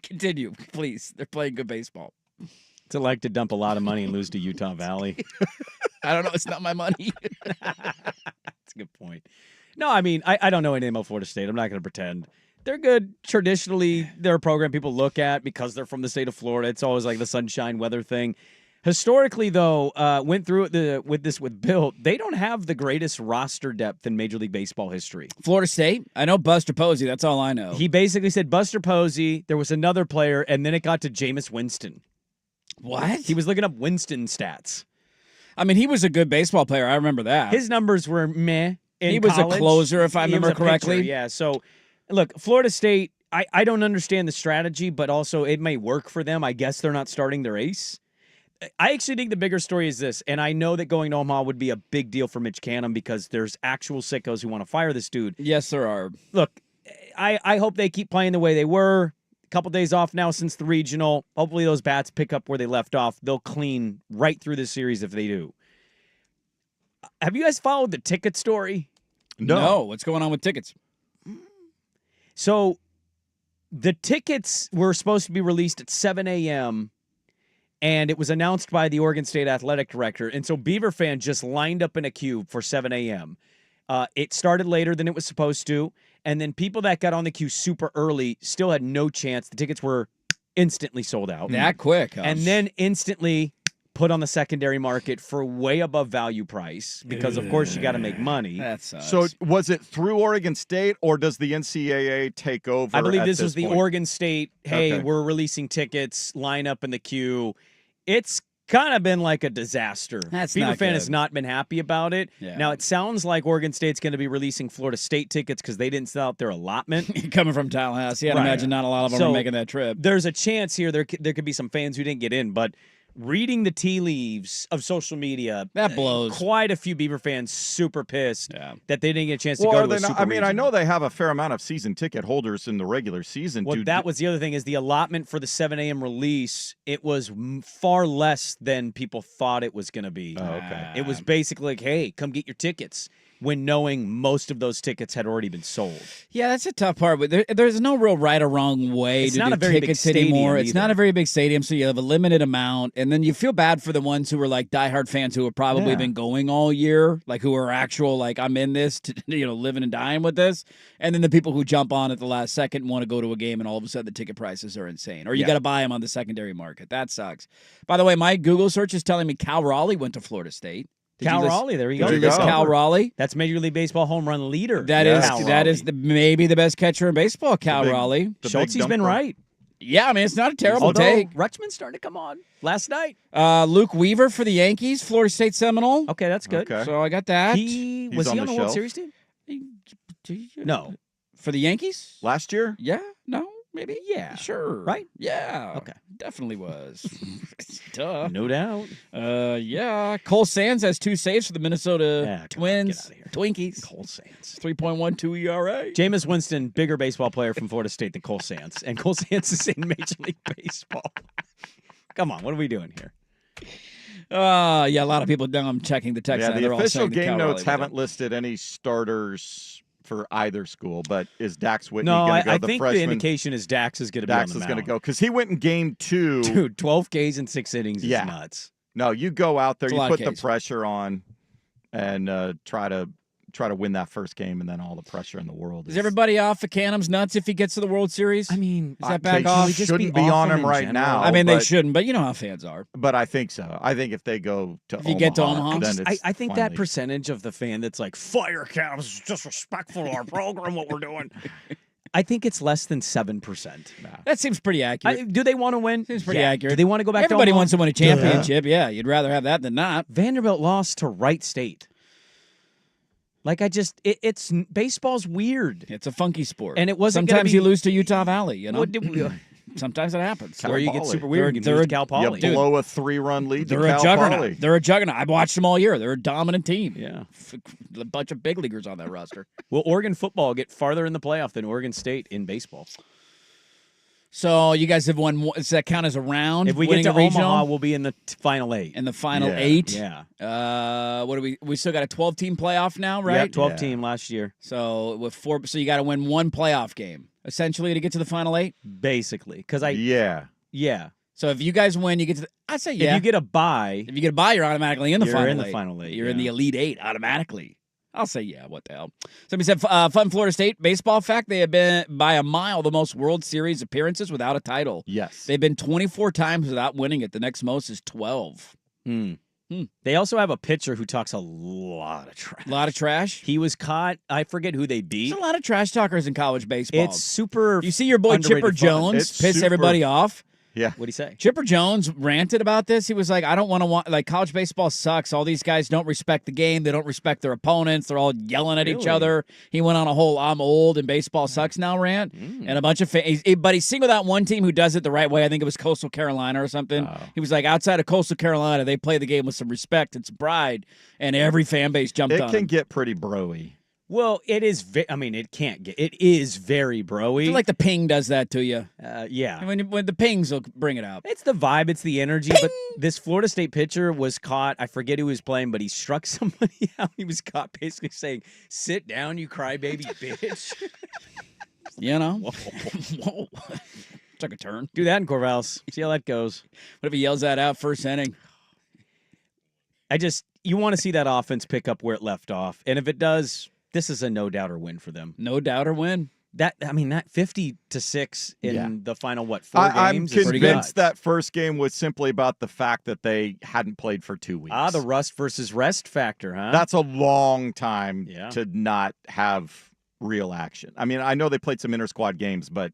Continue, please. They're playing good baseball. It's like to dump a lot of money and lose to Utah Valley. I don't know. It's not my money. That's a good point. No, I mean, I don't know anything about Florida State. I'm not going to pretend. They're good. Traditionally, they're a program people look at because they're from the state of Florida. It's always like the sunshine weather thing. Historically, though, went through it with Bill. They don't have the greatest roster depth in Major League Baseball history. Florida State? I know Buster Posey. That's all I know. He basically said Buster Posey, there was another player, and then it got to Jameis Winston. What? He was looking up Winston stats. I mean, he was a good baseball player. I remember that. His numbers were meh. He was a closer, if I remember correctly. Yeah, so... Look, Florida State, I don't understand the strategy, but also it may work for them. I guess they're not starting their ace. I actually think the bigger story is this, and I know that going to Omaha would be a big deal for Mitch Canham because there's actual sickos who want to fire this dude. Yes, there are. Look, I hope they keep playing the way they were. A couple days off now since the regional. Hopefully those bats pick up where they left off. They'll clean right through this series if they do. Have you guys followed the ticket story? No. What's going on with tickets? So the tickets were supposed to be released at 7 a.m., and it was announced by the Oregon State athletic director. And so Beaver fans just lined up in a queue for 7 a.m. It started later than it was supposed to, and then people that got on the queue super early still had no chance. The tickets were instantly sold out. That quick. Huh? And then instantly put on the secondary market for way above value price because, of course, you got to make money. That sucks. So was it through Oregon State, or does the NCAA take over? I believe at this was the point? Oregon State, hey, Okay. we're releasing tickets, line up in the queue. It's kind of been like a disaster. That's Beaver not fan good. has not been happy about it. Yeah. Now, it sounds like Oregon State's going to be releasing Florida State tickets because they didn't sell out their allotment. Coming from Tallahassee, I'd Right. imagine not a lot of them So, are making that trip. There's a chance here there could be some fans who didn't get in, but reading the tea leaves of social media, That blows. Quite a few Beaver fans super pissed that they didn't get a chance to Well, go are to they a not, super I mean, I regional. know they have a fair amount of season ticket holders in the regular season. Well, that was the other thing is the allotment for the 7 a.m. release, it was far less than people thought it was going to be. Oh, okay. It was basically like, hey, come get your tickets, when knowing most of those tickets had already been sold. Yeah, that's a tough part. But there's no real right or wrong way It's to not do a very big tickets anymore. stadium It's not either. a very big stadium, so you have a limited amount. And then you feel bad for the ones who are like diehard fans who have probably Yeah. been going all year, like who are actual, like, I'm in this, to, living and dying with this. And then the people who jump on at the last second and want to go to a game, and all of a sudden the ticket prices are insane. Or you Yeah. got to buy them on the secondary market. That sucks. By the way, my Google search is telling me Cal Raleigh went to Florida State. Did Cal you list- Raleigh, there you go. Did you list Cal Raleigh? That's Major League Baseball home run leader. That Cal is Raleigh. maybe the best catcher in baseball, Cal big- Raleigh. the big Schultze's been dumper. right. Yeah, I mean, it's not a terrible Although take. Rutschman's starting to come on last night. Luke Weaver for the Yankees, Florida State Seminole. Okay, that's good. Okay. So I got that. He He's was he on on the the World shelf. Series team? No. For the Yankees? Last year? Yeah, no, maybe. Yeah. Sure. Right? Yeah. Okay. Definitely was. Duh. No doubt. Yeah. Cole Sands has 2 saves for the Minnesota Yeah, come on, Twins. get outta here. Twinkies. Cole Sands. 3.12 ERA. Jameis Winston, bigger baseball player from Florida State than Cole Sands. And Cole Sands is in Major League Baseball. Come on, what are we doing here? Yeah, a lot of people now I'm checking the text. Yeah, now, the they're all official saying that game Cal notes Raleigh went haven't in. listed any starters for either school, but is Dax Whitney No, going to go? I the think freshman? the indication is Dax is going to be on Dax the is going to mound. go because he went in game 2. Dude, 12 Ks in 6 innings is nuts. No, you go out there, It's a you lot of put the Ks. pressure on, and try to win that first game, and then all the pressure in the world. Is everybody off of Canham's nuts if he gets to the World Series? I mean, is that back they off? shouldn't be on him right now. I mean, they but- shouldn't, but you know how fans are. But I think so. I think if they go to If you get to Omaha? then it's I think that finally- percentage of the fan that's like, fire Cavs, is disrespectful to our program, what we're doing. I think it's less than 7%. That seems pretty accurate. Do they want to win? Seems pretty Yeah. accurate. Do they want to go back Everybody to Omaha? wants to win a championship. Yeah, you'd rather have that than not. Vanderbilt lost to Wright State. Like, it's baseball's weird. It's a funky sport. And it wasn't gonna Sometimes be- you lose to Utah Valley, you know? What did we- Sometimes it happens. Where you get Poly. super weird, you They're lose a- to Cal Poly. You blow a 3-run lead to They're a Cal juggernaut. Poly. They're a juggernaut. I've watched them all year. They're a dominant team. Yeah. A bunch of big leaguers on that roster. Will Oregon football get farther in the playoff than Oregon State in baseball? So you guys have won. Does that count as a round? If we get winning to a regional? Omaha, we'll be in the final 8. In the final Yeah. 8? Yeah. What do we still got a 12-team playoff now, right? Yep, 12 team last year. So with 4, so you got to win one playoff game essentially to get to the final 8. Basically. Because Yeah. Yeah. So if you guys win, you get to. I'd say yeah. If you get a bye, If you get a bye, you're automatically in the You're final in the 8. final 8, You're in yeah. the Elite 8 automatically. I'll say yeah. What the hell? Somebody said fun Florida State baseball fact. They have been by a mile the most World Series appearances without a title. Yes. They've been 24 times without winning it. The next most is 12. They also have a pitcher who talks a lot of trash. A lot of trash. He was caught. I forget who they beat. There's a lot of trash talkers in college baseball. It's super. You see your boy underrated Chipper fun. Jones It's piss super- everybody off. Yeah. What'd he say? Chipper Jones ranted about this. He was like, I don't want to like college baseball sucks. All these guys don't respect the game. They don't respect their opponents. They're all yelling at each Really? other. He went on a whole I'm old and baseball sucks now rant. And a bunch of but he singled out one team who does it the right way. I think it was Coastal Carolina or something. He was like, outside of Coastal Carolina, they play the game with some respect and some pride. And every fan base jumped It on can him. get pretty broy. Well, it is. I mean, it can't get. It is very I broy. feel like the ping does that to you. Yeah. When the pings will bring it out. It's the vibe, it's the energy. But this Florida State pitcher was caught. I forget who was playing, but he struck somebody out. He was caught basically saying, "Sit down, you crybaby bitch." You know? Whoa. Took a turn. Do that in Corvallis. See how that goes. What if he yells that out first inning? You want to see that offense pick up where it left off. And if it does, this is a no-doubter win for them. No doubter win. That 50-6 in Yeah. the final, 4 I'm games? is pretty convinced good. that first game was simply about the fact that they hadn't played for 2 weeks. The rust versus rest factor, huh? That's a long time Yeah. to not have real action. I mean, I know they played some inter-squad games, but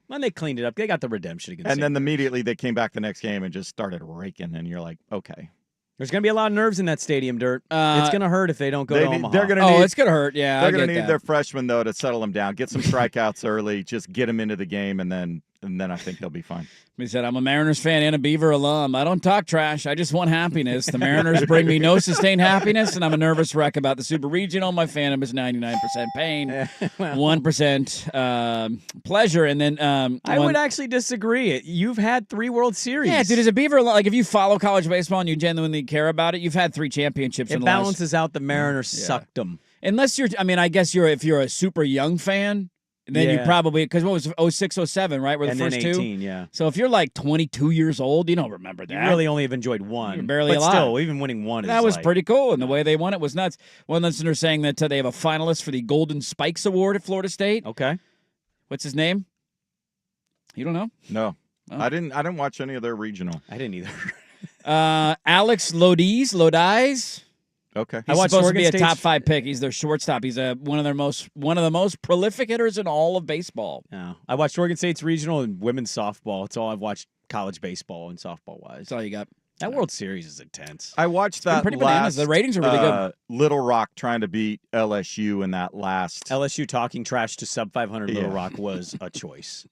When they cleaned it up, they got the redemption against and St. then immediately they came back the next game and just started raking, and you're like, okay. There's going to be a lot of nerves in that stadium, Dirt. It's going to hurt if they don't go to Omaha. They're going to need. it's gonna hurt. Yeah, They're going to need their freshmen though to settle them down, get some strikeouts early, just get them into the game, and then I think they'll be fine. He said, I'm a Mariners fan and a Beaver alum. I don't talk trash. I just want happiness. The Mariners bring me no sustained happiness, and I'm a nervous wreck about the Super Regional. My fandom is 99% pain, 1% pleasure. And then I would actually disagree. You've had 3 World Series. Yeah, dude, as a Beaver, like if you follow college baseball and you genuinely care about it, you've had 3 championships. It in the last- balances out the Mariners sucked them. Unless you're, I mean, I guess if you're a super young fan, then you Yeah. probably, because what was 06, 07, right? Were the And first then 2? 18, yeah. So if you're like 22 years old, you don't remember that. You really only have enjoyed 1. You're barely but alive. still, even winning 1 That is was like, pretty cool, and the way they won it was nuts. One listener saying that they have a finalist for the Golden Spikes Award at Florida State. Okay. What's his name? You don't know? No, Oh. I didn't watch any of their regional. I didn't either. Alex Lodiz. Okay. He's watched supposed Oregon to be a top State's- 5 pick. He's their shortstop. He's one of the most prolific hitters in all of baseball. No. I watched Oregon State's regional and women's softball. It's all I've watched college baseball and softball wise. That's all you got. That World Series is intense. I watched been that pretty bananas. last. The ratings are really good. Little Rock trying to beat LSU in that last. LSU talking trash to sub 500 Little Yeah. Rock was a choice.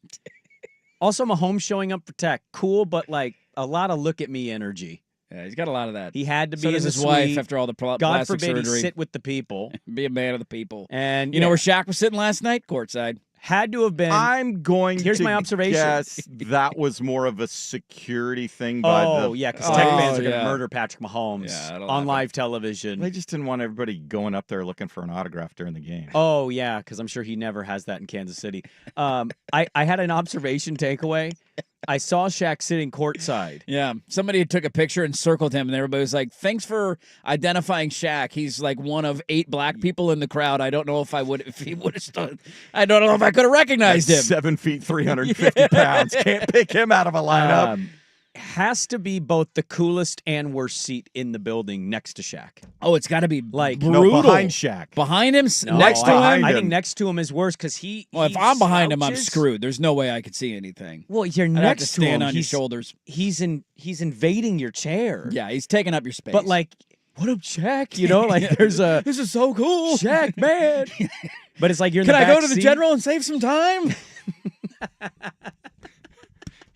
Also, Mahomes showing up for Tech. Cool, but like a lot of look at me energy. Yeah, he's got a lot of that. He had to be So in does the his wife suite. after all the God plastic forbid surgery. he sit with the people. Be a man of the people. And You know where Shaq was sitting last night? Courtside. Had to have been. I'm going Here's to my observation. guess that was more of a security thing by the. Yeah, because Tech fans are going to yeah. murder Patrick Mahomes that'll on happen. live television. They just didn't want everybody going up there looking for an autograph during the game. Oh, yeah, because I'm sure he never has that in Kansas City. I had an observation takeaway. I saw Shaq sitting courtside. Yeah, somebody took a picture and circled him, and everybody was like, "Thanks for identifying Shaq. He's like one of 8 black people in the crowd. I don't know if he would have stood. I don't know if I could have recognized him. 7 feet, 350 pounds. Can't pick him out of a lineup. Has to be both the coolest and worst seat in the building next to Shaq. Oh, it's got to be Like brutal. behind Shaq. Behind him, No, next to him. I think next to him is worse because he. Well, if he I'm behind him, I'm slouches. screwed. There's no way I could see anything. Well, you're I'd have next to to stand him. on your shoulders. He's invading your chair. Yeah, he's taking up your space. But like, what up, Shaq? You know, like there's a this is so cool, Shaq, man. But it's like you're in Can the I go back to the seat. general and save some time?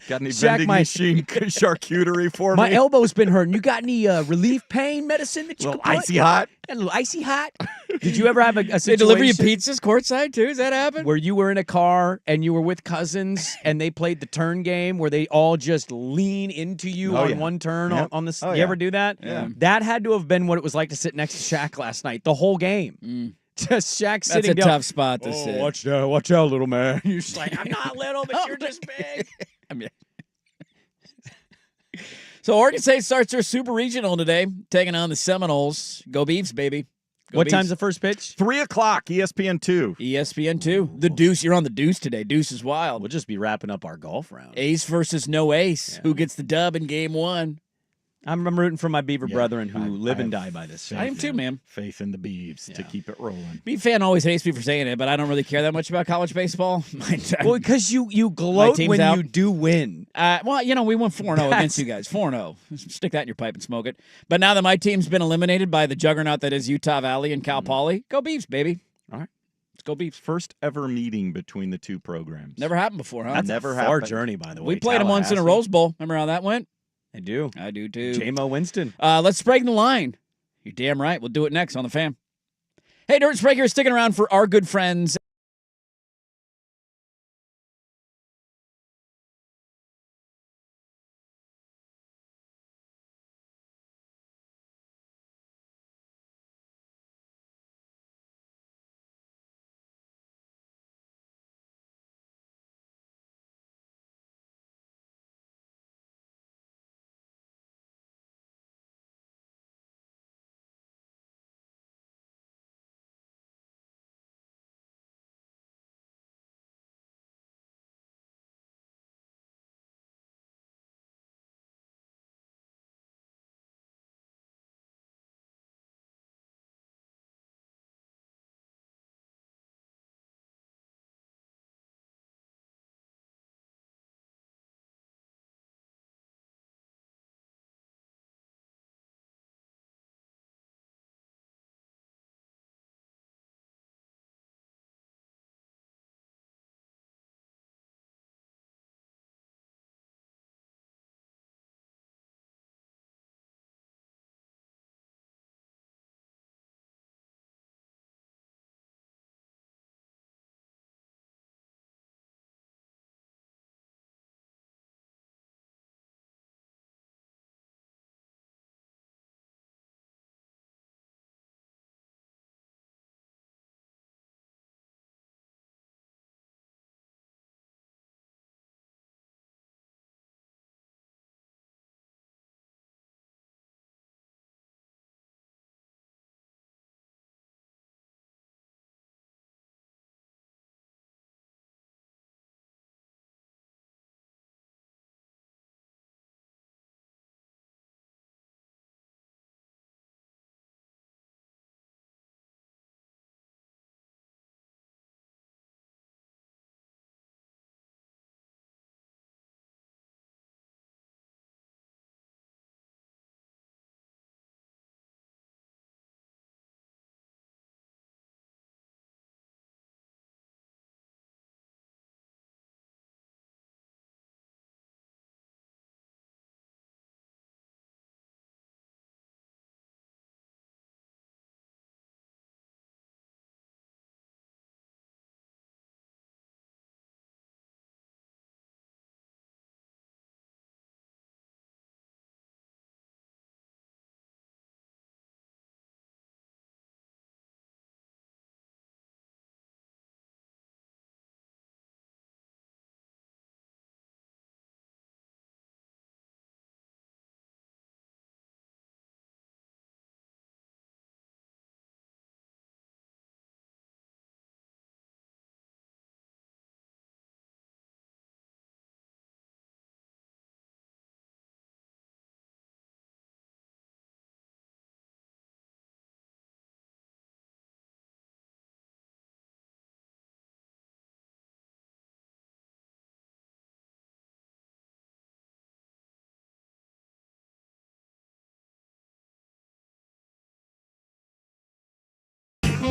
Got any Shaq, vending machine charcuterie for My me? elbow's been hurting. You got any relief pain medicine that you Little can put? icy hot? A little icy hot? Did you ever have a They situation deliver you pizzas courtside too? Does that happen? where you were in a car and you were with cousins and they played the turn game where they all just lean into you Oh, on yeah. one turn Yep. on this? Oh, you yeah. ever do that? Yeah. That had to have been what it was like to sit next to Shaq last night. The whole game. Just Shaq That's sitting a down. tough spot to sit. Watch out, little man. You're just like, I'm not little, but you're just big. I mean, so Oregon State starts their Super Regional today, taking on the Seminoles. Go Beavs, baby. Go What Beavs. time's the first pitch? 3 o'clock, ESPN 2. ESPN 2. The Deuce. You're on the Deuce today. Deuce is wild. We'll just be wrapping up our golf round. Ace versus no ace. Who gets the dub in game 1? I'm rooting for my Beaver brethren who I live and have die by this. I am too, man. Faith in the Beavs to keep it rolling. Beef fan always hates me for saying it, but I don't really care that much about college baseball. Well, because you gloat team's when out. you do win. Well, you know, we went 4-0 against you guys. 4-0. Stick that in your pipe and smoke it. But now that my team's been eliminated by the juggernaut that is Utah Valley and Cal Poly, go Beavs, baby. All right. Let's go Beavs. First ever meeting between the two programs. Never happened before, huh? That's Never a far happened. journey, by the way. We played them once in a Tallahassee. Rose Bowl. Remember how that went? I do. I do too. J-Mo Winston. Let's Sprague the line. You're damn right. We'll do it next on the Fan. Hey, Dirt Sprague here, sticking around for our good friends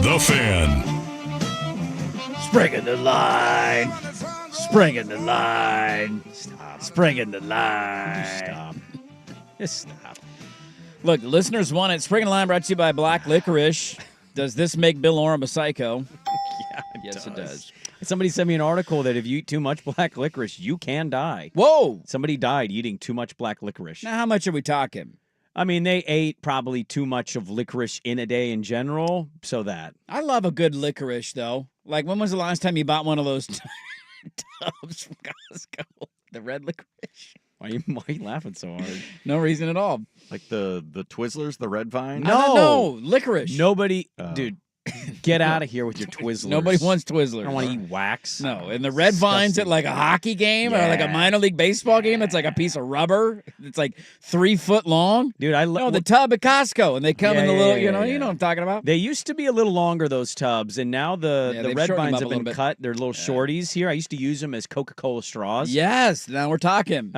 The Fan. Springing the line. Springing the line. Stop. Springing the line. Stop. Just stop. Look, the listeners want it. Springing the line brought to you by Black Licorice. Does this make Bill Oram a psycho? Yeah, Yes, it does. Somebody sent me an article that if you eat too much black licorice, you can die. Whoa! Somebody died eating too much black licorice. Now, how much are we talking? I mean, they ate probably too much of licorice in a day in general, so that. I love a good licorice, though. Like, when was the last time you bought one of those tubs from Costco? The red licorice? Why are you laughing so hard? No reason at all. Like the Twizzlers, the red vine? No, licorice. Nobody, dude, get out of here with your Twizzlers. Nobody wants Twizzlers. I don't want to eat wax. No, and the red vines at like a hockey game or like a minor league baseball game, that's like a piece of rubber. It's like 3 foot long. Dude, I love the tub at Costco, and they come in the little, you know what I'm talking about. They used to be a little longer, those tubs, and now the they've red shortened them vines up have a been little bit. cut. They're little shorties here. I used to use them as Coca-Cola straws. Yes, now we're talking.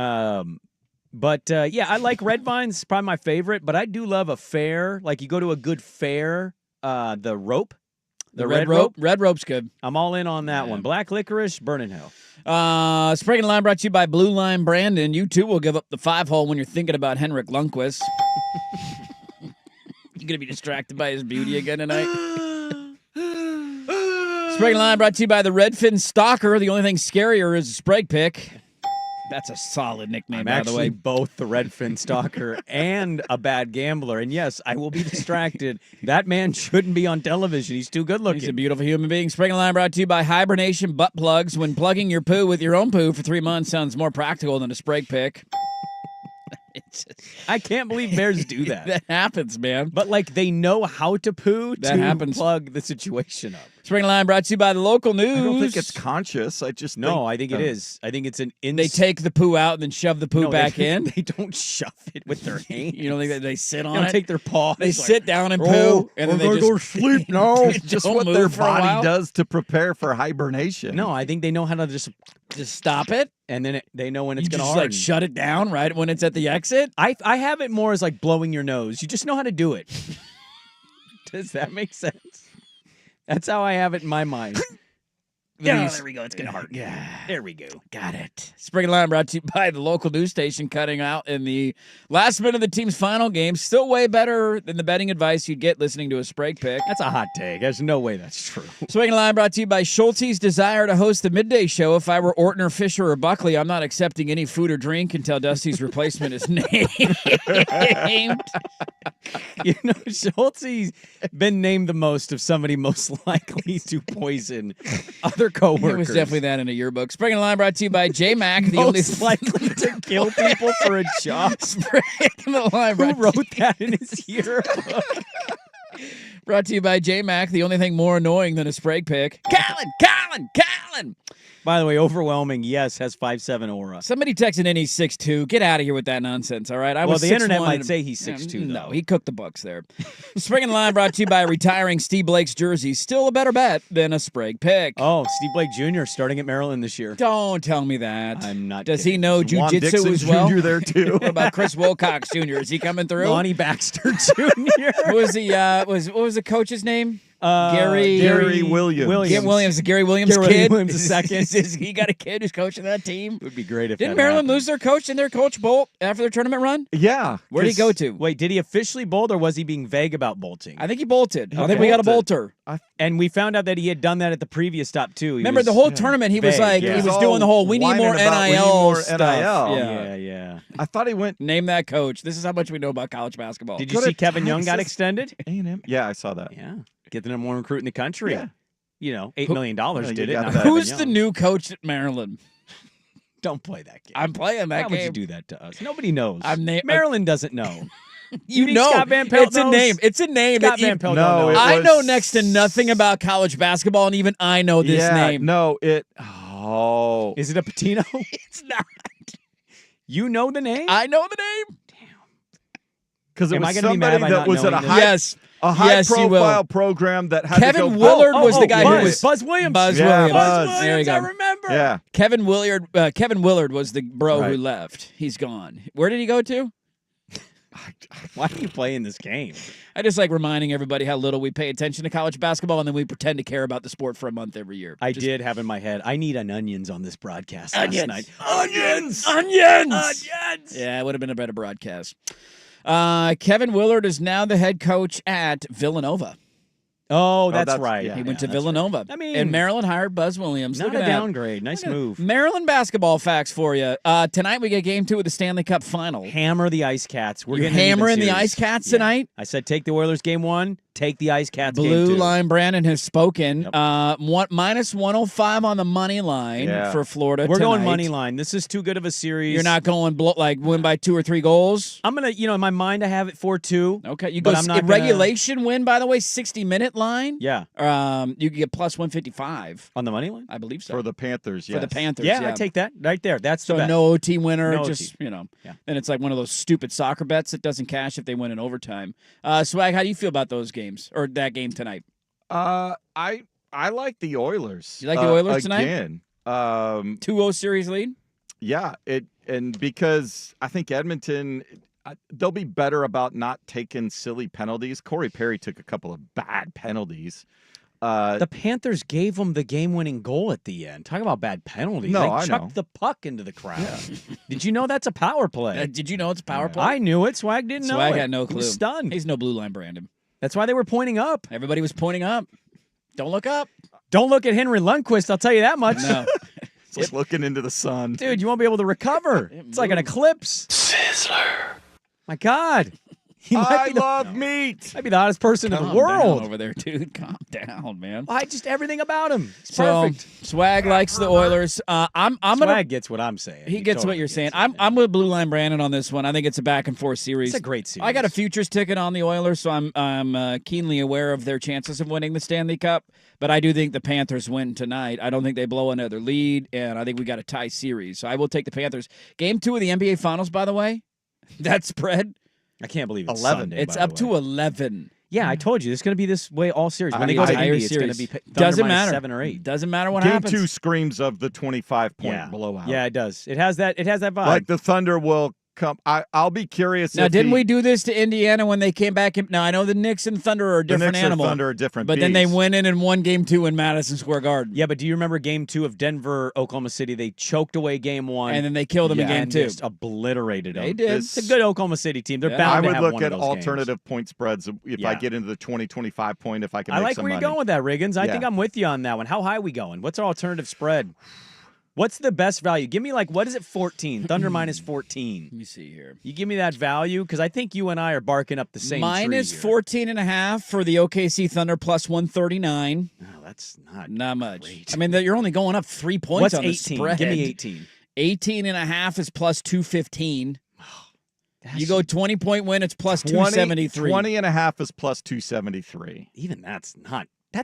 But yeah, I like red vines. Probably my favorite. But I do love a fair. Like you go to a good fair, the rope. The red rope. Red rope's good. I'm all in on that one. Black licorice, burning hell. Springing the Line brought to you by Blue Line Brandon. You too will give up the 5-hole when you're thinking about Henrik Lundqvist. You gonna be distracted by his beauty again tonight? Sprague Line brought to you by the Redfin Stalker. The only thing scarier is a Sprague pick. That's a solid nickname, I'm by actually the way. both the Redfin stalker and a bad gambler. And yes, I will be distracted. That man shouldn't be on television. He's too good looking. He's a beautiful human being. Sprague Line brought to you by Hibernation Butt Plugs. When plugging your poo with your own poo for 3 months sounds more practical than a Sprague pick. I can't believe bears do that. That happens, man. But like they know how to poo That to happens. plug the situation up. Spring Line brought to you by the local news. I don't think it's conscious. I just I think it is. I think it's an They take the poo out and then shove the poo back in. They don't shove it with their hand. You don't think that they sit on They don't it? take their paws. They like, sit down and poo, Oh, and then we're they gonna just go sleep now. just Just don't what move their for a while. body does to prepare for hibernation. No, I think they know how to just stop it, and then they know when it's you going to just harden. like shut it down right when it's at the exit. I have it more as like blowing your nose. You just know how to do it. Does that make sense? That's how I have it in my mind. Yeah, there we go. It's going to harden. Yeah, there we go. Got it. Spring Line brought to you by the local news station cutting out in the last minute of the team's final game. Still way better than the betting advice you'd get listening to a Sprague pick. That's a hot take. There's no way that's true. Spring Line brought to you by Schulte's desire to host the midday show. If I were Orton or Fisher or Buckley, I'm not accepting any food or drink until Dusty's replacement is named. You know, Schulte's been named the most of somebody most likely to poison other coworkers. It was definitely that in a yearbook. Spring Line brought to you by J Mac, the only most likely to kill people for a job. Spring Line Who wrote that in his yearbook? Brought to you by J Mac, the only thing more annoying than a Sprague pick. Colin! By the way, overwhelming, yes, has 5'7" aura. Somebody texted in he's 6'2". Get out of here with that nonsense, all right? Well, the internet 6'1" might say he's 6'2", No, though. he cooked the books there. Spring and Line brought to you by retiring Steve Blake's jersey. Still a better bet than a Sprague pick. Oh, Steve Blake Jr. starting at Maryland this year. Don't tell me that. I'm not Does kidding. he know Juan jujitsu Dixon as well? Jr. there, too. What about Chris Wilcox Jr.? Is he coming through? Lonnie Baxter Jr. Who was the what was the coach's name? Gary Williams. Gary Williams, Gary Williams' Gary kid. Williams the second. Is he got a kid who's coaching that team? Would be great if Didn't that Maryland happened. lose their coach in their coach bolt after their tournament run? Yeah. Where did he go to? Wait, did he officially bolt or was he being vague about bolting? I think he bolted. I Okay. think we got a bolter. And we found out that he had done that at the previous stop too. He Remember was the whole tournament? He was vague, like, yeah. he was doing the whole "we need whining more about, we need NIL more stuff." NIL. Yeah. I thought he went. Name that coach. This is how much we know about college basketball. Did you see Kevin Young got Texas extended? A&M. Yeah, I saw that. Yeah. Get the number one recruit in the country. Yeah. You know, $8 million you did it. got not that. Kevin Who's Young. the new coach at Maryland? Don't play that game. I'm playing that Why would game. you do that to us? Nobody knows. I'm Maryland doesn't know. You think know, Scott Van Pelt it's a knows? name. It's a name. Scott It- Van Pelt No, don't know. it I was- know next to nothing about college basketball, and even I know this yeah, name. No, it. Oh. Is it a Patino? It's not. You know the name? I know the name. Because it Am I was gonna be mad somebody by that not was at a knowing this? high, Yes. Yes, you will. high-profile program that had Kevin to go. Willard was the guy Buzz, who was Buzz Williams. Buzz Yeah, Williams. Buzz. Buzz There you Williams, go. I remember. Yeah. Kevin Willard was the bro who Right. left. He's gone. Where did he go to? Why are you playing this game? I just like reminding everybody how little we pay attention to college basketball, and then we pretend to care about the sport for a month every year. I did have in my head, I need an onions on this broadcast last night. Onions! Yeah, it would have been a better broadcast. Kevin Willard is now the head coach at Villanova. Oh, that's right. He went to Villanova. Right. I mean, and Maryland hired Buzz Williams. Not Look a at that. downgrade. Nice move. Maryland basketball facts for you. Tonight we get game 2 of the Stanley Cup final. Hammer the Ice Cats. You're hammering the Ice Cats tonight? I said take the Oilers game 1, take the Ice Cats Blue game 2. Line Brandon has spoken. Minus 105 on the money line for Florida We're tonight. going money line. This is too good of a series. You're not going win by 2 or 3 goals? I'm going to, in my mind, I have it 4-2. Okay. You go regulation win, by the way, 60-minute line? Yeah. You can get plus 155. On the money line? I believe so. For the Panthers, yes. For the Panthers, yeah. I take that right there. That's so the bet. no OT winner, No just, OT. And it's like one of those stupid soccer bets that doesn't cash if they win in overtime. Swag, how do you feel about those games or that game tonight? I like the Oilers. You like the Oilers again. tonight? 2-0 series lead? Yeah, and because I think Edmonton, they'll be better about not taking silly penalties. Corey Perry took a couple of bad penalties. The Panthers gave them the game-winning goal at the end. Talk about bad penalties. No, they I chucked know. the puck into the crowd. Did you know that's a power play? Did you know it's a power play? I knew it. Swag didn't know it. Swag had no clue. He was stunned. He's no Blue Line Brandon. That's why they were pointing up. Everybody was pointing up. Don't look up. Don't look at Henry Lundqvist, I'll tell you that much. No. Just looking into the sun. Dude, you won't be able to recover. It's like an eclipse. Sizzler. My God. He I love meat. Might be the hottest person in Calm the world. down over there, dude. Calm down, man. Just everything about him. He's So, perfect. Swag likes the Oilers. I'm Swag gonna. gets what I'm saying. He gets what you're saying. I'm with Blue Line Brandon on this one. I think it's a back and forth series. It's a great series. I got a futures ticket on the Oilers, so I'm keenly aware of their chances of winning the Stanley Cup. But I do think the Panthers win tonight. I don't think they blow another lead, and I think we got a tie series. So I will take the Panthers. Game 2 of the NBA Finals, by the way, that spread. I can't believe it's 11. Sunday, It's by up the to way. 11. Yeah, I told you. It's going to be this way all series. When they go to entire Indy, it's going to series. be Thunder Doesn't minus matter. 7 or 8. Doesn't matter what Game happens. 2 screams of the 25-point blowout. Yeah, it does. It has that vibe. Like the Thunder will come. I'll be curious. Now, if didn't we do this to Indiana when they came back? Now, I know the Knicks and Thunder are a the different Knicks animal. and Thunder are different But then they beasts. went in and won Game 2 in Madison Square Garden. Yeah, but do you remember Game 2 of Denver, Oklahoma City? They choked away Game 1. And then they killed them in Game and 2. just obliterated them. They did. It's a good Oklahoma City team. They're Yeah. bound I to would have look one at of those alternative point spreads if I Yeah. get into the 20-25 point. If I can I make like some where money. you're going with that, Riggins. I Yeah. think I'm with you on that one. How high are we going? What's our alternative spread? What's the best value? Give me what is it, 14? Thunder minus 14. Let me see here. You give me that value because I think you and I are barking up the same Minus tree here. 14.5 for the OKC Thunder plus 139. No, that's Not much. great. I mean, you're only going up 3 points What's on 18? the spread. Give me 18. 18.5 is plus 215. You go 20-point win, it's plus 20, 273. 20.5 is plus 273. Even that's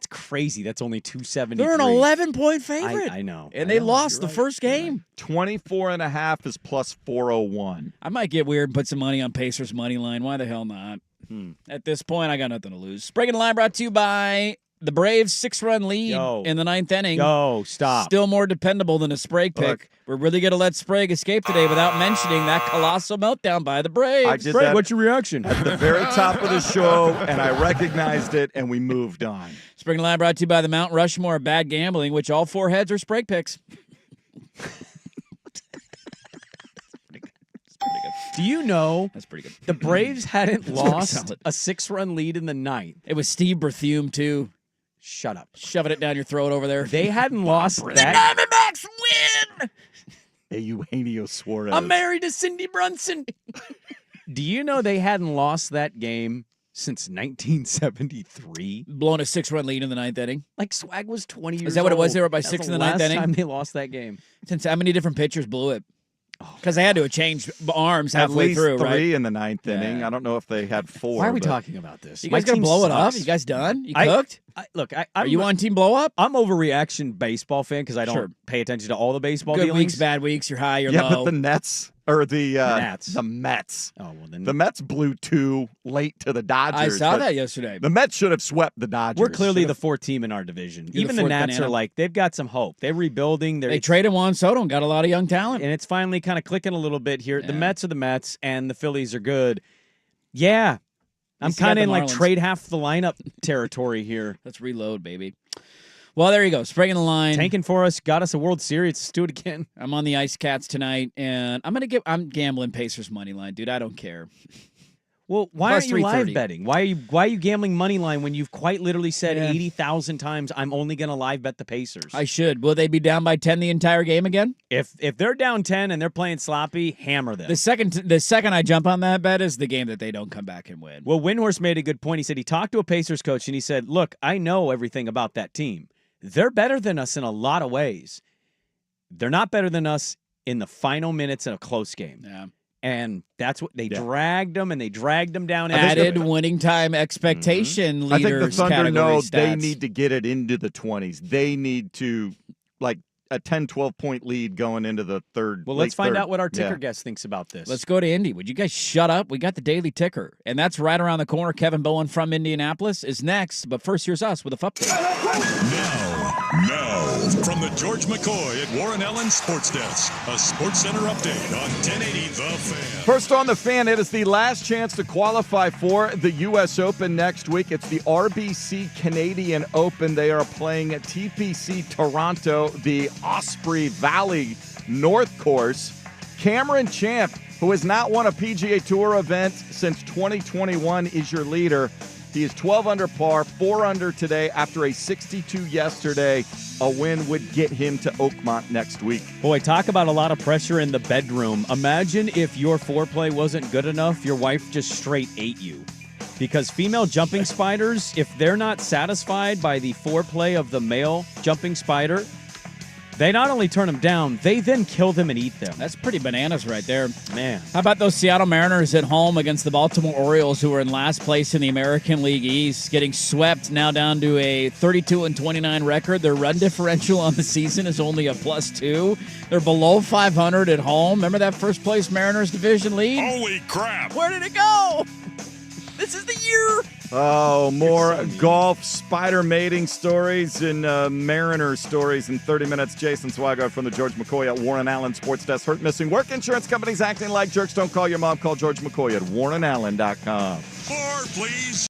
crazy. That's only 273. They're an 11-point favorite. I know. And I they know. lost You're the right. first game. 24.5 is plus 401. I might get weird and put some money on Pacers' money line. Why the hell not? At this point, I got nothing to lose. Sprague and the Line brought to you by the Braves' 6-run lead in the 9th inning. Yo, stop. Still more dependable than a Sprague pick. Look. We're really going to let Sprague escape today without mentioning that colossal meltdown by the Braves. I did Sprague, that what's your reaction? at the very top of the show, and I recognized it, and we moved on. Sprague and the Line brought to you by the Mount Rushmore of Bad Gambling, which all 4 heads are Sprague picks. Do you know That's pretty good. the Braves hadn't That's pretty lost solid. a 6-run lead in the 9th? It was Steve Berthume, too. Shut up. Shoving it down your throat over there. They hadn't lost The that. Diamondbacks win! Hey, Eugenio Suarez. I'm married to Cindy Brunson. Do you know they hadn't lost that game since 1973? Blowing a 6-run lead in the 9th inning. Like Swag was 20 years old. Is that what it was? They were up by That's 6 in the the 9th last inning? time they lost that game. Since how many different pitchers blew it? Because they had to have changed arms At halfway least through, 3 right? in the 9th inning. I don't know if they had 4. Why are we but- talking about this? You My guys gonna team blow it up? sucks. You guys done? You cooked? I'm Are you on team blow up? I'm overreaction baseball fan because I don't Sure. pay attention to all the baseball Good dealings. weeks, bad weeks. You're high, you're Yeah, low. but the Nets or the Nats. the Mets. Oh well, then The Mets blew 2 late to the Dodgers. I saw but that yesterday. The Mets should have swept the Dodgers. we're clearly the 4th team in our division. You're Even the the fourth Nats banana. are like they've got some hope. They're rebuilding. They traded Juan Soto and got a lot of young talent. and it's finally kind of clicking a little bit here. The Yeah. Mets are the Mets, and the Phillies are good. Yeah. I'm least you got kind of the in like Marlins. trade half the lineup territory here. Let's reload, baby. Well, there you go. Sprague in the line. Tanking for us, got us a World Series. Let's do it again. I'm on the Ice Cats tonight, and I'm gambling Pacers money line, dude. I don't care. Well, why Plus aren't you live 330. betting? Why are you gambling money line when you've quite literally said Yeah. 80,000 times I'm only going to live bet the Pacers? I should. Will they be down by 10 the entire game again? If they're down 10 and they're playing sloppy, hammer them. The second I jump on that bet is the game that they don't come back and win. Well, Windhorst made a good point. He said he talked to a Pacers coach and he said, "Look, I know everything about that team. They're better than us in a lot of ways. They're not better than us in the final minutes in a close game." Yeah. And that's what they dragged them, and they dragged them down. Added winning time expectation leaders. I think the Thunder know they stats. need to get it into the 20s. They need to, like, a 10, 12-point lead going into the third. Well, let's find third. out what our ticker guest thinks about this. Let's go to Indy. Would you guys shut up? We got the daily ticker, and that's right around the corner. Kevin Bowen from Indianapolis is next, but first, here's us with a update. Now, from the George McCoy at Warren Allen Sports Desk, a Sports Center update on 1080 The Fan. First on The Fan, it is the last chance to qualify for the U.S. Open next week. It's the RBC Canadian Open. They are playing at TPC Toronto, the Osprey Valley North Course. Cameron Champ, who has not won a PGA Tour event since 2021, is your leader. He is 12 under par, 4 under today after a 62 yesterday. A win would get him to Oakmont next week. Boy, talk about a lot of pressure in the bedroom. Imagine if your foreplay wasn't good enough, your wife just straight ate you. Because female jumping spiders, if they're not satisfied by the foreplay of the male jumping spider, they not only turn them down, they then kill them and eat them. That's pretty bananas right there. Man. How about those Seattle Mariners at home against the Baltimore Orioles, who are in last place in the American League East, getting swept now down to a 32-29 record. Their run differential on the season is only a +2. They're below 500 at home. Remember that first place Mariners division lead? Holy crap! Where did it go? This is the year. Oh, more golf, spider mating stories, and Mariner stories in 30 minutes. Jason Swigart from the George McCoy at Warren Allen Sports Desk. Hurt, missing work, insurance companies acting like jerks. Don't call your mom. Call George McCoy at warrenallen.com. More, please.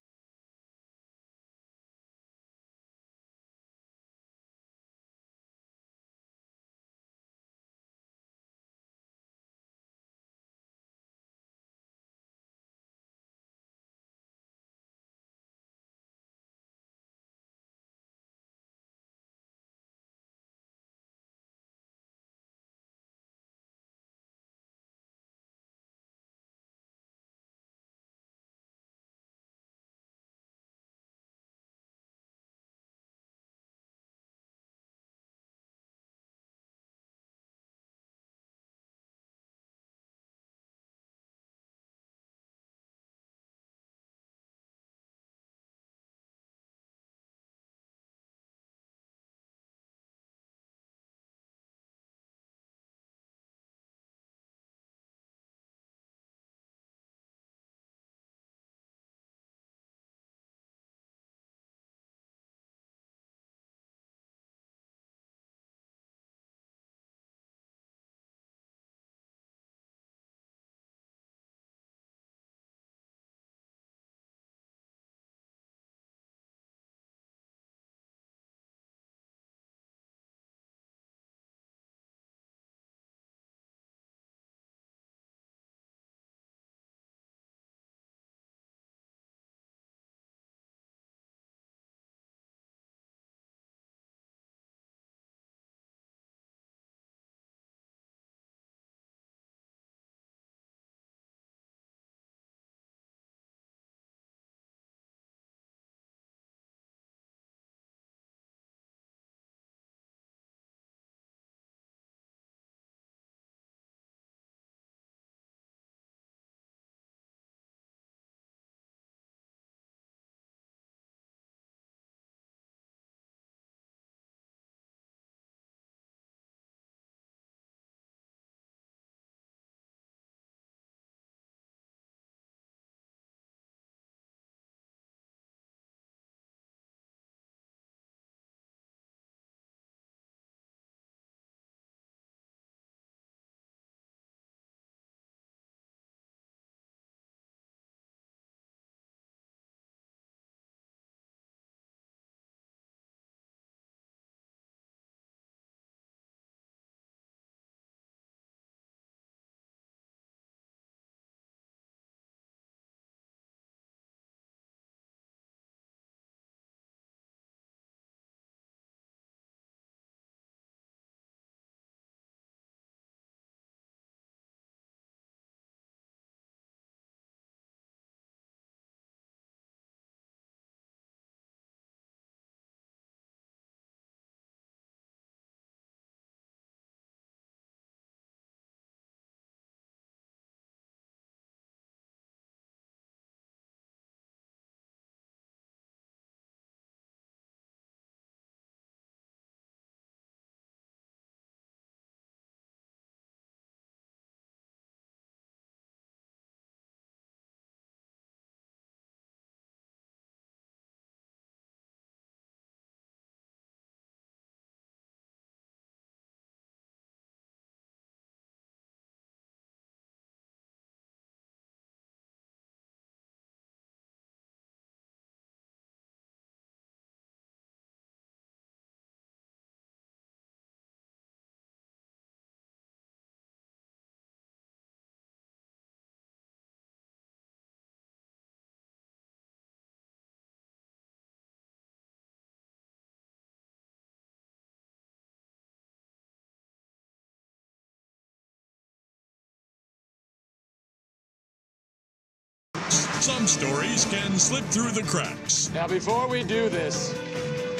Some stories can slip through the cracks. Now, before we do this,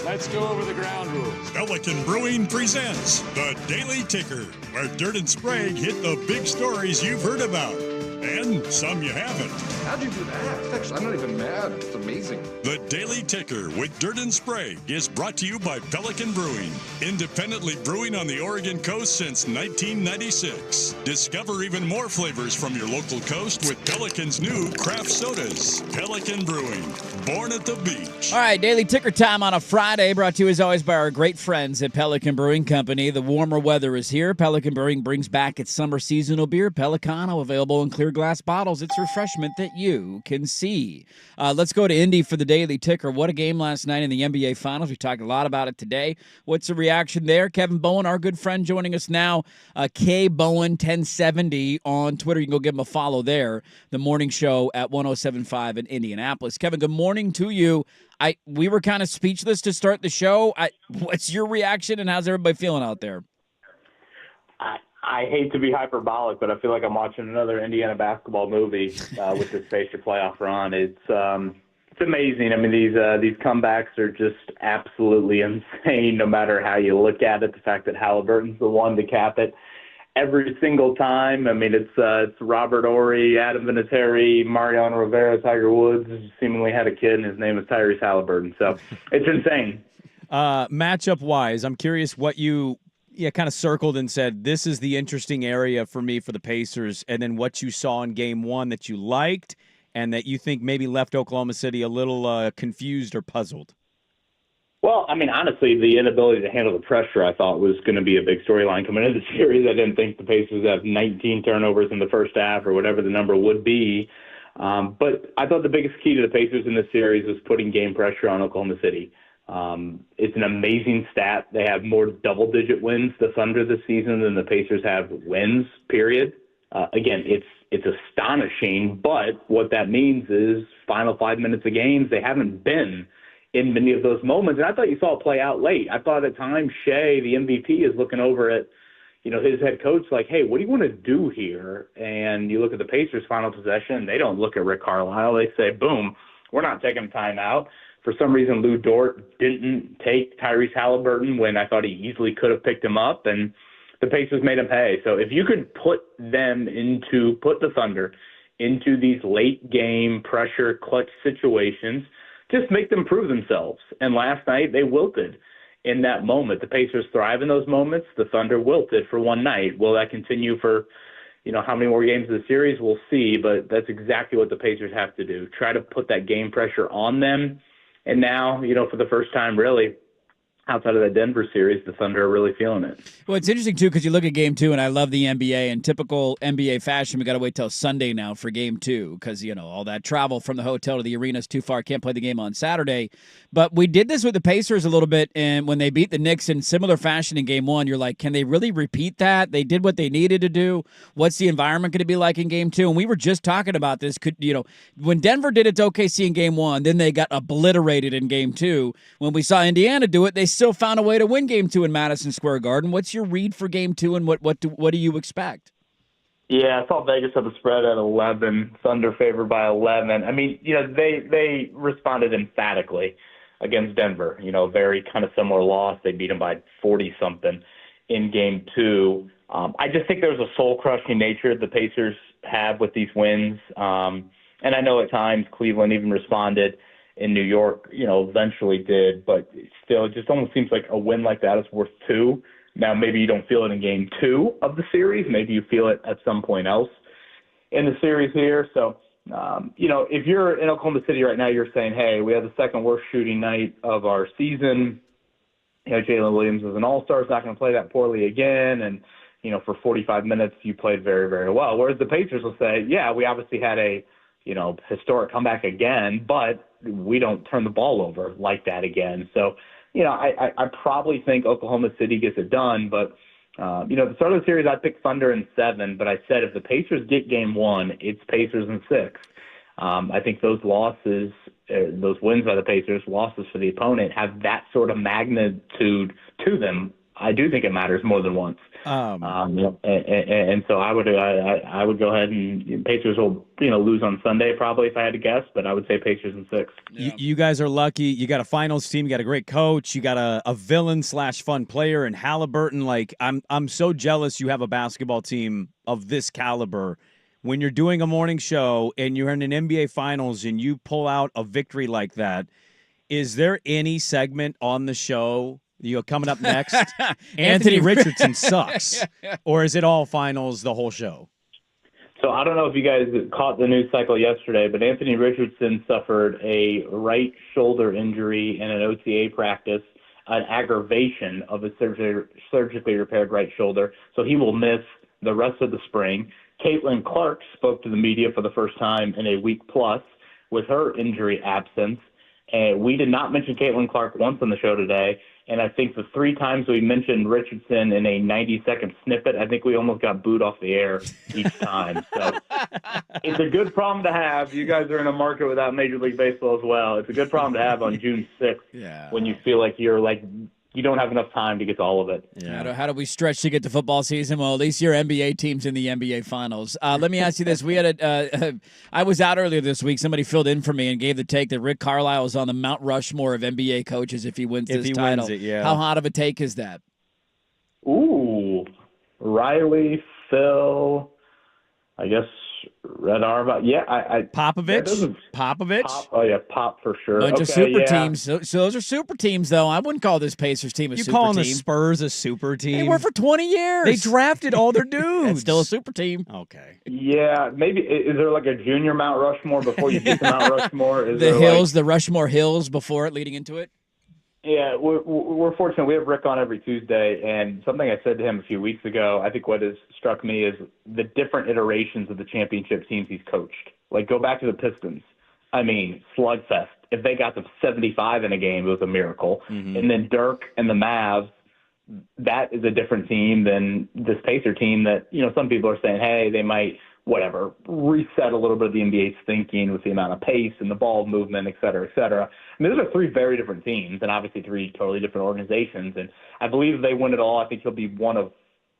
let's go over the ground rules. Pelican Brewing presents The Daily Ticker, where Dirt and Sprague hit the big stories you've heard about, and some you haven't. How'd you do that? Actually, I'm not even mad. It's amazing. The Daily Ticker with Dirt and Sprague is brought to you by Pelican Brewing, independently brewing on the Oregon coast since 1996. Discover even more flavors from your local coast with Pelican's new craft sodas. Pelican Brewing, born at the beach. All right, Daily Ticker time on a Friday, brought to you as always by our great friends at Pelican Brewing Company. The warmer weather is here. Pelican Brewing brings back its summer seasonal beer, Pelicano, available in clear glass bottles. It's refreshment that you can see. Let's go to Indy for the Daily Ticker. What a game last night in the NBA Finals. We talked a lot about it today. What's the reaction there? Kevin Bowen, our good friend, joining us now. K Bowen 1070 on Twitter. You can go give him a follow there. The morning show at 107.5 in Indianapolis. Kevin, good morning to you. We were kind of speechless to start the show. What's your reaction, and how's everybody feeling out there? I hate to be hyperbolic, but I feel like I'm watching another Indiana basketball movie with this Pacer playoff run. It's amazing. I mean, these comebacks are just absolutely insane no matter how you look at it. The fact that Halliburton's the one to cap it every single time. I mean, it's Robert Horry, Adam Vinatieri, Mariano Rivera, Tiger Woods seemingly had a kid, and his name is Tyrese Halliburton. So it's insane. Matchup-wise, I'm curious what you kind of circled and said, this is the interesting area for me for the Pacers, and then what you saw in game one that you liked and that you think maybe left Oklahoma City a little confused or puzzled. Well, I mean, honestly, the inability to handle the pressure I thought was going to be a big storyline coming into the series. I didn't think the Pacers would have 19 turnovers in the first half or whatever the number would be. But I thought the biggest key to the Pacers in this series was putting game pressure on Oklahoma City. It's an amazing stat. They have more double-digit wins, the Thunder, this season than the Pacers have wins, period. Again, it's astonishing, but what that means is final 5 minutes of games, they haven't been in many of those moments. And I thought you saw it play out late. I thought at times Shea, the MVP, is looking over at his head coach like, hey, what do you want to do here? And you look at the Pacers' final possession, they don't look at Rick Carlisle. They say, boom, we're not taking a timeout. For some reason, Lou Dort didn't take Tyrese Halliburton when I thought he easily could have picked him up, and the Pacers made him pay. So if you could put the Thunder into these late game pressure clutch situations, just make them prove themselves. And last night they wilted in that moment. The Pacers thrive in those moments. The Thunder wilted for one night. Will that continue for how many more games of the series? We'll see, but that's exactly what the Pacers have to do. Try to put that game pressure on them. And now, for the first time, really, outside of that Denver series, the Thunder are really feeling it. Well, it's interesting, too, because you look at Game 2, and I love the NBA. In typical NBA fashion, we got to wait till Sunday now for Game 2 because, all that travel from the hotel to the arena is too far. Can't play the game on Saturday. But we did this with the Pacers a little bit, and when they beat the Knicks in similar fashion in Game 1, you're like, can they really repeat that? They did what they needed to do. What's the environment going to be like in Game 2? And we were just talking about this. When Denver did it to OKC in Game 1, then they got obliterated in Game 2. When we saw Indiana do it, they still found a way to win Game 2 in Madison Square Garden. What's your read for Game 2, and what do you expect? Yeah, I saw Vegas have a spread at 11, Thunder favored by 11. I mean, they responded emphatically against Denver. Very kind of similar loss. They beat them by 40-something in Game 2. I just think there's a soul-crushing nature the Pacers have with these wins. And I know at times Cleveland even responded in New York, eventually did, but still, it just almost seems like a win like that is worth 2. Now, maybe you don't feel it in Game 2 of the series. Maybe you feel it at some point else in the series here. So, if you're in Oklahoma City right now, you're saying, hey, we have the second worst shooting night of our season. Jalen Williams is an all-star, is not going to play that poorly again. And, for 45 minutes, you played very, very well. Whereas the Pacers will say, yeah, we obviously had a, historic comeback again, but we don't turn the ball over like that again. So, I probably think Oklahoma City gets it done, but, the start of the series, I picked Thunder in 7, but I said if the Pacers get Game 1, it's Pacers in 6. I think those losses, those wins by the Pacers, losses for the opponent, have that sort of magnitude to them I do think it matters more than once. And so I would go ahead and Pacers will lose on Sunday probably if I had to guess, but I would say Pacers in 6. Yeah. You guys are lucky. You got a finals team. You got a great coach. You got a villain/fun player in Halliburton. Like I'm so jealous you have a basketball team of this caliber. When you're doing a morning show and you're in an NBA Finals and you pull out a victory like that, is there any segment on the show coming up next? Anthony Richardson sucks. Or is it all finals the whole show? So I don't know if you guys caught the news cycle yesterday, but Anthony Richardson suffered a right shoulder injury in an OTA practice, an aggravation of a surgically repaired right shoulder. So he will miss the rest of the spring. Caitlin Clark spoke to the media for the first time in a week plus with her injury absence. And we did not mention Caitlin Clark once on the show today. And I think the 3 times we mentioned Richardson in a 90-second snippet, I think we almost got booed off the air each time. So it's a good problem to have. You guys are in a market without Major League Baseball as well. It's a good problem to have on June 6th when you feel like you don't have enough time to get to all of it. Yeah. How do we stretch to get to football season? Well, at least your NBA team's in the NBA Finals. Let me ask you this. We had I was out earlier this week. Somebody filled in for me and gave the take that Rick Carlisle is on the Mount Rushmore of NBA coaches if he wins this title. Wins it, yeah. How hot of a take is that? Ooh, Riley, Phil, I guess Red Auerbach. Yeah, Popovich. Pop for sure. Bunch of super teams. So those are super teams, though. I wouldn't call this Pacers team a super team. You calling the Spurs a super team? They were for 20 years. They drafted all their dudes. It's still a super team. Okay. Yeah, maybe. Is there like a junior Mount Rushmore before you get to Mount Rushmore? The Rushmore Hills before it, leading into it? Yeah, we're fortunate. We have Rick on every Tuesday, and something I said to him a few weeks ago, I think what has struck me is the different iterations of the championship teams he's coached. Like, go back to the Pistons. I mean, slugfest. If they got to 75 in a game, it was a miracle. Mm-hmm. And then Dirk and the Mavs, that is a different team than this Pacer team that, some people are saying, hey, they might – reset a little bit of the NBA's thinking with the amount of pace and the ball movement, et cetera, et cetera. I mean, those are 3 very different teams and obviously 3 totally different organizations. And I believe if they win it all, I think he'll be one of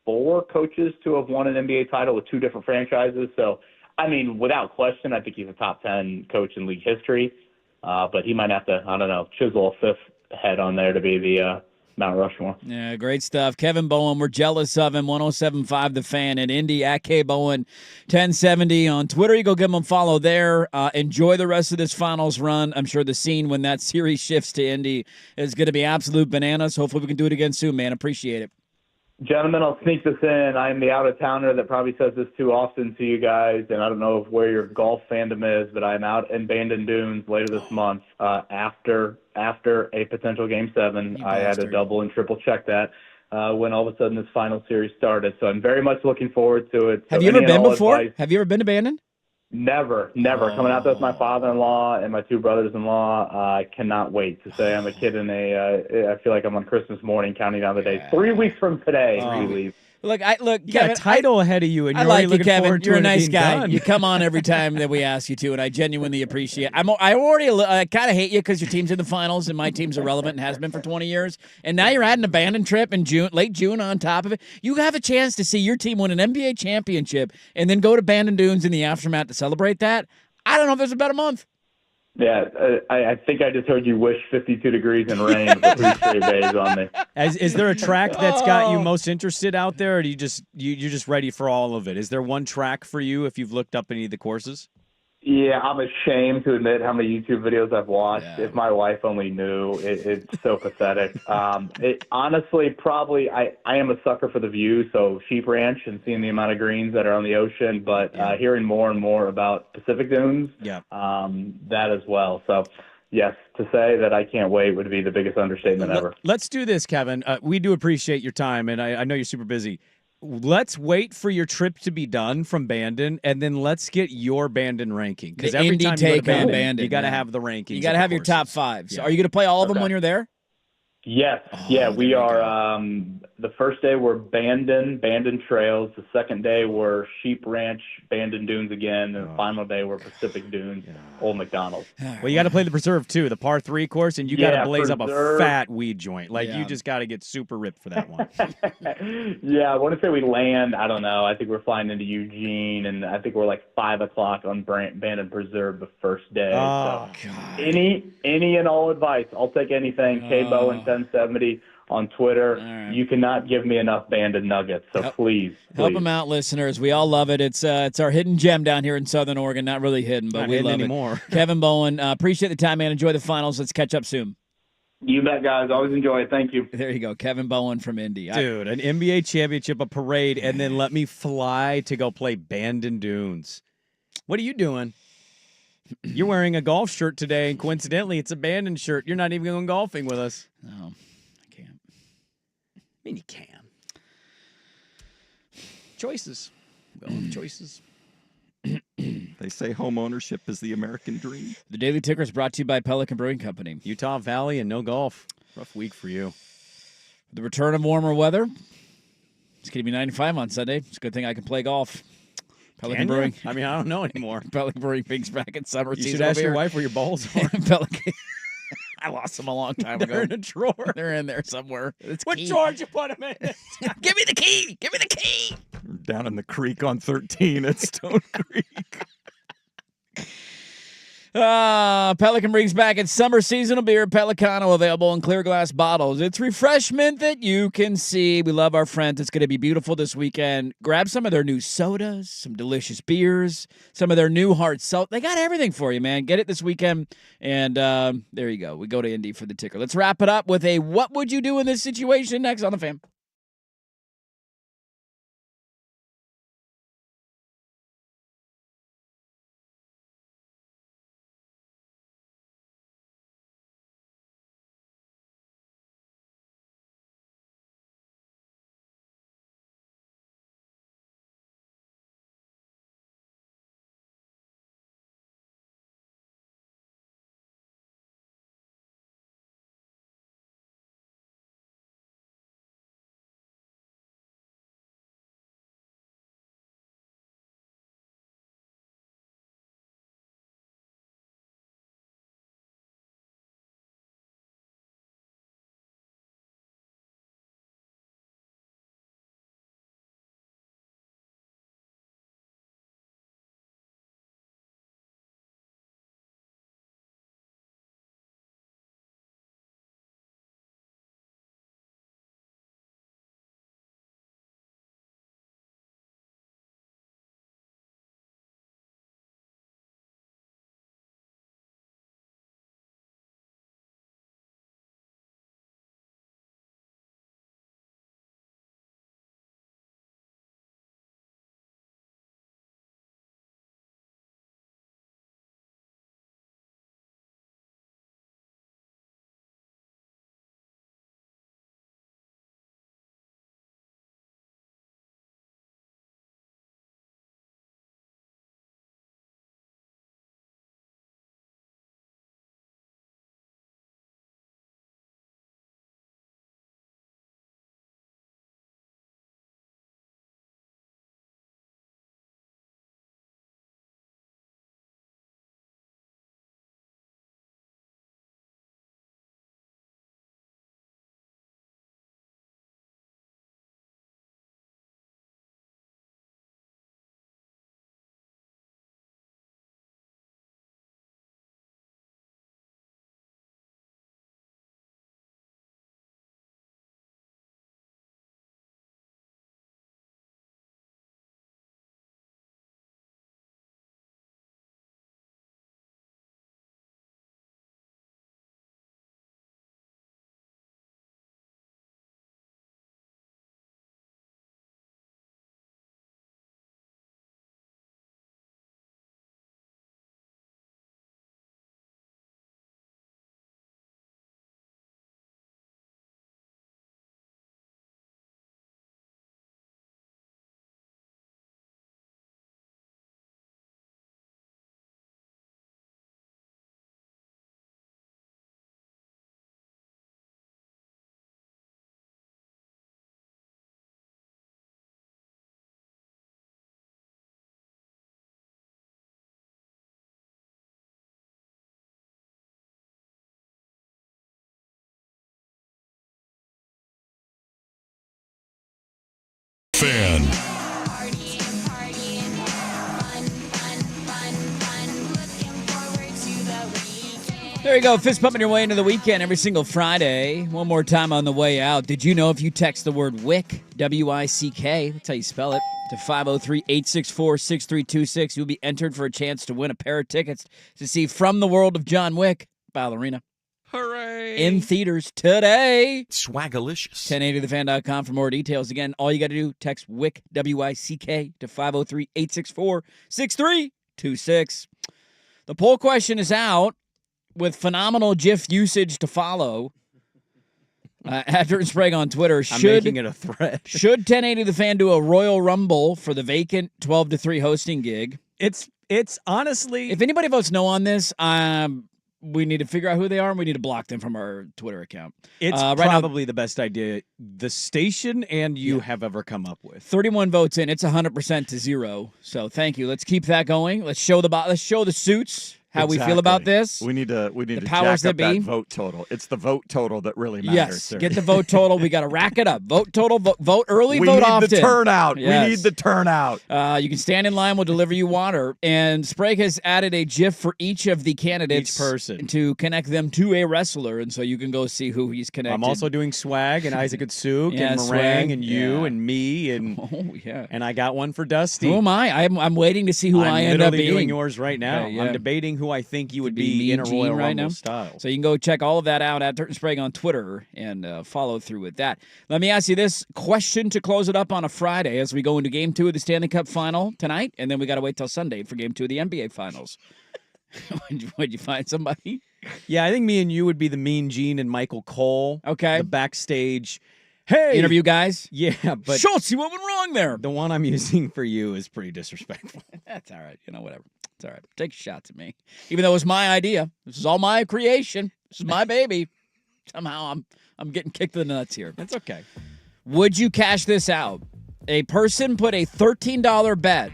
4 coaches to have won an NBA title with 2 different franchises. So, I mean, without question, I think he's a top 10 coach in league history. But he might have to, chisel a 5th head on there to be the Mount Rushmore. Yeah, great stuff. Kevin Bowen, we're jealous of him. 107.5 The Fan in Indy at KBowen 1070 on Twitter. You go give him a follow there. Enjoy the rest of this finals run. I'm sure the scene when that series shifts to Indy is going to be absolute bananas. Hopefully we can do it again soon, man. Appreciate it. Gentlemen, I'll sneak this in. I'm the out-of-towner that probably says this too often to you guys, and I don't know where your golf fandom is, but I'm out in Bandon Dunes later this month after a potential Game 7. I had to double and triple check that when all of a sudden this final series started. So I'm very much looking forward to it. Have you ever been before? Have you ever been to Bandon? Never. Coming out there with my father-in-law and my 2 brothers-in-law. I cannot wait to say I'm a kid I feel like I'm on Christmas morning counting down the days. 3 weeks from today, we leave. Look, you got a title ahead of you, and I you're like you, looking Kevin. forward to You're a it nice being guy. done. You come on every time that we ask you to, and I genuinely appreciate it. I kind of hate you because your team's in the finals, and my team's irrelevant and has been for 20 years. And now you're adding a Bandon trip in late June on top of it. You have a chance to see your team win an NBA championship and then go to Bandon Dunes in the aftermath to celebrate that. I don't know if there's a better month. Yeah, I think I just heard you wish 52 degrees and rain for 3 straight days on me. Is there a track that's got you most interested out there, or do you're just ready for all of it? Is there one track for you if you've looked up any of the courses? Yeah, I'm ashamed to admit how many YouTube videos I've watched. Yeah. If my wife only knew, it's so pathetic. Honestly, probably I am a sucker for the view, so Sheep Ranch and seeing the amount of greens that are on the ocean, but hearing more and more about Pacific Dunes, that as well. So, yes, to say that I can't wait would be the biggest understatement ever. Let's do this, Kevin. We do appreciate your time, and I know you're super busy. Let's wait for your trip to be done from Bandon, and then let's get your Bandon ranking. Because every time you go to Bandon, you got to have the rankings. You got to have your top 5. So are you going to play all of them when you're there? Yes, we are. The first day we're Bandon Trails. The second day we're Sheep Ranch, Bandon Dunes again. And the final day we're Pacific Dunes, Old McDonald. Well, you got to play the Preserve, too, the par 3 course, and you got to blaze up a Preserve. fat weed joint. You just got to get super ripped for that one. Yeah, I want to say we land, I don't know, I think we're flying into Eugene, and I think we're like 5 o'clock on Bandon Preserve the first day. Oh, so God. Any and all advice. I'll take anything. K-Bowen 1070 on Twitter. Right. You cannot give me enough Bandon nuggets, so please. Help them out, listeners. We all love it. It's our hidden gem down here in Southern Oregon. Not really hidden, but Not we hidden love anymore. it. Kevin Bowen, appreciate the time, man. Enjoy the finals. Let's catch up soon. You bet, guys. Always enjoy it. Thank you. There you go. Kevin Bowen from Indy. Dude, an NBA championship, a parade, and then let me fly to go play Bandon Dunes. What are you doing? You're wearing a golf shirt today, and coincidentally, it's a Bandon shirt. You're not even going golfing with us. No, I can't. I mean, you can. Choices. Going with choices. They say home ownership is the American dream. The Daily Ticker is brought to you by Pelican Brewing Company. Utah Valley and no golf. Rough week for you. The return of warmer weather. It's going to be 95 on Sunday. It's a good thing I can play golf. Pelican Brewing. I mean, I don't know anymore. Pelican Brewing brings back in summer You season. should ask your wife where your balls are. Pelican. I lost them a long time ago. They're in a drawer. They're in there somewhere. What drawer did you put them in? Give me the key. Give me the key. Down in the creek on 13 at Stone Creek. Pelican brings back its summer seasonal beer, Pelicano, available in clear glass bottles. It's refreshment that you can see. We love our friends. It's going to be beautiful this weekend. Grab some of their new sodas, some delicious beers, some of their new hard salt. They got everything for you, man. Get it this weekend. And there you go. We go to Indy for the ticker. Let's wrap it up with a what would you do in this situation next on The Fan. Fan. There you go. Fist pumping your way into the weekend every single Friday. One more time on the way out. Did you know if you text the word WICK, W-I-C-K, that's how you spell it, to 503-864-6326, you'll be entered for a chance to win a pair of tickets to see From the World of John Wick, Ballerina. Hooray! In theaters today. Swagalicious. 1080thefan.com for more details. Again, all you got to do, text WICK, W-I-C-K, to 503-864-6326. The poll question is out with phenomenal GIF usage to follow. At Dirt and Sprague on Twitter. I'm making it a thread. Should 1080 The Fan do a Royal Rumble for the vacant 12-3 hosting gig? It's honestly... If anybody votes no on this, we need to figure out who they are, and we need to block them from our Twitter account. It's probably the best idea the station and you have ever come up with. 31 votes in. It's 100% to 0. So thank you. Let's keep that going. Let's show the suits. How we feel about this. We need to powers jack up that be. that vote total. It's the vote total that really matters. Yes, sir. get the vote total. We got to rack it up. Vote total, vote early, we vote need often. the turnout. Yes. We need the turnout. You can stand in line. We'll deliver you water. And Sprague has added a GIF for each of the candidates. Each person. To connect them to a wrestler. And so you can go see who he's connected. I'm also doing Swag and Isaac Atsuk Yeah, and Meringue Swag, and you yeah. and me. And, and I got one for Dusty. Who am I? I'm waiting to see who I end up being. I'm doing yours right now. Okay, yeah. I'm debating who I think you would be in a Gene Royal right Rumble now. style. So you can go check all of that out at Dirt and Sprague on Twitter and follow through with that. Let me ask you this question to close it up on a Friday as we go into Game 2 of the Stanley Cup Final tonight, and then we got to wait till Sunday for Game 2 of the NBA Finals. Would you find somebody? Yeah, I think me and you would be the Mean Gene and Michael Cole. Okay. The backstage. Hey! Interview guys? Yeah, but... Schultz, what went wrong there? The one I'm using for you is pretty disrespectful. That's all right. Whatever. It's all right. Take shots at me. Even though it was my idea. This is all my creation. This is my baby. Somehow I'm getting kicked in the nuts here. That's okay. Would you cash this out? A person put a $13 bet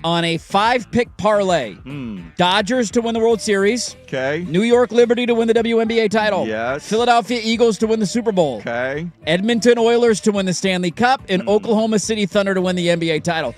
on a 5-pick parlay. Dodgers to win the World Series. Okay. New York Liberty to win the WNBA title. Yes. Philadelphia Eagles to win the Super Bowl. Okay. Edmonton Oilers to win the Stanley Cup. And Oklahoma City Thunder to win the NBA title.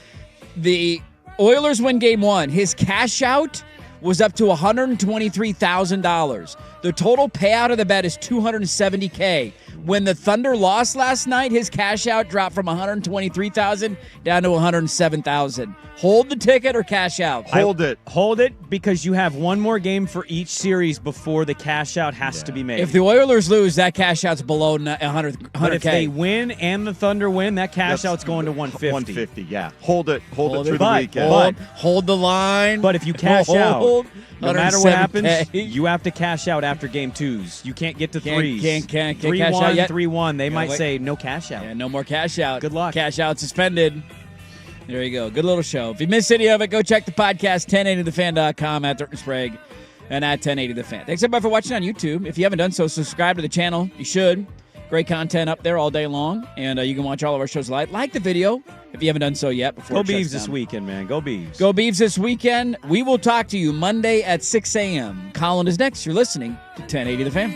The Oilers win Game 1. His cash out was up to $123,000. The total payout of the bet is $270K. When the Thunder lost last night, his cash out dropped from $123,000 down to $107,000. Hold the ticket or cash out? Hold it. Hold it because you have one more game for each series before the cash out has to be made. If the Oilers lose, that cash out's below $100K. But if they win and the Thunder win, that cash out's going to $150. $150, yeah. Hold it through the weekend. Hold the line. But if you cash out, no matter what happens, $107K. you have to cash out after game 2s. You can't get to threes. Can't 3-1, cash out yet. 3-1. They might say no cash out. Yeah, no more cash out. Good luck. Cash out suspended. There you go. Good little show. If you missed any of it, go check the podcast, 1080thefan.com, at Dirt and Sprague, and at 1080thefan. Thanks, everybody, for watching on YouTube. If you haven't done so, subscribe to the channel. You should. Great content up there all day long, and you can watch all of our shows live. Like the video if you haven't done so yet. Before Go Beavs this weekend, man. Go Beavs. Go Beavs this weekend. We will talk to you Monday at 6 a.m. Colin is next. You're listening to 1080 The Fan.